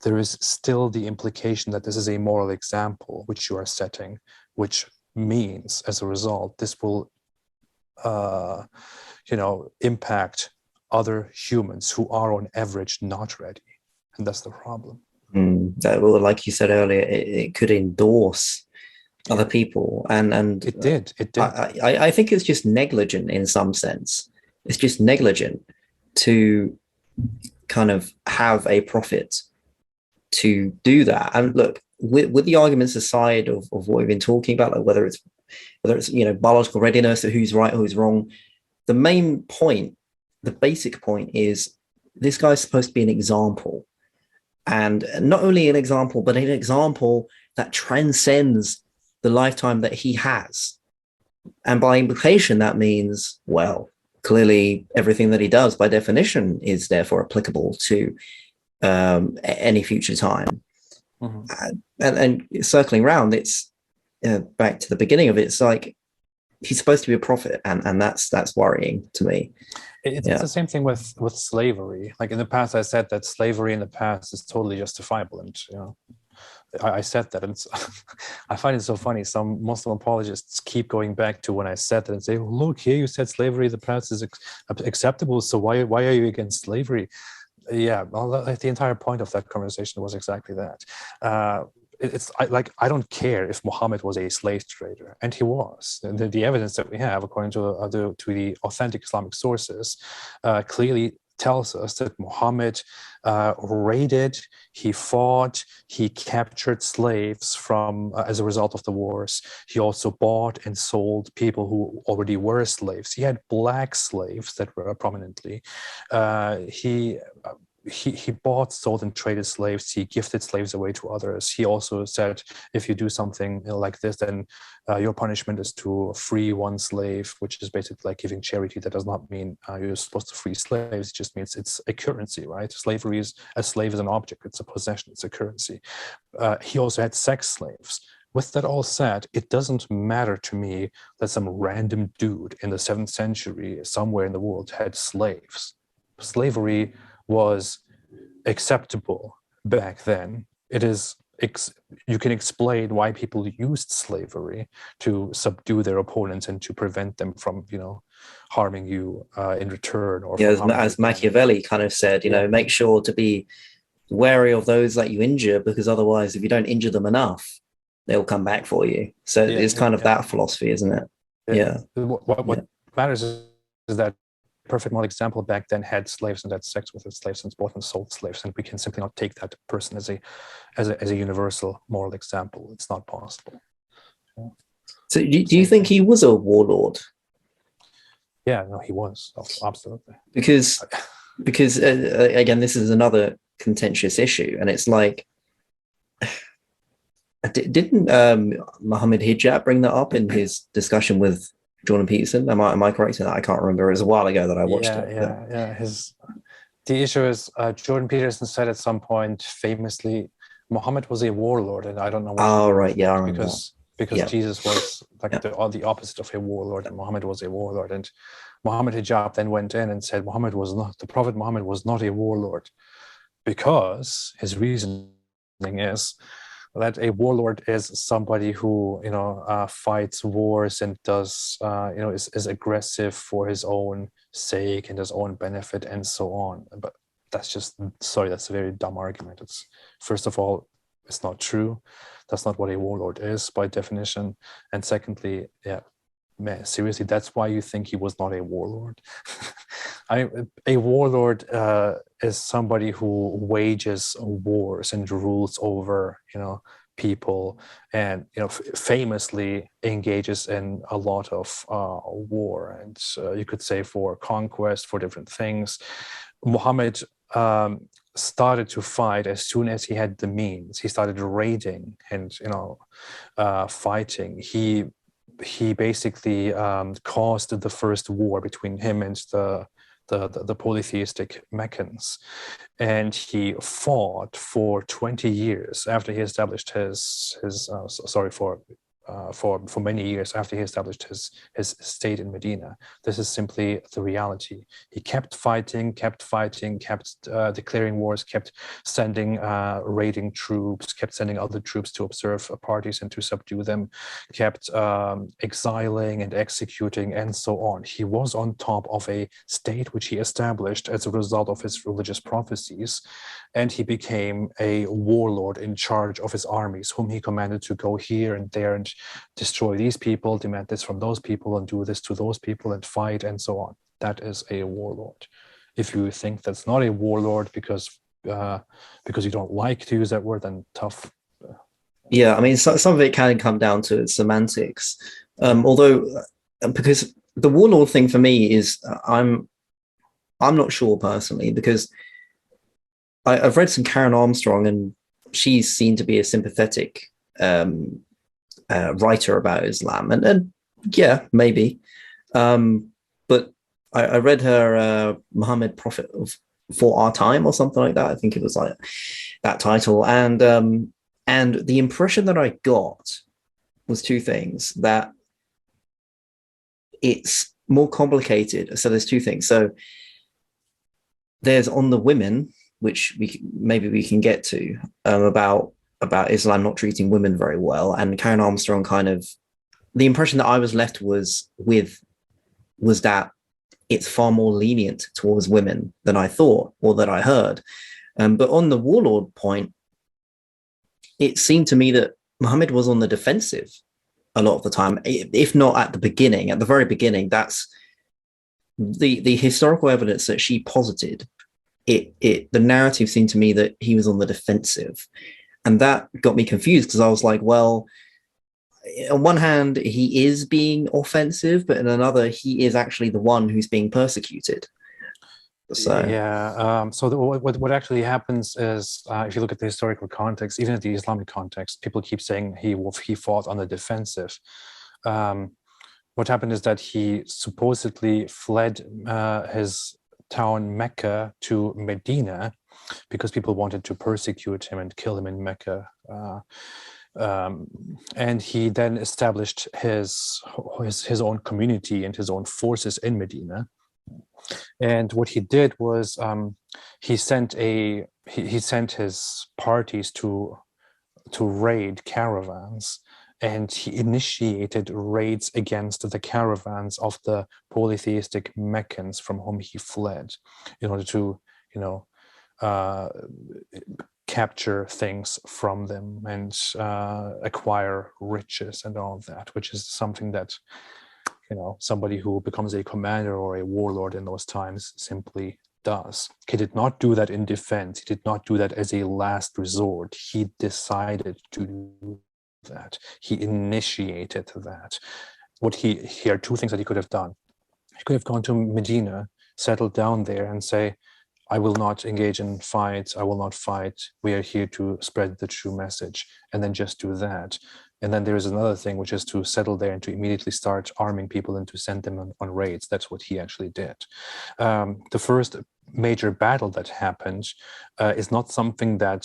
there is still the implication that this is a moral example which you are setting, which means, as a result, this will, impact other humans who are on average not ready. And that's the problem. Well, like you said earlier, it could endorse other people. And it did. I think it's just negligent in some sense. It's just negligent to kind of have a prophet to do that. And look, with the arguments aside of what we've been talking about, like whether it's biological readiness, or who's right or who's wrong, the main point, the basic point, is this guy's supposed to be an example, and not only an example, but an example that transcends the lifetime that he has. And by implication, that means, well, clearly everything that he does by definition is therefore applicable to any future time. Mm-hmm. And circling around, it's back to the beginning of it. It's like he's supposed to be a prophet, and that's worrying to me. It's the same thing with slavery. Like in the past, I said that slavery in the past is totally justifiable, and I said that, and I find it so funny. Some Muslim apologists keep going back to when I said that and say, "Look, here you said slavery in the past is acceptable. So why are you against slavery?" Yeah, well, the entire point of that conversation was exactly that. I don't care if Muhammad was a slave trader, and he was. The evidence that we have, according to the authentic Islamic sources, clearly tells us that Muhammad raided, he fought, he captured slaves from as a result of the wars. He also bought and sold people who already were slaves. He had black slaves that were prominently. He bought, sold, and traded slaves. He gifted slaves away to others. He also said, if you do something like this, then your punishment is to free one slave, which is basically like giving charity. That does not mean you're supposed to free slaves. It just means it's a currency, right? Slavery is, a slave is an object. It's a possession. It's a currency. He also had sex slaves. With that all said, it doesn't matter to me that some random dude in the 7th century somewhere in the world had slaves. Slavery was acceptable back then. It is, you can explain why people used slavery to subdue their opponents and to prevent them from, harming you in return. Or as Machiavelli kind of said, make sure to be wary of those that you injure, because otherwise, if you don't injure them enough, they'll come back for you. So it's kind of that philosophy, isn't it? Yeah. What matters is that perfect model example back then had slaves and had sex with the slaves and bought and sold slaves, and we can simply not take that person as a universal moral example. It's not possible. Yeah. So do you think he was a warlord? Yeah, no, he was. Absolutely. Because again, this is another contentious issue, and it's like, didn't Muhammad Hijab bring that up in his discussion with Jordan Peterson? Am I correct in that? I can't remember. It was a while ago that I watched it. Yeah. The issue is Jordan Peterson said at some point famously, Muhammad was a warlord, and I don't know. Oh, right. Yeah, I remember because Jesus was like the opposite of a warlord, and Muhammad was a warlord. And Muhammad Hijab then went in and said the Prophet Muhammad was not a warlord, because his reasoning is that a warlord is somebody who fights wars and does is aggressive for his own sake and his own benefit and so on. But that's a very dumb argument. It's, first of all, it's not true. That's not what a warlord is by definition. And secondly, man, seriously, that's why you think he was not a warlord? A warlord is somebody who wages wars and rules over, people, and famously engages in a lot of war, and you could say for conquest, for different things. Muhammad started to fight as soon as he had the means. He started raiding and fighting. He basically caused the first war between him and the polytheistic Meccans, and he fought for 20 years after he established for many years after he established his state in Medina. This is simply the reality. He kept fighting, kept declaring wars, kept sending raiding troops, kept sending other troops to observe parties and to subdue them, kept exiling and executing, and so on. He was on top of a state which he established as a result of his religious prophecies, and he became a warlord in charge of his armies, whom he commanded to go here and there and destroy these people, demand this from those people, and do this to those people, and fight, and so on. That is a warlord. If you think that's not a warlord because you don't like to use that word, then tough. Yeah, I mean, some of it can come down to semantics. Although, because the warlord thing for me is, I'm not sure personally, because I've read some Karen Armstrong, and she's seen to be a sympathetic writer about Islam, and yeah, maybe. But I read her Muhammad Prophet for Our Time or something like that. I think it was like that title, and the impression that I got was two things: that it's more complicated. So there's two things. So there's on the women, which we can get to, about about Islam not treating women very well, and Karen Armstrong kind of, the impression that I was left with was that it's far more lenient towards women than I thought or that I heard. But on the Warlord point, it seemed to me that Muhammad was on the defensive a lot of the time, if not at the beginning. At the very beginning, that's the historical evidence that she posited. The narrative seemed to me that he was on the defensive. And that got me confused, because I was like, well, on one hand, he is being offensive, but in another, he is actually the one who's being persecuted. So yeah, what actually happens is, if you look at the historical context, even at the Islamic context, people keep saying he fought on the defensive. What happened is that he supposedly fled his town Mecca to Medina because people wanted to persecute him and kill him in Mecca. And he then established his own community and his own forces in Medina. And what he did was he sent his parties to raid caravans, and he initiated raids against the caravans of the polytheistic Meccans from whom he fled, in order to, capture things from them and acquire riches and all of that, which is something that, somebody who becomes a commander or a warlord in those times simply does. He did not do that in defense. He did not do that as a last resort. He decided to do that. He initiated that. Here are two things that he could have done. He could have gone to Medina, settled down there, and say, I will not engage in fights. I will not fight. We are here to spread the true message, and then just do that. And then there is another thing, which is to settle there and to immediately start arming people and to send them on raids. That's what he actually did. The first major battle that happened is not something that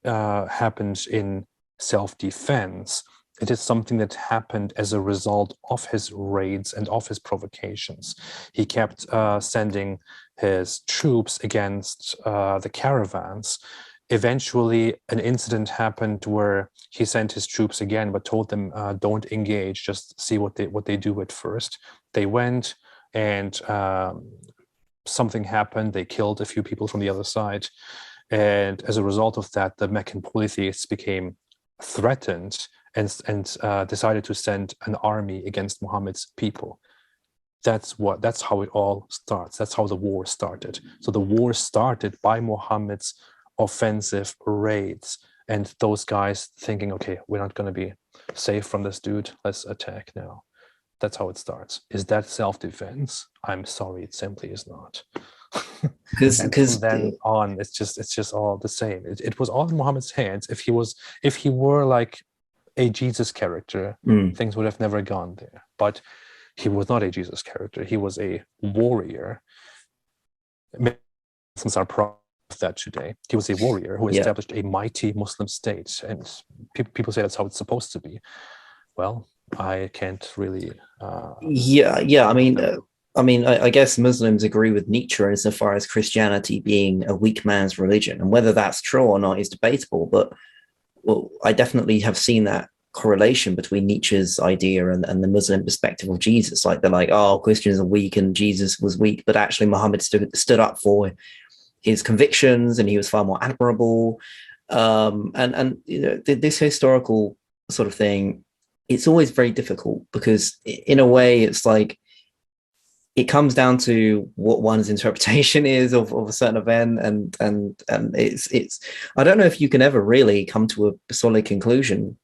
happened in self-defense. It is something that happened as a result of his raids and of his provocations. He kept sending his troops against the caravans. Eventually, an incident happened where he sent his troops again, but told them, don't engage, just see what they do at first. They went, and something happened. They killed a few people from the other side. And as a result of that, the Meccan polytheists became threatened and decided to send an army against Muhammad's people. That's how it all starts. That's how the war started. So the war started by Muhammad's offensive raids, and those guys thinking, okay, we're not going to be safe from this dude, let's attack now. That's how it starts. Is that self-defense? I'm sorry, it simply is not. Because from then on, it's just all the same. It was all in Muhammad's hands. If he were like a Jesus character, things would have never gone there. But he was not a Jesus character. He was a warrior. Muslims are proud of that today. He was a warrior who established a mighty Muslim state, and people say that's how it's supposed to be. Well, I can't really. I guess Muslims agree with Nietzsche insofar as Christianity being a weak man's religion, and whether that's true or not is debatable. But I definitely have seen that correlation between Nietzsche's idea and the Muslim perspective of Jesus. Like, they're like, oh, Christians are weak and Jesus was weak, but actually Muhammad stood up for his convictions, and he was far more admirable. This historical sort of thing, it's always very difficult, because in a way it's like it comes down to what one's interpretation is of a certain event, and it's I don't know if you can ever really come to a solid conclusion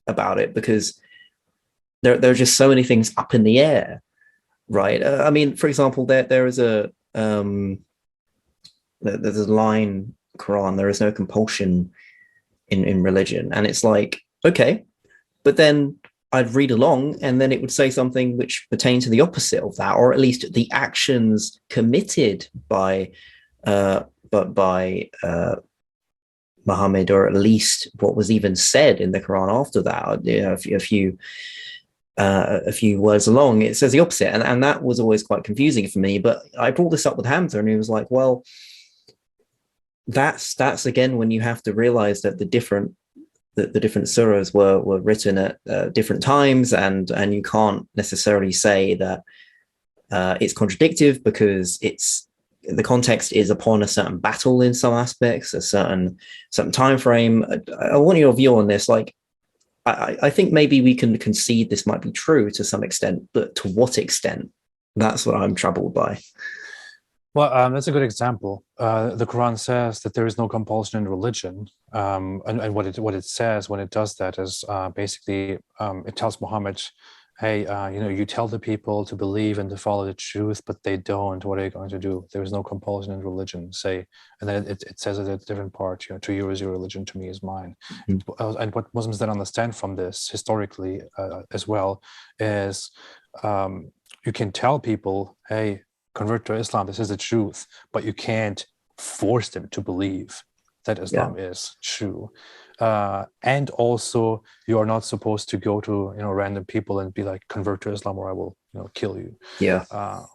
about it, because there are just so many things up in the air, right? For example, there is there's a line, Quran, there is no compulsion in religion, and it's like, okay, but then I'd read along, and then it would say something which pertained to the opposite of that, or at least the actions committed by Muhammad, or at least what was even said in the Quran after that. A few words along, it says the opposite, and that was always quite confusing for me. But I brought this up with Hamza, and he was like, "Well, that's again when you have to realize that the different the different surahs were written at different times, and you can't necessarily say that it's contradictive, because the context is upon a certain battle in some aspects, a certain time frame. I want your view on this. Like, I think maybe we can concede this might be true to some extent, but to what extent? That's what I'm troubled by. Well, that's a good example. The Quran says that there is no compulsion in religion, and what it says when it does that is basically it tells Muhammad, hey, you tell the people to believe and to follow the truth, but they don't. What are you going to do? There is no compulsion in religion. Say, and then it says it at a different part. To you is your religion, to me is mine. Mm-hmm. And what Muslims then understand from this historically as well is you can tell people, hey, convert to Islam, this is the truth, but you can't force them to believe that Islam is true. And also, you are not supposed to go to random people and be like, convert to Islam or I will kill you.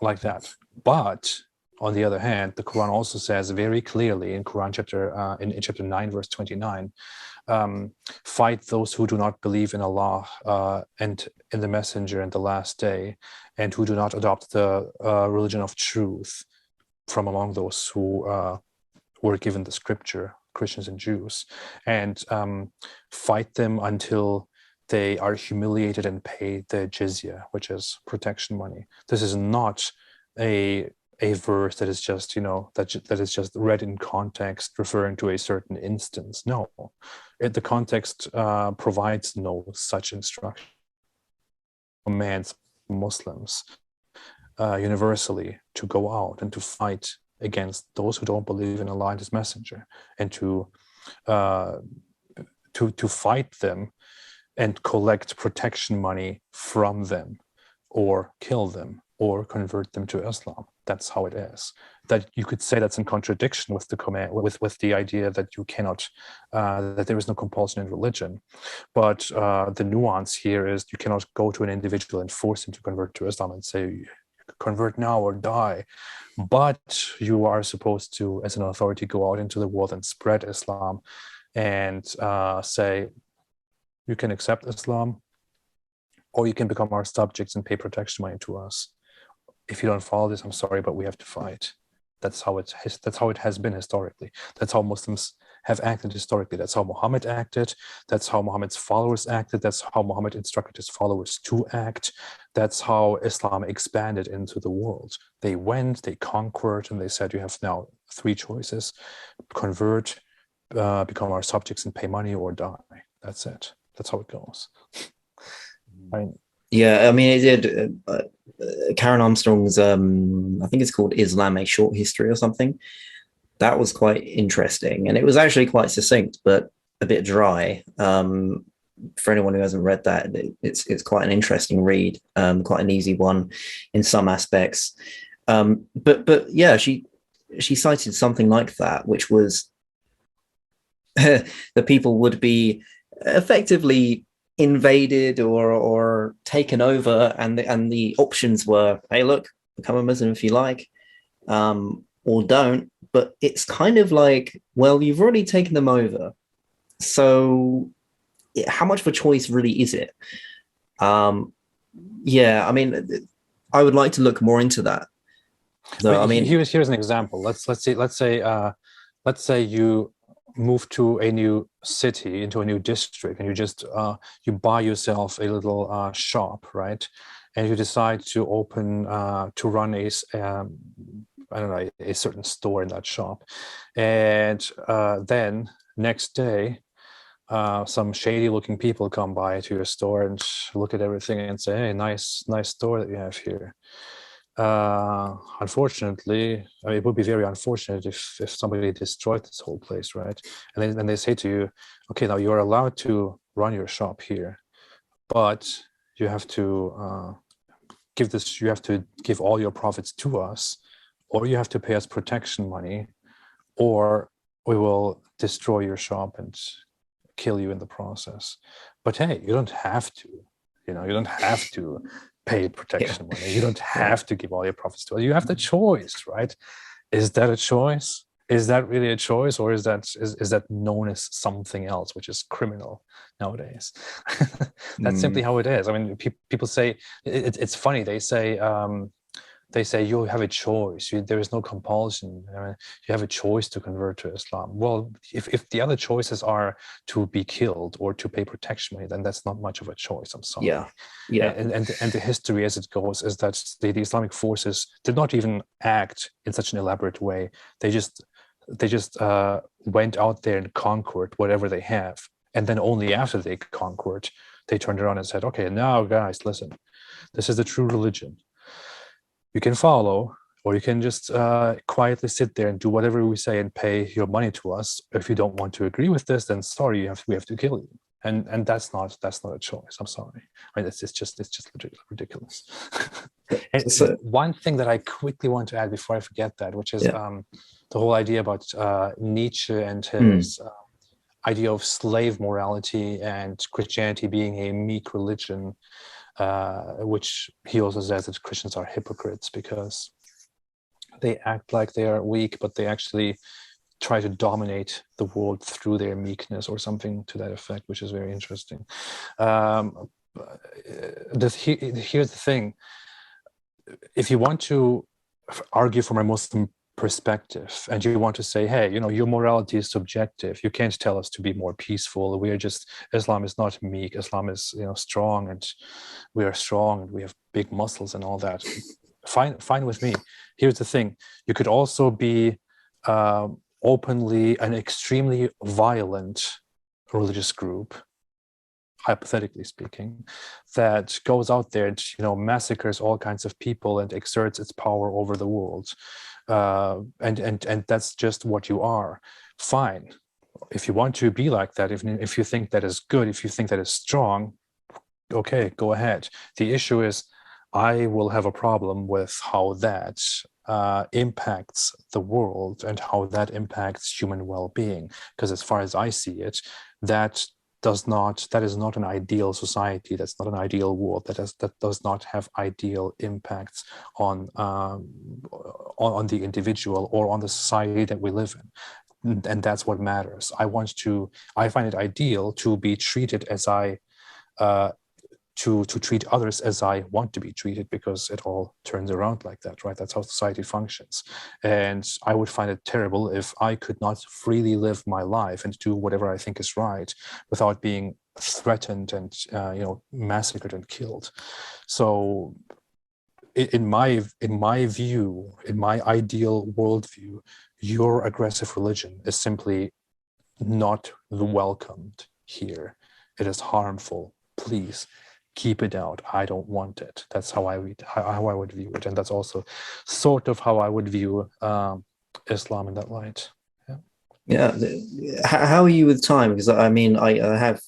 Like that. But on the other hand, the Quran also says very clearly in Quran chapter 9 verse 29, fight those who do not believe in Allah and in the messenger and the last day, and who do not adopt the religion of truth from among those who were given the scripture, Christians and Jews, and fight them until they are humiliated and pay the jizya, which is protection money. This is not a verse that is just that is just read in context referring to a certain instance. No, the context provides no such instruction. Commands Muslims universally to go out and to fight against those who don't believe in Allah and His Messenger, and to fight them and collect protection money from them, or kill them, or convert them to Islam. That's how it is. That you could say that's in contradiction with the command, with the idea that you cannot, that there is no compulsion in religion. But the nuance here is you cannot go to an individual and force him to convert to Islam and say, convert now or die. But you are supposed to, as an authority, go out into the world and spread Islam and say, you can accept Islam, or you can become our subjects and pay protection money to us. If you don't follow this, I'm sorry, but we have to fight. That's how it has been historically. That's how Muslims have acted historically. That's how Muhammad acted. That's how Muhammad's followers acted. That's how Muhammad instructed his followers to act. That's how Islam expanded into the world. They went, they conquered, and they said, you have now 3 choices: convert, become our subjects and pay money, or die. That's it. That's how it goes. Yeah, I mean, it did. Karen Armstrong's, I think it's called Islam, A Short History or something. That was quite interesting. And it was actually quite succinct, but a bit dry. For anyone who hasn't read that, it's quite an interesting read, quite an easy one in some aspects. But yeah, she cited something like that, which was the people would be effectively invaded or taken over, and the options were, hey, look, become a Muslim if you like, or don't. But it's kind of like, well, you've already taken them over, so how much of a choice really is it? Yeah, I mean, I would like to look more into that. So, I mean, here's an example. Let's say you move to a new city, into a new district, and you just you buy yourself a little shop, right? And you decide to open to run a I don't know, a certain store in that shop, and then next day some shady looking people come by to your store and look at everything and say, hey, nice store that you have here. Unfortunately, I mean, it would be very unfortunate if somebody destroyed this whole place, right? And then they say to you, okay, now you're allowed to run your shop here, but you have to give all your profits to us, or you have to pay us protection money, or we will destroy your shop and kill you in the process. But hey, you don't have to, you don't have to pay protection money. You don't have to give all your profits to us. You have the choice, right? Is that a choice? is that really a choice, or is that known as something else, which is criminal nowadays? That's simply how it is. I mean, people say it's funny. They say you have a choice. There is no compulsion. I mean, you have a choice to convert to Islam. Well, if the other choices are to be killed or to pay protection money, then that's not much of a choice. I'm sorry. Yeah. And the history as it goes is that the Islamic forces did not even act in such an elaborate way. They just went out there and conquered whatever they have, and then only after they conquered, they turned around and said, "Okay, now guys, listen, this is the true religion. You can follow, or you can just quietly sit there and do whatever we say and pay your money to us. If you don't want to agree with this, then sorry, we have to kill you." And that's not a choice. I'm sorry. I mean, it's just ridiculous. And so, one thing that I quickly want to add before I forget that, which is the whole idea about Nietzsche and his idea of slave morality and Christianity being a meek religion. Which he also says that Christians are hypocrites because they act like they are weak, but they actually try to dominate the world through their meekness or something to that effect, which is very interesting. Here's the thing. If you want to argue from a Muslim perspective and you want to say, hey, your morality is subjective, you can't tell us to be more peaceful, Islam is not meek, Islam is strong, and we are strong and we have big muscles and all that, fine with me. Here's the thing. You could also be openly an extremely violent religious group, hypothetically speaking, that goes out there and massacres all kinds of people and exerts its power over the world. And that's just what you are. Fine. If you want to be like that, if you think that is good, if you think that is strong, okay, go ahead. The issue is, I will have a problem with how that impacts the world and how that impacts human well-being. Because as far as I see it, that is not an ideal society. That's not an ideal world. That does not have ideal impacts on the individual or on the society that we live in, and that's what matters. I find it ideal to be treated as to treat others as I want to be treated, because it all turns around like that, right? That's how society functions. And I would find it terrible if I could not freely live my life and do whatever I think is right without being threatened and massacred and killed. So in my view, in my ideal worldview, your aggressive religion is simply not welcomed here. It is harmful. Please keep it out. I don't want it. That's how I would view it, and that's also sort of how I would view Islam in that light. Yeah. How are you with time? Because I mean, I have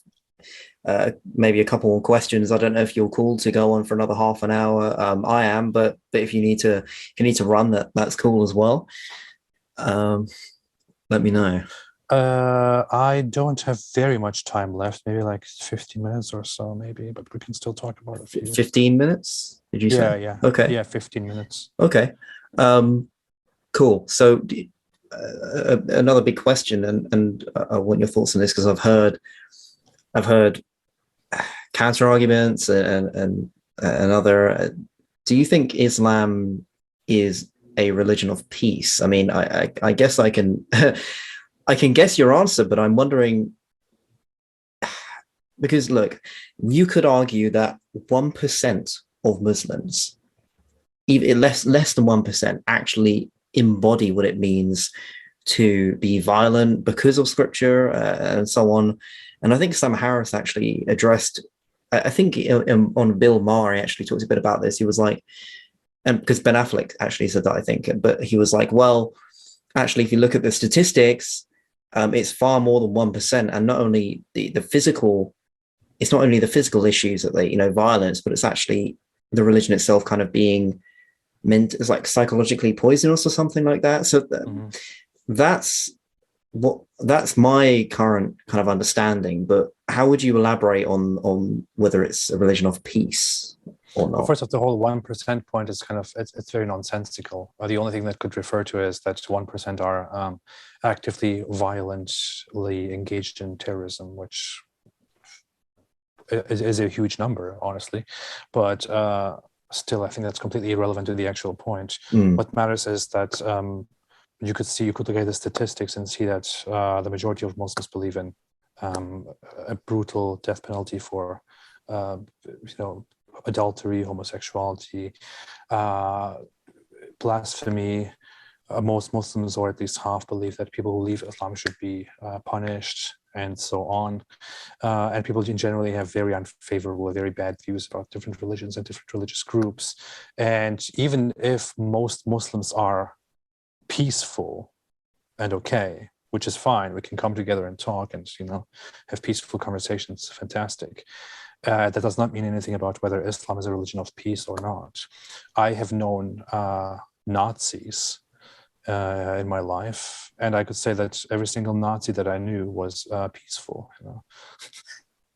maybe a couple more questions. I don't know if you're called to go on for another half an hour. I am, but if you need to run, that's cool as well. Let me know. I don't have very much time left, maybe like 15 minutes or so, maybe, but we can still talk about a few. 15 minutes, did you say? Yeah. Okay. Yeah, 15 minutes. Okay. Cool. So another big question, and I want your thoughts on this, because I've heard counter arguments and other. Do you think Islam is a religion of peace? I mean, I guess I can I can guess your answer, but I'm wondering, because look, you could argue that 1% of Muslims, even less than 1%, actually embody what it means to be violent because of scripture and so on. And I think Sam Harris actually addressed, I think on Bill Maher, he actually talked a bit about this. He was like, and because Ben Affleck actually said that, I think, but he was like, well, actually, if you look at the statistics, it's far more than 1%. And not only the physical, it's not only the physical issues that they, violence, but it's actually the religion itself kind of being meant as like psychologically poisonous or something like that. So that's my current kind of understanding. But how would you elaborate on whether it's a religion of peace? or not? Well, first off, the whole 1% point is kind of, it's very nonsensical. The only thing that could refer to is that 1% are actively, violently engaged in terrorism, which is a huge number, honestly. But still, I think that's completely irrelevant to the actual point. What matters is that you could look at the statistics and see that the majority of Muslims believe in a brutal death penalty for, adultery, homosexuality, blasphemy. Most Muslims, or at least half, believe that people who leave Islam should be punished, and so on. And people generally have very unfavorable, very bad views about different religions and different religious groups. And even if most Muslims are peaceful and okay, which is fine, we can come together and talk and have peaceful conversations, fantastic. That does not mean anything about whether Islam is a religion of peace or not. I have known Nazis in my life, and I could say that every single Nazi that I knew was peaceful.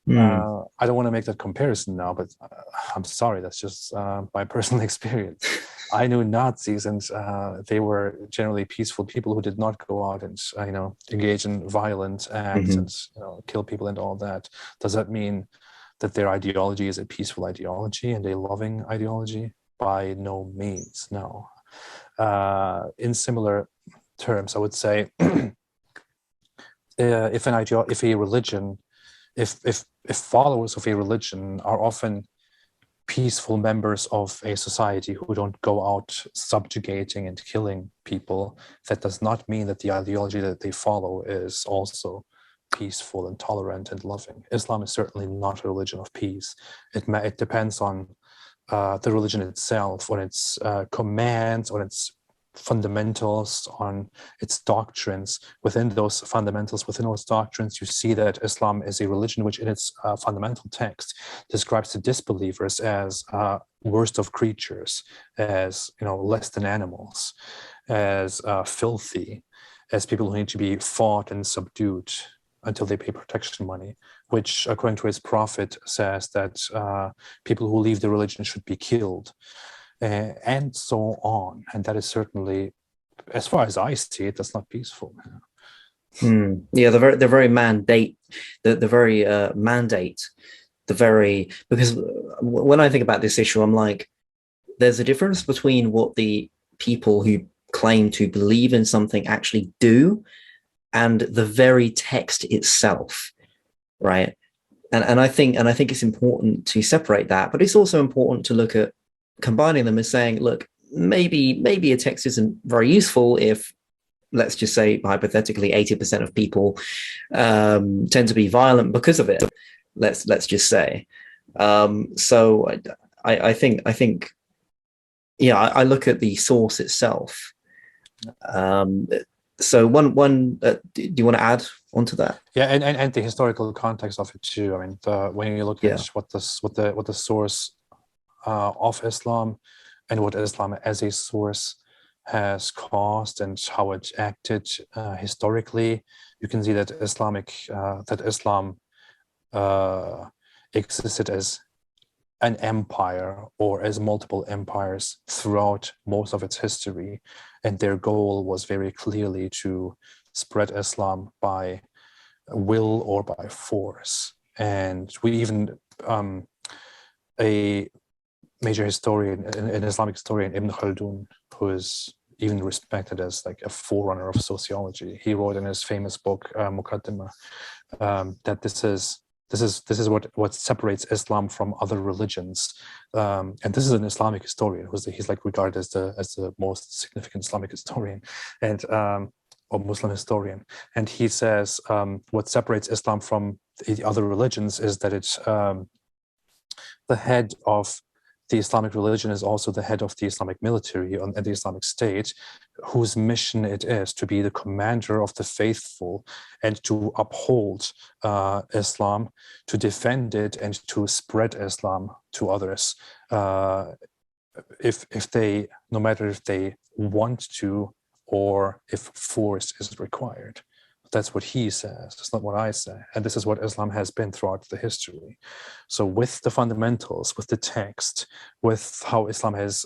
I don't want to make that comparison now, but I'm sorry, that's just my personal experience. I knew Nazis, and they were generally peaceful people who did not go out and engage in violent acts and kill people and all that. Does that mean that their ideology is a peaceful ideology and a loving ideology? By no means, no. In similar terms, I would say, if followers of a religion are often peaceful members of a society who don't go out subjugating and killing people, that does not mean that the ideology that they follow is also peaceful and tolerant and loving. Islam is certainly not a religion of peace. It depends on the religion itself, on its commands, on its fundamentals, on its doctrines. Within those fundamentals, within those doctrines, you see that Islam is a religion which in its fundamental text describes the disbelievers as worst of creatures, as less than animals, as filthy, as people who need to be fought and subdued until they pay protection money, which according to his prophet says that people who leave the religion should be killed, and so on. And that is certainly, as far as I see it, that's not peaceful. Yeah, the very mandate, because when I think about this issue, I'm like, there's a difference between what the people who claim to believe in something actually do and the very text itself, right? And I think it's important to separate that, but it's also important to look at combining them as saying, look, maybe a text isn't very useful if, let's just say hypothetically, 80% of people tend to be violent because of it. Let's just say. So I think, yeah, I look at the source itself. So one, do you want to add onto that? Yeah, and the historical context of it too. I mean, when you look at what the source of Islam and what Islam as a source has caused and how it acted historically, you can see that Islam existed as an empire or as multiple empires throughout most of its history, and their goal was very clearly to spread Islam by will or by force. And we even a major historian, an Islamic historian, Ibn Khaldun, who is even respected as like a forerunner of sociology, he wrote in his famous book Muqaddimah that this is what separates Islam from other religions, and this is an Islamic historian he's like regarded as the most significant Islamic historian and or Muslim historian, and he says what separates Islam from the other religions is that it's the head of the Islamic religion is also the head of the Islamic military and the Islamic State, whose mission it is to be the commander of the faithful and to uphold Islam, to defend it, and to spread Islam to others. If they, no matter if they want to or if force is required. That's what he says. It's not what I say. And this is what Islam has been throughout the history. So with the fundamentals, with the text, with how Islam has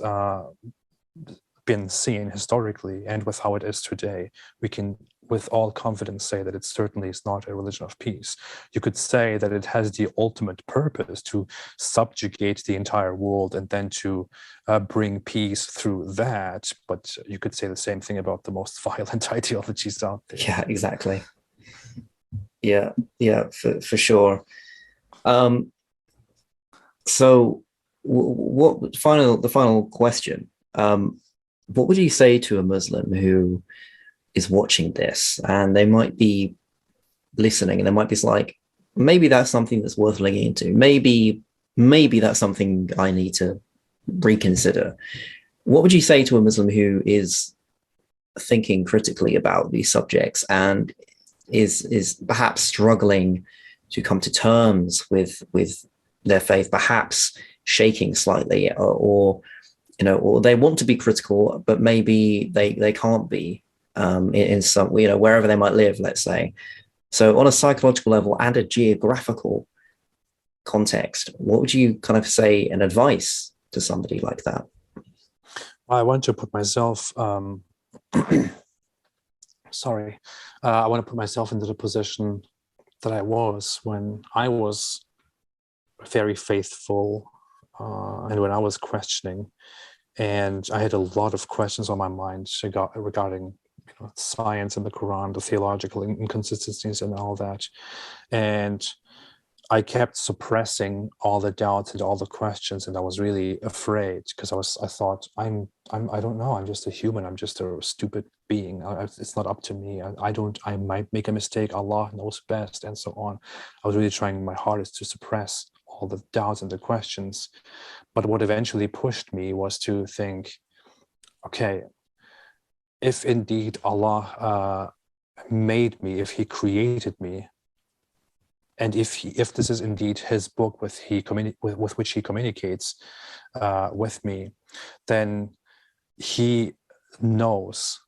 been seen historically, and with how it is today, we can with all confidence say that it certainly is not a religion of peace. You could say that it has the ultimate purpose to subjugate the entire world and then to bring peace through that. But you could say the same thing about the most violent ideologies out there. Yeah, exactly. Yeah, for sure. So the final question, what would you say to a Muslim who is watching this and they might be listening and they might be like, maybe that's something that's worth looking into. Maybe that's something I need to reconsider. What would you say to a Muslim who is thinking critically about these subjects and is perhaps struggling to come to terms with their faith, perhaps shaking slightly, or they want to be critical, but maybe they can't be in some, wherever they might live, let's say. So on a psychological level and a geographical context, what would you kind of say and advice to somebody like that? I want to put myself, I want to put myself into the position that I was when I was very faithful and when I was questioning. And I had a lot of questions on my mind regarding science and the Quran, the theological inconsistencies and all that. And I kept suppressing all the doubts and all the questions, and I was really afraid because I thought I don't know, I'm just a human, I'm just a stupid being. It's not up to me. I might make a mistake. Allah knows best, and so on. I was really trying my hardest to suppress all the doubts and the questions. But what eventually pushed me was to think, okay, if indeed Allah made me, if He created me, and if this is indeed His book with which He communicates with me, then He knows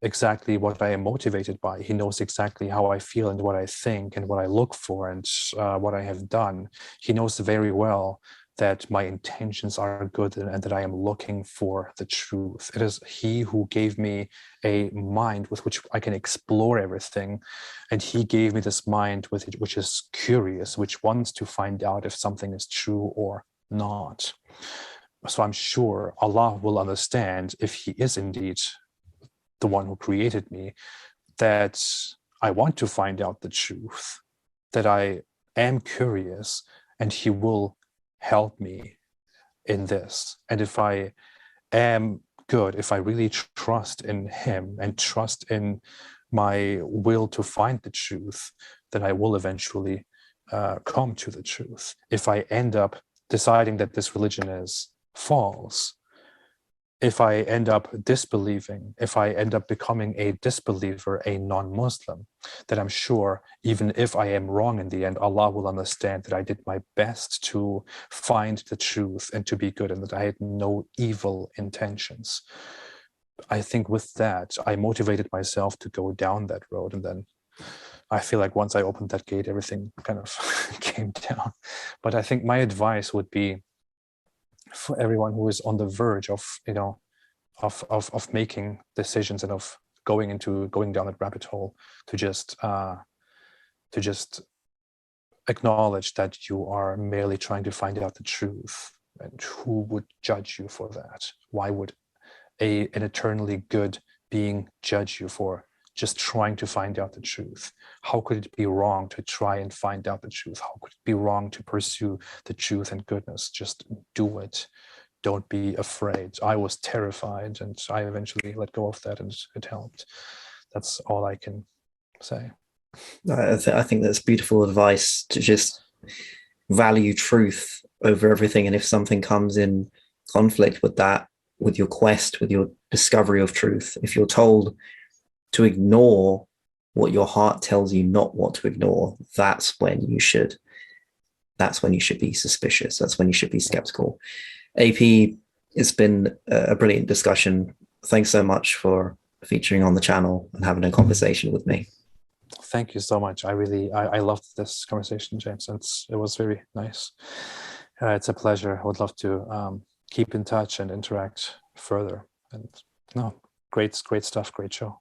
exactly what I am motivated by. He knows exactly how I feel and what I think and what I look for and what I have done. He knows very well that my intentions are good and that I am looking for the truth. It is He who gave me a mind with which I can explore everything. And He gave me this mind which is curious, which wants to find out if something is true or not. So I'm sure Allah will understand, if He is indeed the one who created me, that I want to find out the truth, that I am curious, and He will help me in this. And if I am good, if I really trust in Him and trust in my will to find the truth, then I will eventually come to the truth. If I end up deciding that this religion is false, if I end up disbelieving, if I end up becoming a disbeliever, a non-Muslim, then I'm sure, even if I am wrong in the end, Allah will understand that I did my best to find the truth and to be good, and that I had no evil intentions. I think with that, I motivated myself to go down that road. And then I feel like once I opened that gate, everything kind of came down. But I think my advice would be, for everyone who is on the verge of making decisions and of going down that rabbit hole, to just acknowledge that you are merely trying to find out the truth. And who would judge you for that? Why would an eternally good being judge you for just trying to find out the truth? How could it be wrong to try and find out the truth? How could it be wrong to pursue the truth and goodness? Just do it. Don't be afraid. I was terrified, and I eventually let go of that, and it helped. That's all I can say. I think that's beautiful advice, to just value truth over everything. And if something comes in conflict with that, with your quest, with your discovery of truth, if you're told to ignore what your heart tells you not what to ignore, that's when you should be suspicious. That's when you should be skeptical. AP, it's been a brilliant discussion. Thanks so much for featuring on the channel and having a conversation with me. Thank you so much. I loved this conversation, James. It was very nice. It's a pleasure. I would love to keep in touch and interact further. And no, great stuff. Great show.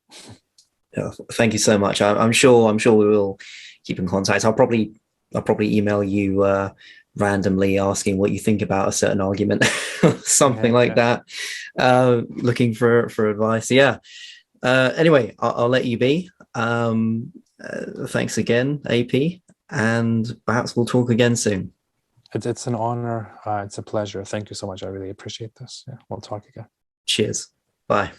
Yeah, thank you so much. I'm sure we will keep in contact. I'll probably email you randomly asking what you think about a certain argument, something like that. Looking for advice. Yeah. Anyway, I'll let you be. Thanks again, AP, and perhaps we'll talk again soon. It's an honor. It's a pleasure. Thank you so much. I really appreciate this. Yeah, we'll talk again. Cheers. Bye.